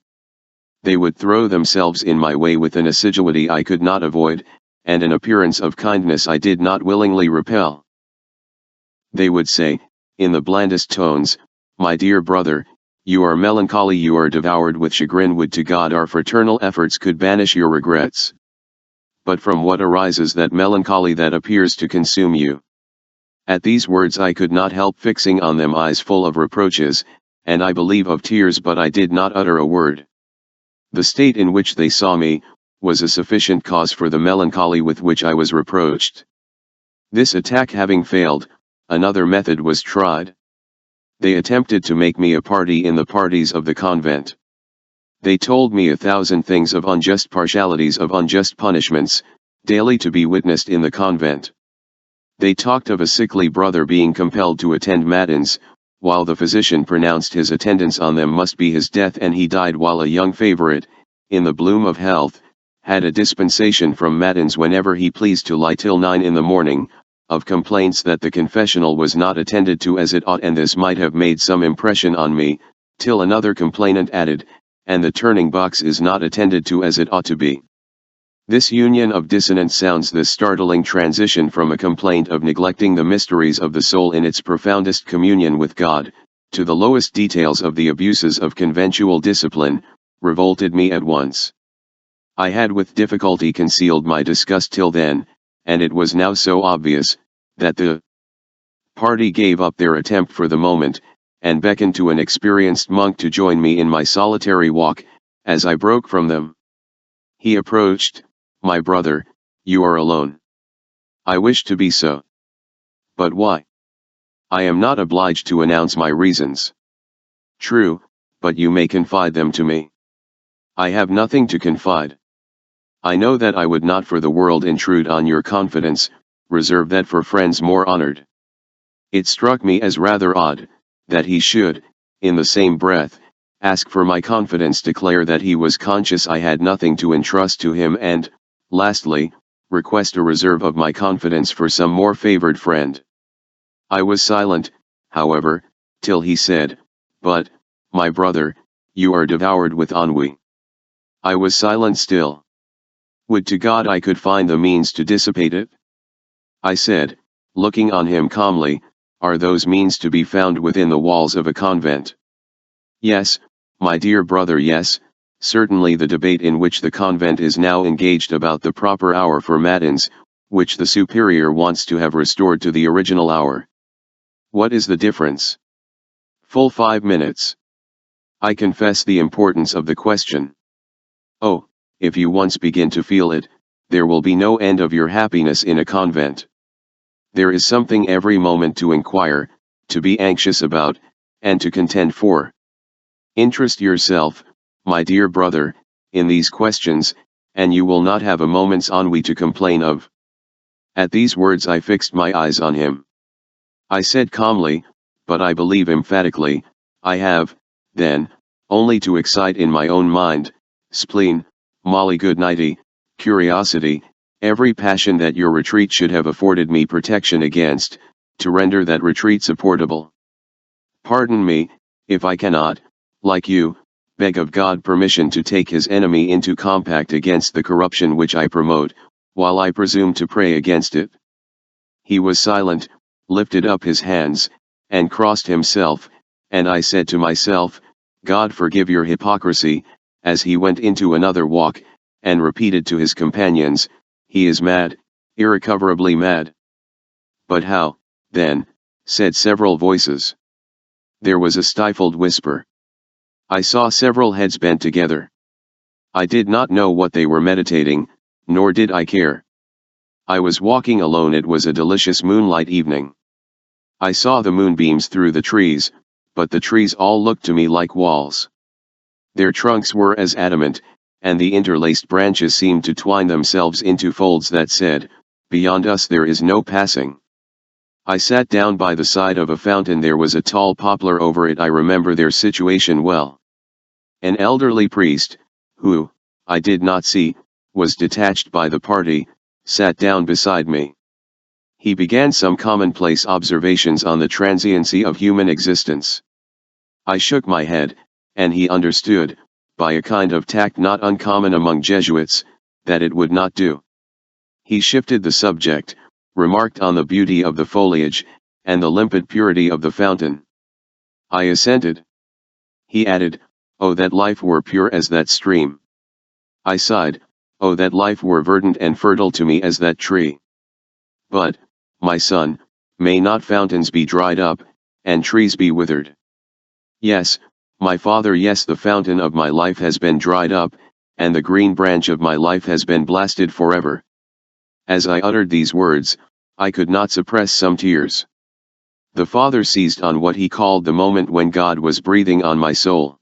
They would throw themselves in my way with an assiduity I could not avoid, and an appearance of kindness I did not willingly repel. They would say, in the blandest tones, my dear brother, you are melancholy, you are devoured with chagrin, would to God our fraternal efforts could banish your regrets. But from what arises that melancholy that appears to consume you? At these words I could not help fixing on them eyes full of reproaches, and I believe of tears, but I did not utter a word. The state in which they saw me, was a sufficient cause for the melancholy with which I was reproached. This attack having failed, another method was tried. They attempted to make me a party in the parties of the convent. They told me 1,000 things of unjust partialities, of unjust punishments, daily to be witnessed in the convent. They talked of a sickly brother being compelled to attend matins, while the physician pronounced his attendance on them must be his death, and he died while a young favorite, in the bloom of health, had a dispensation from matins whenever he pleased to lie till 9 in the morning, of complaints that the confessional was not attended to as it ought, and this might have made some impression on me, till another complainant added, and the turning box is not attended to as it ought to be. This union of dissonant sounds, this startling transition from a complaint of neglecting the mysteries of the soul in its profoundest communion with God, to the lowest details of the abuses of conventual discipline, revolted me at once. I had with difficulty concealed my disgust till then, and it was now so obvious, that the party gave up their attempt for the moment, and beckoned to an experienced monk to join me in my solitary walk, as I broke from them. He approached. My brother, you are alone. I wish to be so. But why? I am not obliged to announce my reasons. True, but you may confide them to me. I have nothing to confide. I know that I would not for the world intrude on your confidence, reserve that for friends more honored. It struck me as rather odd, that he should, in the same breath, ask for my confidence, declare that he was conscious I had nothing to entrust to him, and, lastly, request a reserve of my confidence for some more favored friend. I was silent, however, till he said, "But, my brother, you are devoured with ennui." I was silent still. Would to God I could find the means to dissipate it. I said, looking on him calmly, "Are those means to be found within the walls of a convent?" "Yes, my dear brother, yes, certainly." The debate in which the convent is now engaged about the proper hour for matins, which the superior wants to have restored to the original hour. What is the difference? Full 5 minutes. I confess the importance of the question. Oh, if you once begin to feel it, there will be no end of your happiness in a convent. There is something every moment to inquire, to be anxious about, and to contend for. Interest yourself, my dear brother, in these questions, and you will not have a moment's ennui to complain of. At these words I fixed my eyes on him. I said calmly, but I believe emphatically, "I have, then, only to excite in my own mind, spleen, malignity, curiosity, every passion that your retreat should have afforded me protection against, to render that retreat supportable. Pardon me, if I cannot, like you, beg of God permission to take his enemy into compact against the corruption which I promote, while I presume to pray against it." He was silent, lifted up his hands, and crossed himself, and I said to myself, "God forgive your hypocrisy," as he went into another walk, and repeated to his companions, "He is mad, irrecoverably mad." "But how, then?" said several voices. There was a stifled whisper. I saw several heads bent together. I did not know what they were meditating, nor did I care. I was walking alone. It was a delicious moonlight evening. I saw the moonbeams through the trees, but the trees all looked to me like walls. Their trunks were as adamant, and the interlaced branches seemed to twine themselves into folds that said, "Beyond us there is no passing." I sat down by the side of a fountain. There was a tall poplar over it. I remember their situation well. An elderly priest, who, I did not see, was detached by the party, sat down beside me. He began some commonplace observations on the transiency of human existence. I shook my head, and he understood, by a kind of tact not uncommon among Jesuits, that it would not do. He shifted the subject, remarked on the beauty of the foliage, and the limpid purity of the fountain. I assented. He added, "Oh, that life were pure as that stream." I sighed, "Oh, that life were verdant and fertile to me as that tree." "But, my son, may not fountains be dried up, and trees be withered?" "Yes, my father, yes, the fountain of my life has been dried up, and the green branch of my life has been blasted forever." As I uttered these words, I could not suppress some tears. The father seized on what he called the moment when God was breathing on my soul.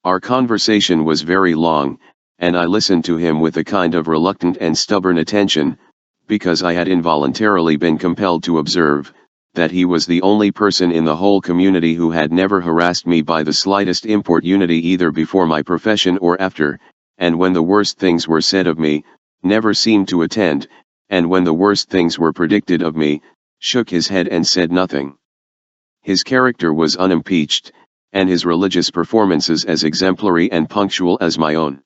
Our conversation was very long, and I listened to him with a kind of reluctant and stubborn attention, because I had involuntarily been compelled to observe, that he was the only person in the whole community who had never harassed me by the slightest importunity either before my profession or after, and when the worst things were said of me, never seemed to attend, and when the worst things were predicted of me, shook his head and said nothing. His character was unimpeached, and his religious performances as exemplary and punctual as my own.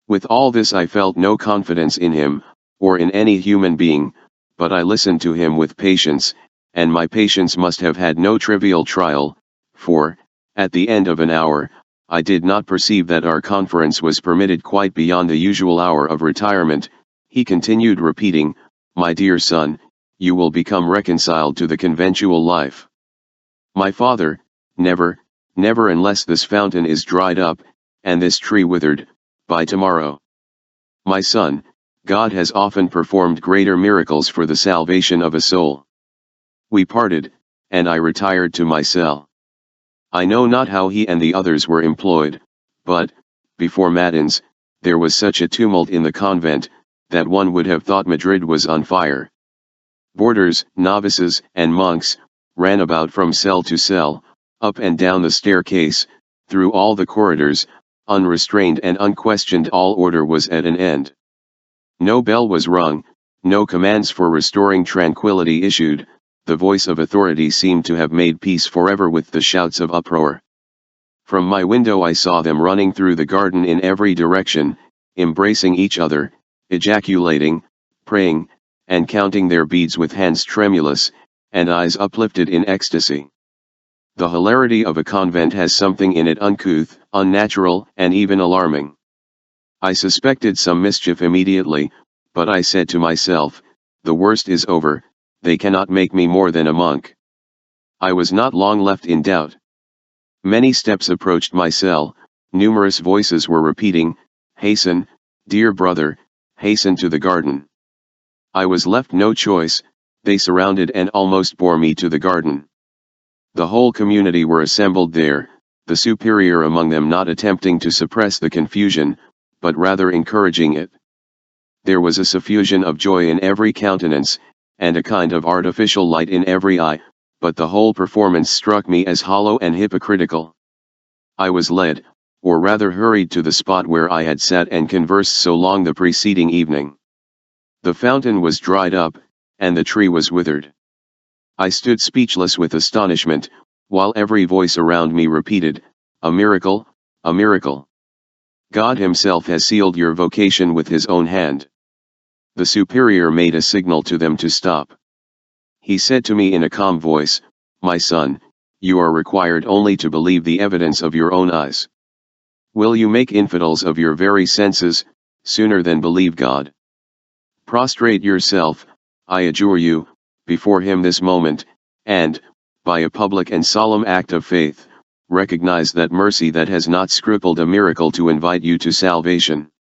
With all this I felt no confidence in him, or in any human being, but I listened to him with patience, and my patience must have had no trivial trial, for, at the end of an hour, I did not perceive that our conference was permitted quite beyond the usual hour of retirement. He continued repeating, "My dear son, you will become reconciled to the conventual life." "My father, never, never unless this fountain is dried up, and this tree withered, by tomorrow." "My son, God has often performed greater miracles for the salvation of a soul." We parted, and I retired to my cell. I know not how he and the others were employed, but, before matins, there was such a tumult in the convent, that one would have thought Madrid was on fire. Boarders, novices, and monks, ran about from cell to cell, up and down the staircase, through all the corridors, unrestrained and unquestioned. All order was at an end. No bell was rung, no commands for restoring tranquility issued. The voice of authority seemed to have made peace forever with the shouts of uproar. From my window I saw them running through the garden in every direction, embracing each other, ejaculating, praying, and counting their beads with hands tremulous, and eyes uplifted in ecstasy. The hilarity of a convent has something in it uncouth, unnatural, and even alarming. I suspected some mischief immediately, but I said to myself, the worst is over, they cannot make me more than a monk. I was not long left in doubt. Many steps approached my cell, numerous voices were repeating, "Hasten, dear brother, hasten to the garden." I was left no choice, they surrounded and almost bore me to the garden. The whole community were assembled there, the superior among them not attempting to suppress the confusion, but rather encouraging it. There was a suffusion of joy in every countenance, and a kind of artificial light in every eye, but the whole performance struck me as hollow and hypocritical. I was led, or rather hurried to the spot where I had sat and conversed so long the preceding evening. The fountain was dried up, and the tree was withered. I stood speechless with astonishment, while every voice around me repeated, "A miracle, a miracle. God himself has sealed your vocation with his own hand." The superior made a signal to them to stop. He said to me in a calm voice, "My son, you are required only to believe the evidence of your own eyes. Will you make infidels of your very senses, sooner than believe God? Prostrate yourself, I adjure you, before him this moment, and, by a public and solemn act of faith, recognize that mercy that has not scrupled a miracle to invite you to salvation."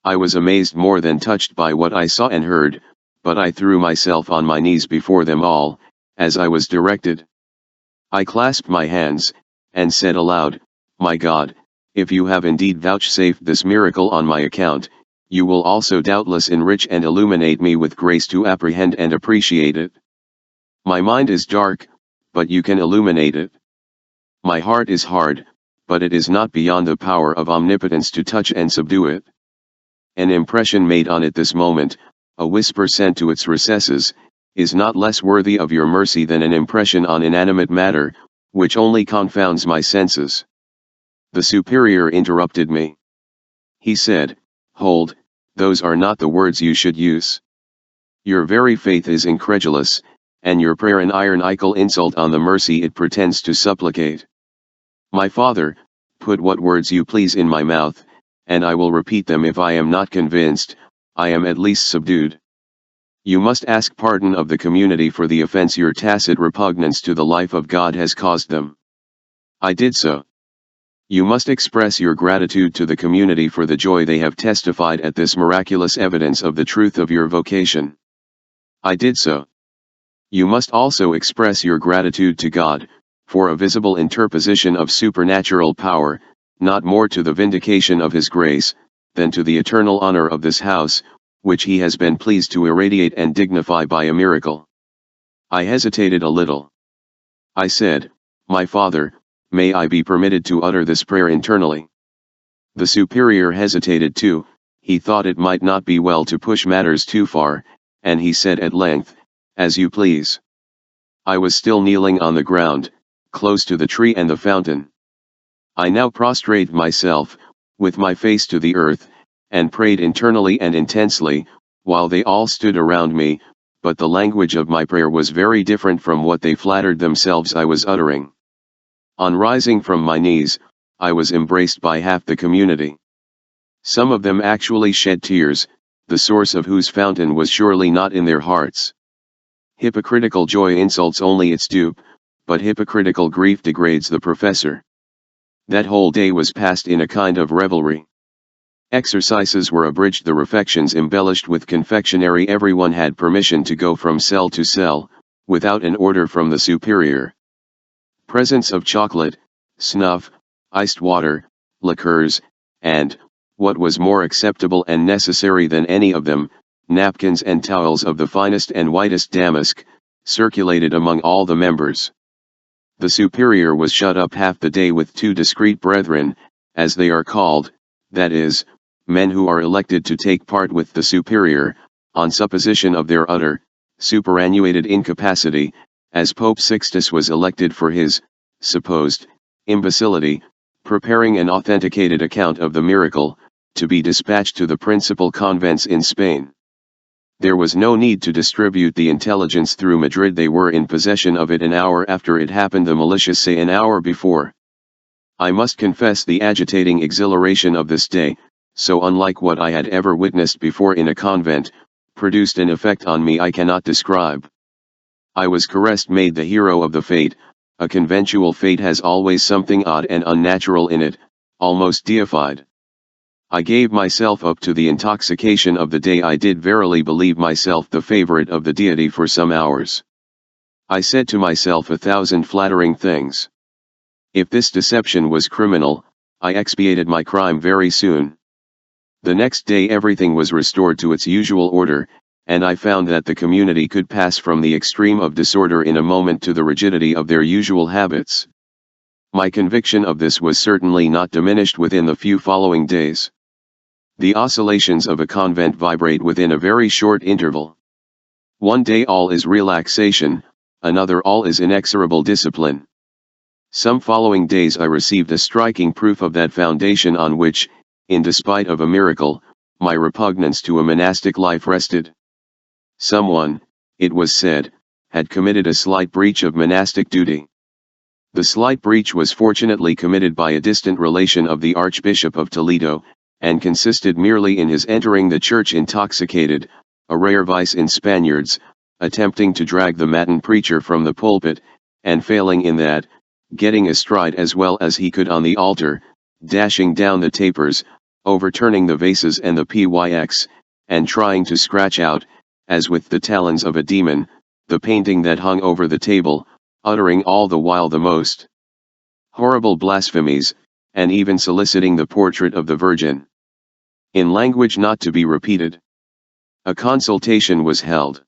I was amazed more than touched by what I saw and heard, but I threw myself on my knees before them all, as I was directed. I clasped my hands, and said aloud, "My God, if you have indeed vouchsafed this miracle on my account, you will also doubtless enrich and illuminate me with grace to apprehend and appreciate it. My mind is dark, but you can illuminate it. My heart is hard, but it is not beyond the power of omnipotence to touch and subdue it. An impression made on it this moment, a whisper sent to its recesses, is not less worthy of your mercy than an impression on inanimate matter, which only confounds my senses." The superior interrupted me. He said, "Hold, those are not the words you should use. Your very faith is incredulous, and your prayer an ironical insult on the mercy it pretends to supplicate. My father, put what words you please in my mouth, and I will repeat them. If I am not convinced, I am at least subdued. You must ask pardon of the community for the offense your tacit repugnance to the life of God has caused them." I did so. "You must express your gratitude to the community for the joy they have testified at this miraculous evidence of the truth of your vocation." I did so. "You must also express your gratitude to God, for a visible interposition of supernatural power, not more to the vindication of his grace, than to the eternal honor of this house, which he has been pleased to irradiate and dignify by a miracle." I hesitated a little. I said, "My father, may I be permitted to utter this prayer internally?" The superior hesitated too. He thought it might not be well to push matters too far, and he said at length, "As you please." I was still kneeling on the ground, close to the tree and the fountain. I now prostrated myself, with my face to the earth, and prayed internally and intensely, while they all stood around me, but the language of my prayer was very different from what they flattered themselves I was uttering. On rising from my knees, I was embraced by half the community. Some of them actually shed tears, the source of whose fountain was surely not in their hearts. Hypocritical joy insults only its dupe, but hypocritical grief degrades the professor. That whole day was passed in a kind of revelry. Exercises were abridged, the refections embellished with confectionery. Everyone had permission to go from cell to cell, without an order from the superior. Presents of chocolate, snuff, iced water, liqueurs, and, what was more acceptable and necessary than any of them, napkins and towels of the finest and whitest damask, circulated among all the members. The superior was shut up half the day with 2 discreet brethren, as they are called, that is, men who are elected to take part with the superior, on supposition of their utter, superannuated incapacity, as Pope Sixtus was elected for his, supposed, imbecility, preparing an authenticated account of the miracle, to be dispatched to the principal convents in Spain. There was no need to distribute the intelligence through Madrid. They were in possession of it an hour after it happened, the malicious say an hour before. I must confess the agitating exhilaration of this day, so unlike what I had ever witnessed before in a convent, produced an effect on me I cannot describe. I was caressed, made the hero of the fete. A conventual fete has always something odd and unnatural in it, almost deified. I gave myself up to the intoxication of the day. I did verily believe myself the favorite of the deity for some hours. I said to myself 1,000 flattering things. If this deception was criminal, I expiated my crime very soon. The next day everything was restored to its usual order, and I found that the community could pass from the extreme of disorder in a moment to the rigidity of their usual habits. My conviction of this was certainly not diminished within the few following days. The oscillations of a convent vibrate within a very short interval. One day all is relaxation, another all is inexorable discipline. Some following days I received a striking proof of that foundation on which, in despite of a miracle, my repugnance to a monastic life rested. Someone, it was said, had committed a slight breach of monastic duty. The slight breach was fortunately committed by a distant relation of the Archbishop of Toledo, and consisted merely in his entering the church intoxicated, a rare vice in Spaniards, attempting to drag the matin preacher from the pulpit, and failing in that, getting astride as well as he could on the altar, dashing down the tapers, overturning the vases and the pyx, and trying to scratch out, as with the talons of a demon, the painting that hung over the table, uttering all the while the most horrible blasphemies, and even soliciting the portrait of the Virgin. In language not to be repeated. A consultation was held.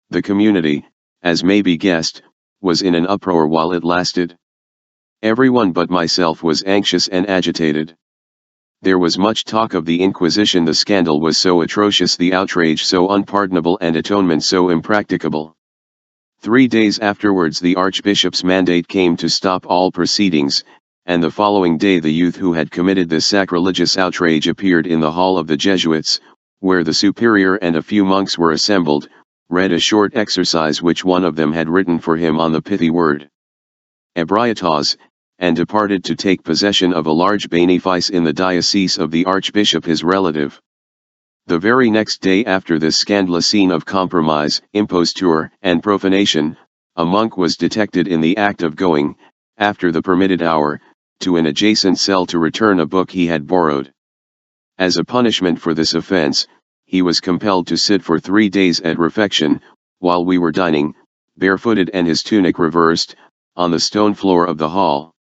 The community, as may be guessed, was in an uproar while it lasted. Everyone but myself was anxious and agitated. There was much talk of the Inquisition. The scandal was so atrocious, the outrage so unpardonable, and atonement so impracticable. 3 days afterwards the Archbishop's mandate came to stop all proceedings, and the following day the youth who had committed this sacrilegious outrage appeared in the hall of the Jesuits, where the superior and a few monks were assembled, read a short exercise which one of them had written for him on the pithy word ebrietas, and departed to take possession of a large benefice in the diocese of the Archbishop his relative. The very next day after this scandalous scene of compromise, imposture, and profanation, a monk was detected in the act of going, after the permitted hour, to an adjacent cell to return a book he had borrowed. As a punishment for this offense, he was compelled to sit for 3 days at refection, while we were dining, barefooted and his tunic reversed, on the stone floor of the hall.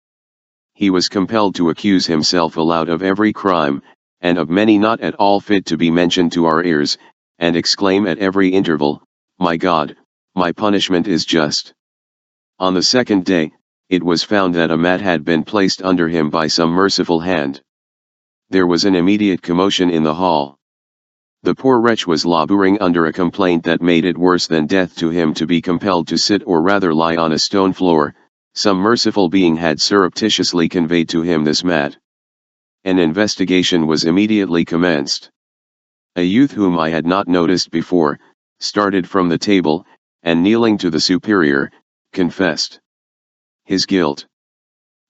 He was compelled to accuse himself aloud of every crime, and of many not at all fit to be mentioned to our ears, and exclaim at every interval, "My God, my punishment is just." On the second day, it was found that a mat had been placed under him by some merciful hand. There was an immediate commotion in the hall. The poor wretch was laboring under a complaint that made it worse than death to him to be compelled to sit or rather lie on a stone floor. Some merciful being had surreptitiously conveyed to him this mat. An investigation was immediately commenced. A youth whom I had not noticed before, started from the table, and kneeling to the superior, confessed his guilt.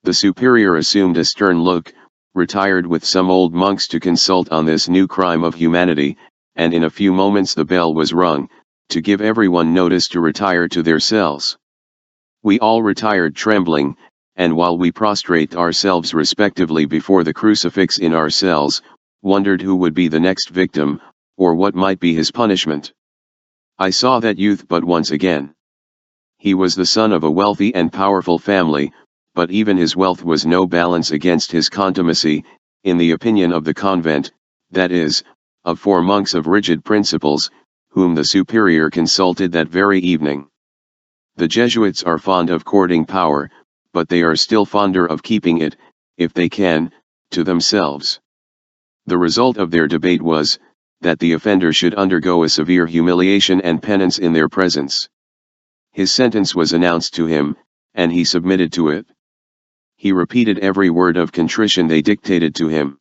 The superior assumed a stern look, retired with some old monks to consult on this new crime of humanity, and in a few moments the bell was rung, to give everyone notice to retire to their cells. We all retired trembling, and while we prostrate ourselves respectively before the crucifix in our cells, wondered who would be the next victim, or what might be his punishment. I saw that youth but once again. He was the son of a wealthy and powerful family, but even his wealth was no balance against his contumacy, in the opinion of the convent, that is, of 4 monks of rigid principles, whom the superior consulted that very evening. The Jesuits are fond of courting power, but they are still fonder of keeping it, if they can, to themselves. The result of their debate was, that the offender should undergo a severe humiliation and penance in their presence. His sentence was announced to him, and he submitted to it. He repeated every word of contrition they dictated to him.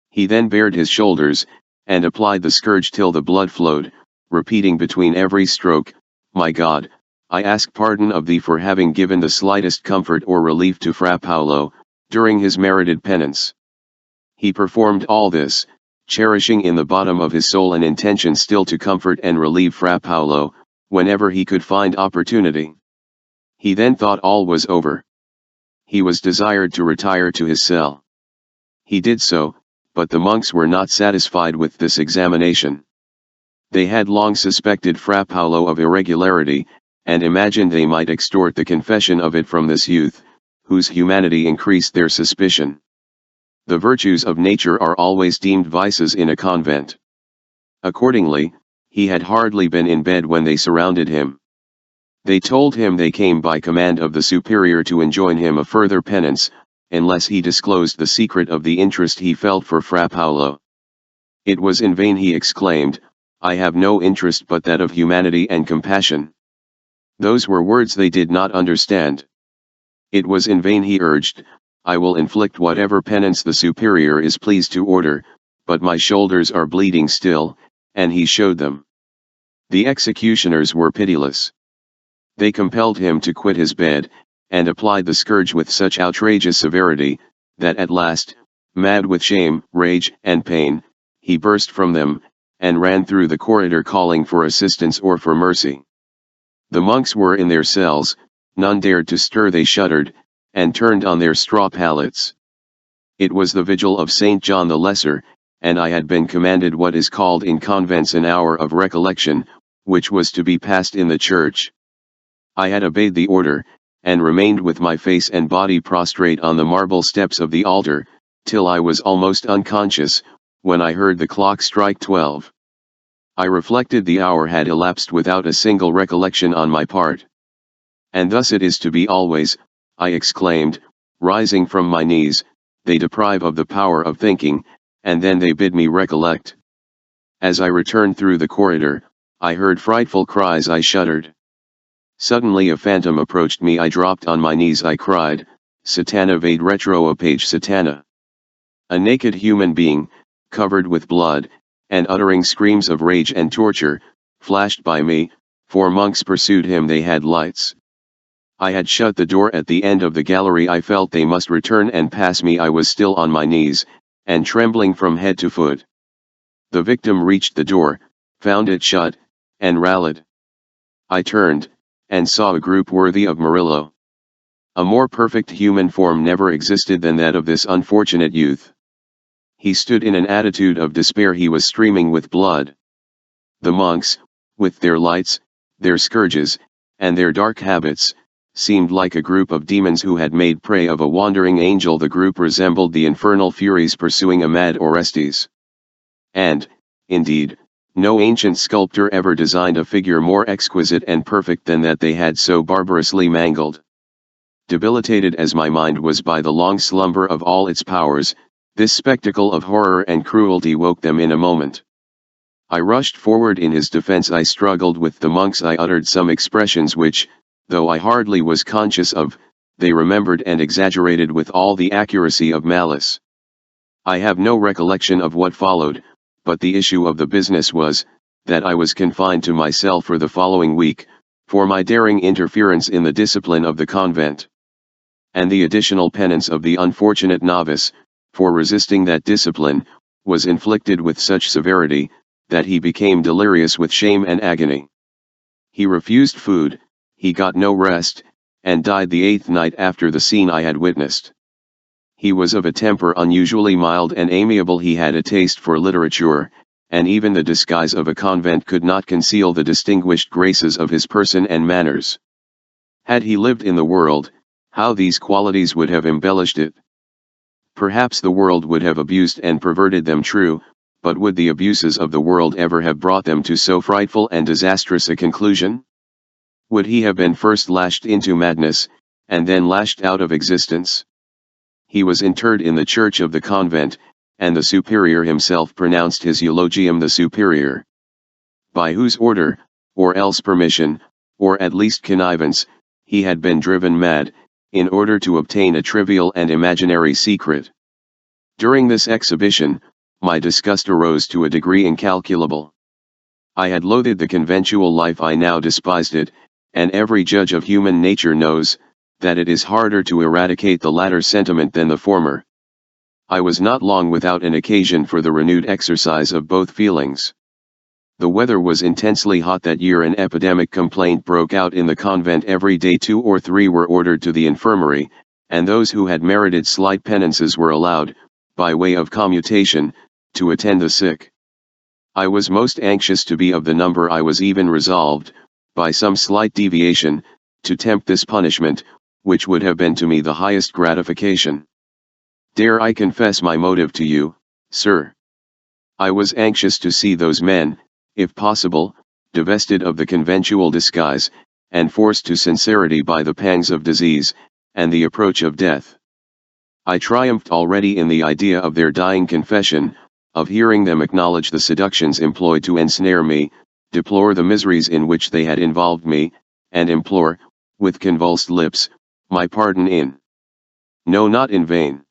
He then bared his shoulders, and applied the scourge till the blood flowed, repeating between every stroke, "My God, I ask pardon of thee for having given the slightest comfort or relief to Fra Paolo, during his merited penance." He performed all this, cherishing in the bottom of his soul an intention still to comfort and relieve Fra Paolo, whenever he could find opportunity. He then thought all was over. He was desired to retire to his cell. He did so, but the monks were not satisfied with this examination. They had long suspected Fra Paolo of irregularity, and imagined they might extort the confession of it from this youth, whose humanity increased their suspicion. The virtues of nature are always deemed vices in a convent. Accordingly, he had hardly been in bed when they surrounded him. They told him they came by command of the superior to enjoin him a further penance, unless he disclosed the secret of the interest he felt for Fra Paolo. It was in vain he exclaimed, "I have no interest but that of humanity and compassion." Those were words they did not understand. It was in vain he urged, "I will inflict whatever penance the superior is pleased to order, but my shoulders are bleeding still," and he showed them. The executioners were pitiless. They compelled him to quit his bed, and applied the scourge with such outrageous severity, that at last, mad with shame, rage, and pain, he burst from them, and ran through the corridor calling for assistance or for mercy. The monks were in their cells, none dared to stir, they shuddered, and turned on their straw pallets. It was the vigil of St. John the Lesser, and I had been commanded what is called in convents an hour of recollection, which was to be passed in the church. I had obeyed the order, and remained with my face and body prostrate on the marble steps of the altar, till I was almost unconscious, when I heard the clock strike 12. I reflected the hour had elapsed without a single recollection on my part. "And thus it is to be always," I exclaimed, rising from my knees. "They deprive of the power of thinking, and then they bid me recollect." As I returned through the corridor, I heard frightful cries. I shuddered. Suddenly a phantom approached me. I dropped on my knees. I cried, "Satana vade retro apage Satana." A naked human being, covered with blood, and uttering screams of rage and torture, flashed by me. 4 monks pursued him. They had lights. I had shut the door at the end of the gallery. I felt they must return and pass me. I was still on my knees, and trembling from head to foot. The victim reached the door, found it shut, and rallied. I turned, and saw a group worthy of Murillo. A more perfect human form never existed than that of this unfortunate youth. He stood in an attitude of despair. He was streaming with blood. The monks, with their lights, their scourges, and their dark habits, seemed like a group of demons who had made prey of a wandering angel. The group resembled the infernal furies pursuing a mad Orestes. And, indeed, no ancient sculptor ever designed a figure more exquisite and perfect than that they had so barbarously mangled. Debilitated as my mind was by the long slumber of all its powers, this spectacle of horror and cruelty woke them in a moment. I rushed forward in his defense. I struggled with the monks. I uttered some expressions which, though I hardly was conscious of, they remembered and exaggerated with all the accuracy of malice. I have no recollection of what followed, but the issue of the business was, that I was confined to my cell for the following week, for my daring interference in the discipline of the convent. And the additional penance of the unfortunate novice, for resisting that discipline, was inflicted with such severity, that he became delirious with shame and agony. He refused food, he got no rest, and died the 8th night after the scene I had witnessed. He was of a temper unusually mild and amiable. He had a taste for literature, and even the disguise of a convent could not conceal the distinguished graces of his person and manners. Had he lived in the world, how these qualities would have embellished it. Perhaps the world would have abused and perverted them, true, but would the abuses of the world ever have brought them to so frightful and disastrous a conclusion? Would he have been first lashed into madness, and then lashed out of existence? He was interred in the church of the convent, and the superior himself pronounced his eulogium. The superior, by whose order, or else permission, or at least connivance, he had been driven mad, in order to obtain a trivial and imaginary secret. During this exhibition, my disgust arose to a degree incalculable. I had loathed the conventual life, I now despised it, and every judge of human nature knows, that it is harder to eradicate the latter sentiment than the former. I was not long without an occasion for the renewed exercise of both feelings. The weather was intensely hot that year. An epidemic complaint broke out in the convent. Every day 2 or 3 were ordered to the infirmary, and those who had merited slight penances were allowed, by way of commutation, to attend the sick. I was most anxious to be of the number. I was even resolved, by some slight deviation, to tempt this punishment, which would have been to me the highest gratification. Dare I confess my motive to you, sir? I was anxious to see those men, if possible, divested of the conventual disguise, and forced to sincerity by the pangs of disease, and the approach of death. I triumphed already in the idea of their dying confession, of hearing them acknowledge the seductions employed to ensnare me, deplore the miseries in which they had involved me, and implore, with convulsed lips, my pardon in. No, not in vain.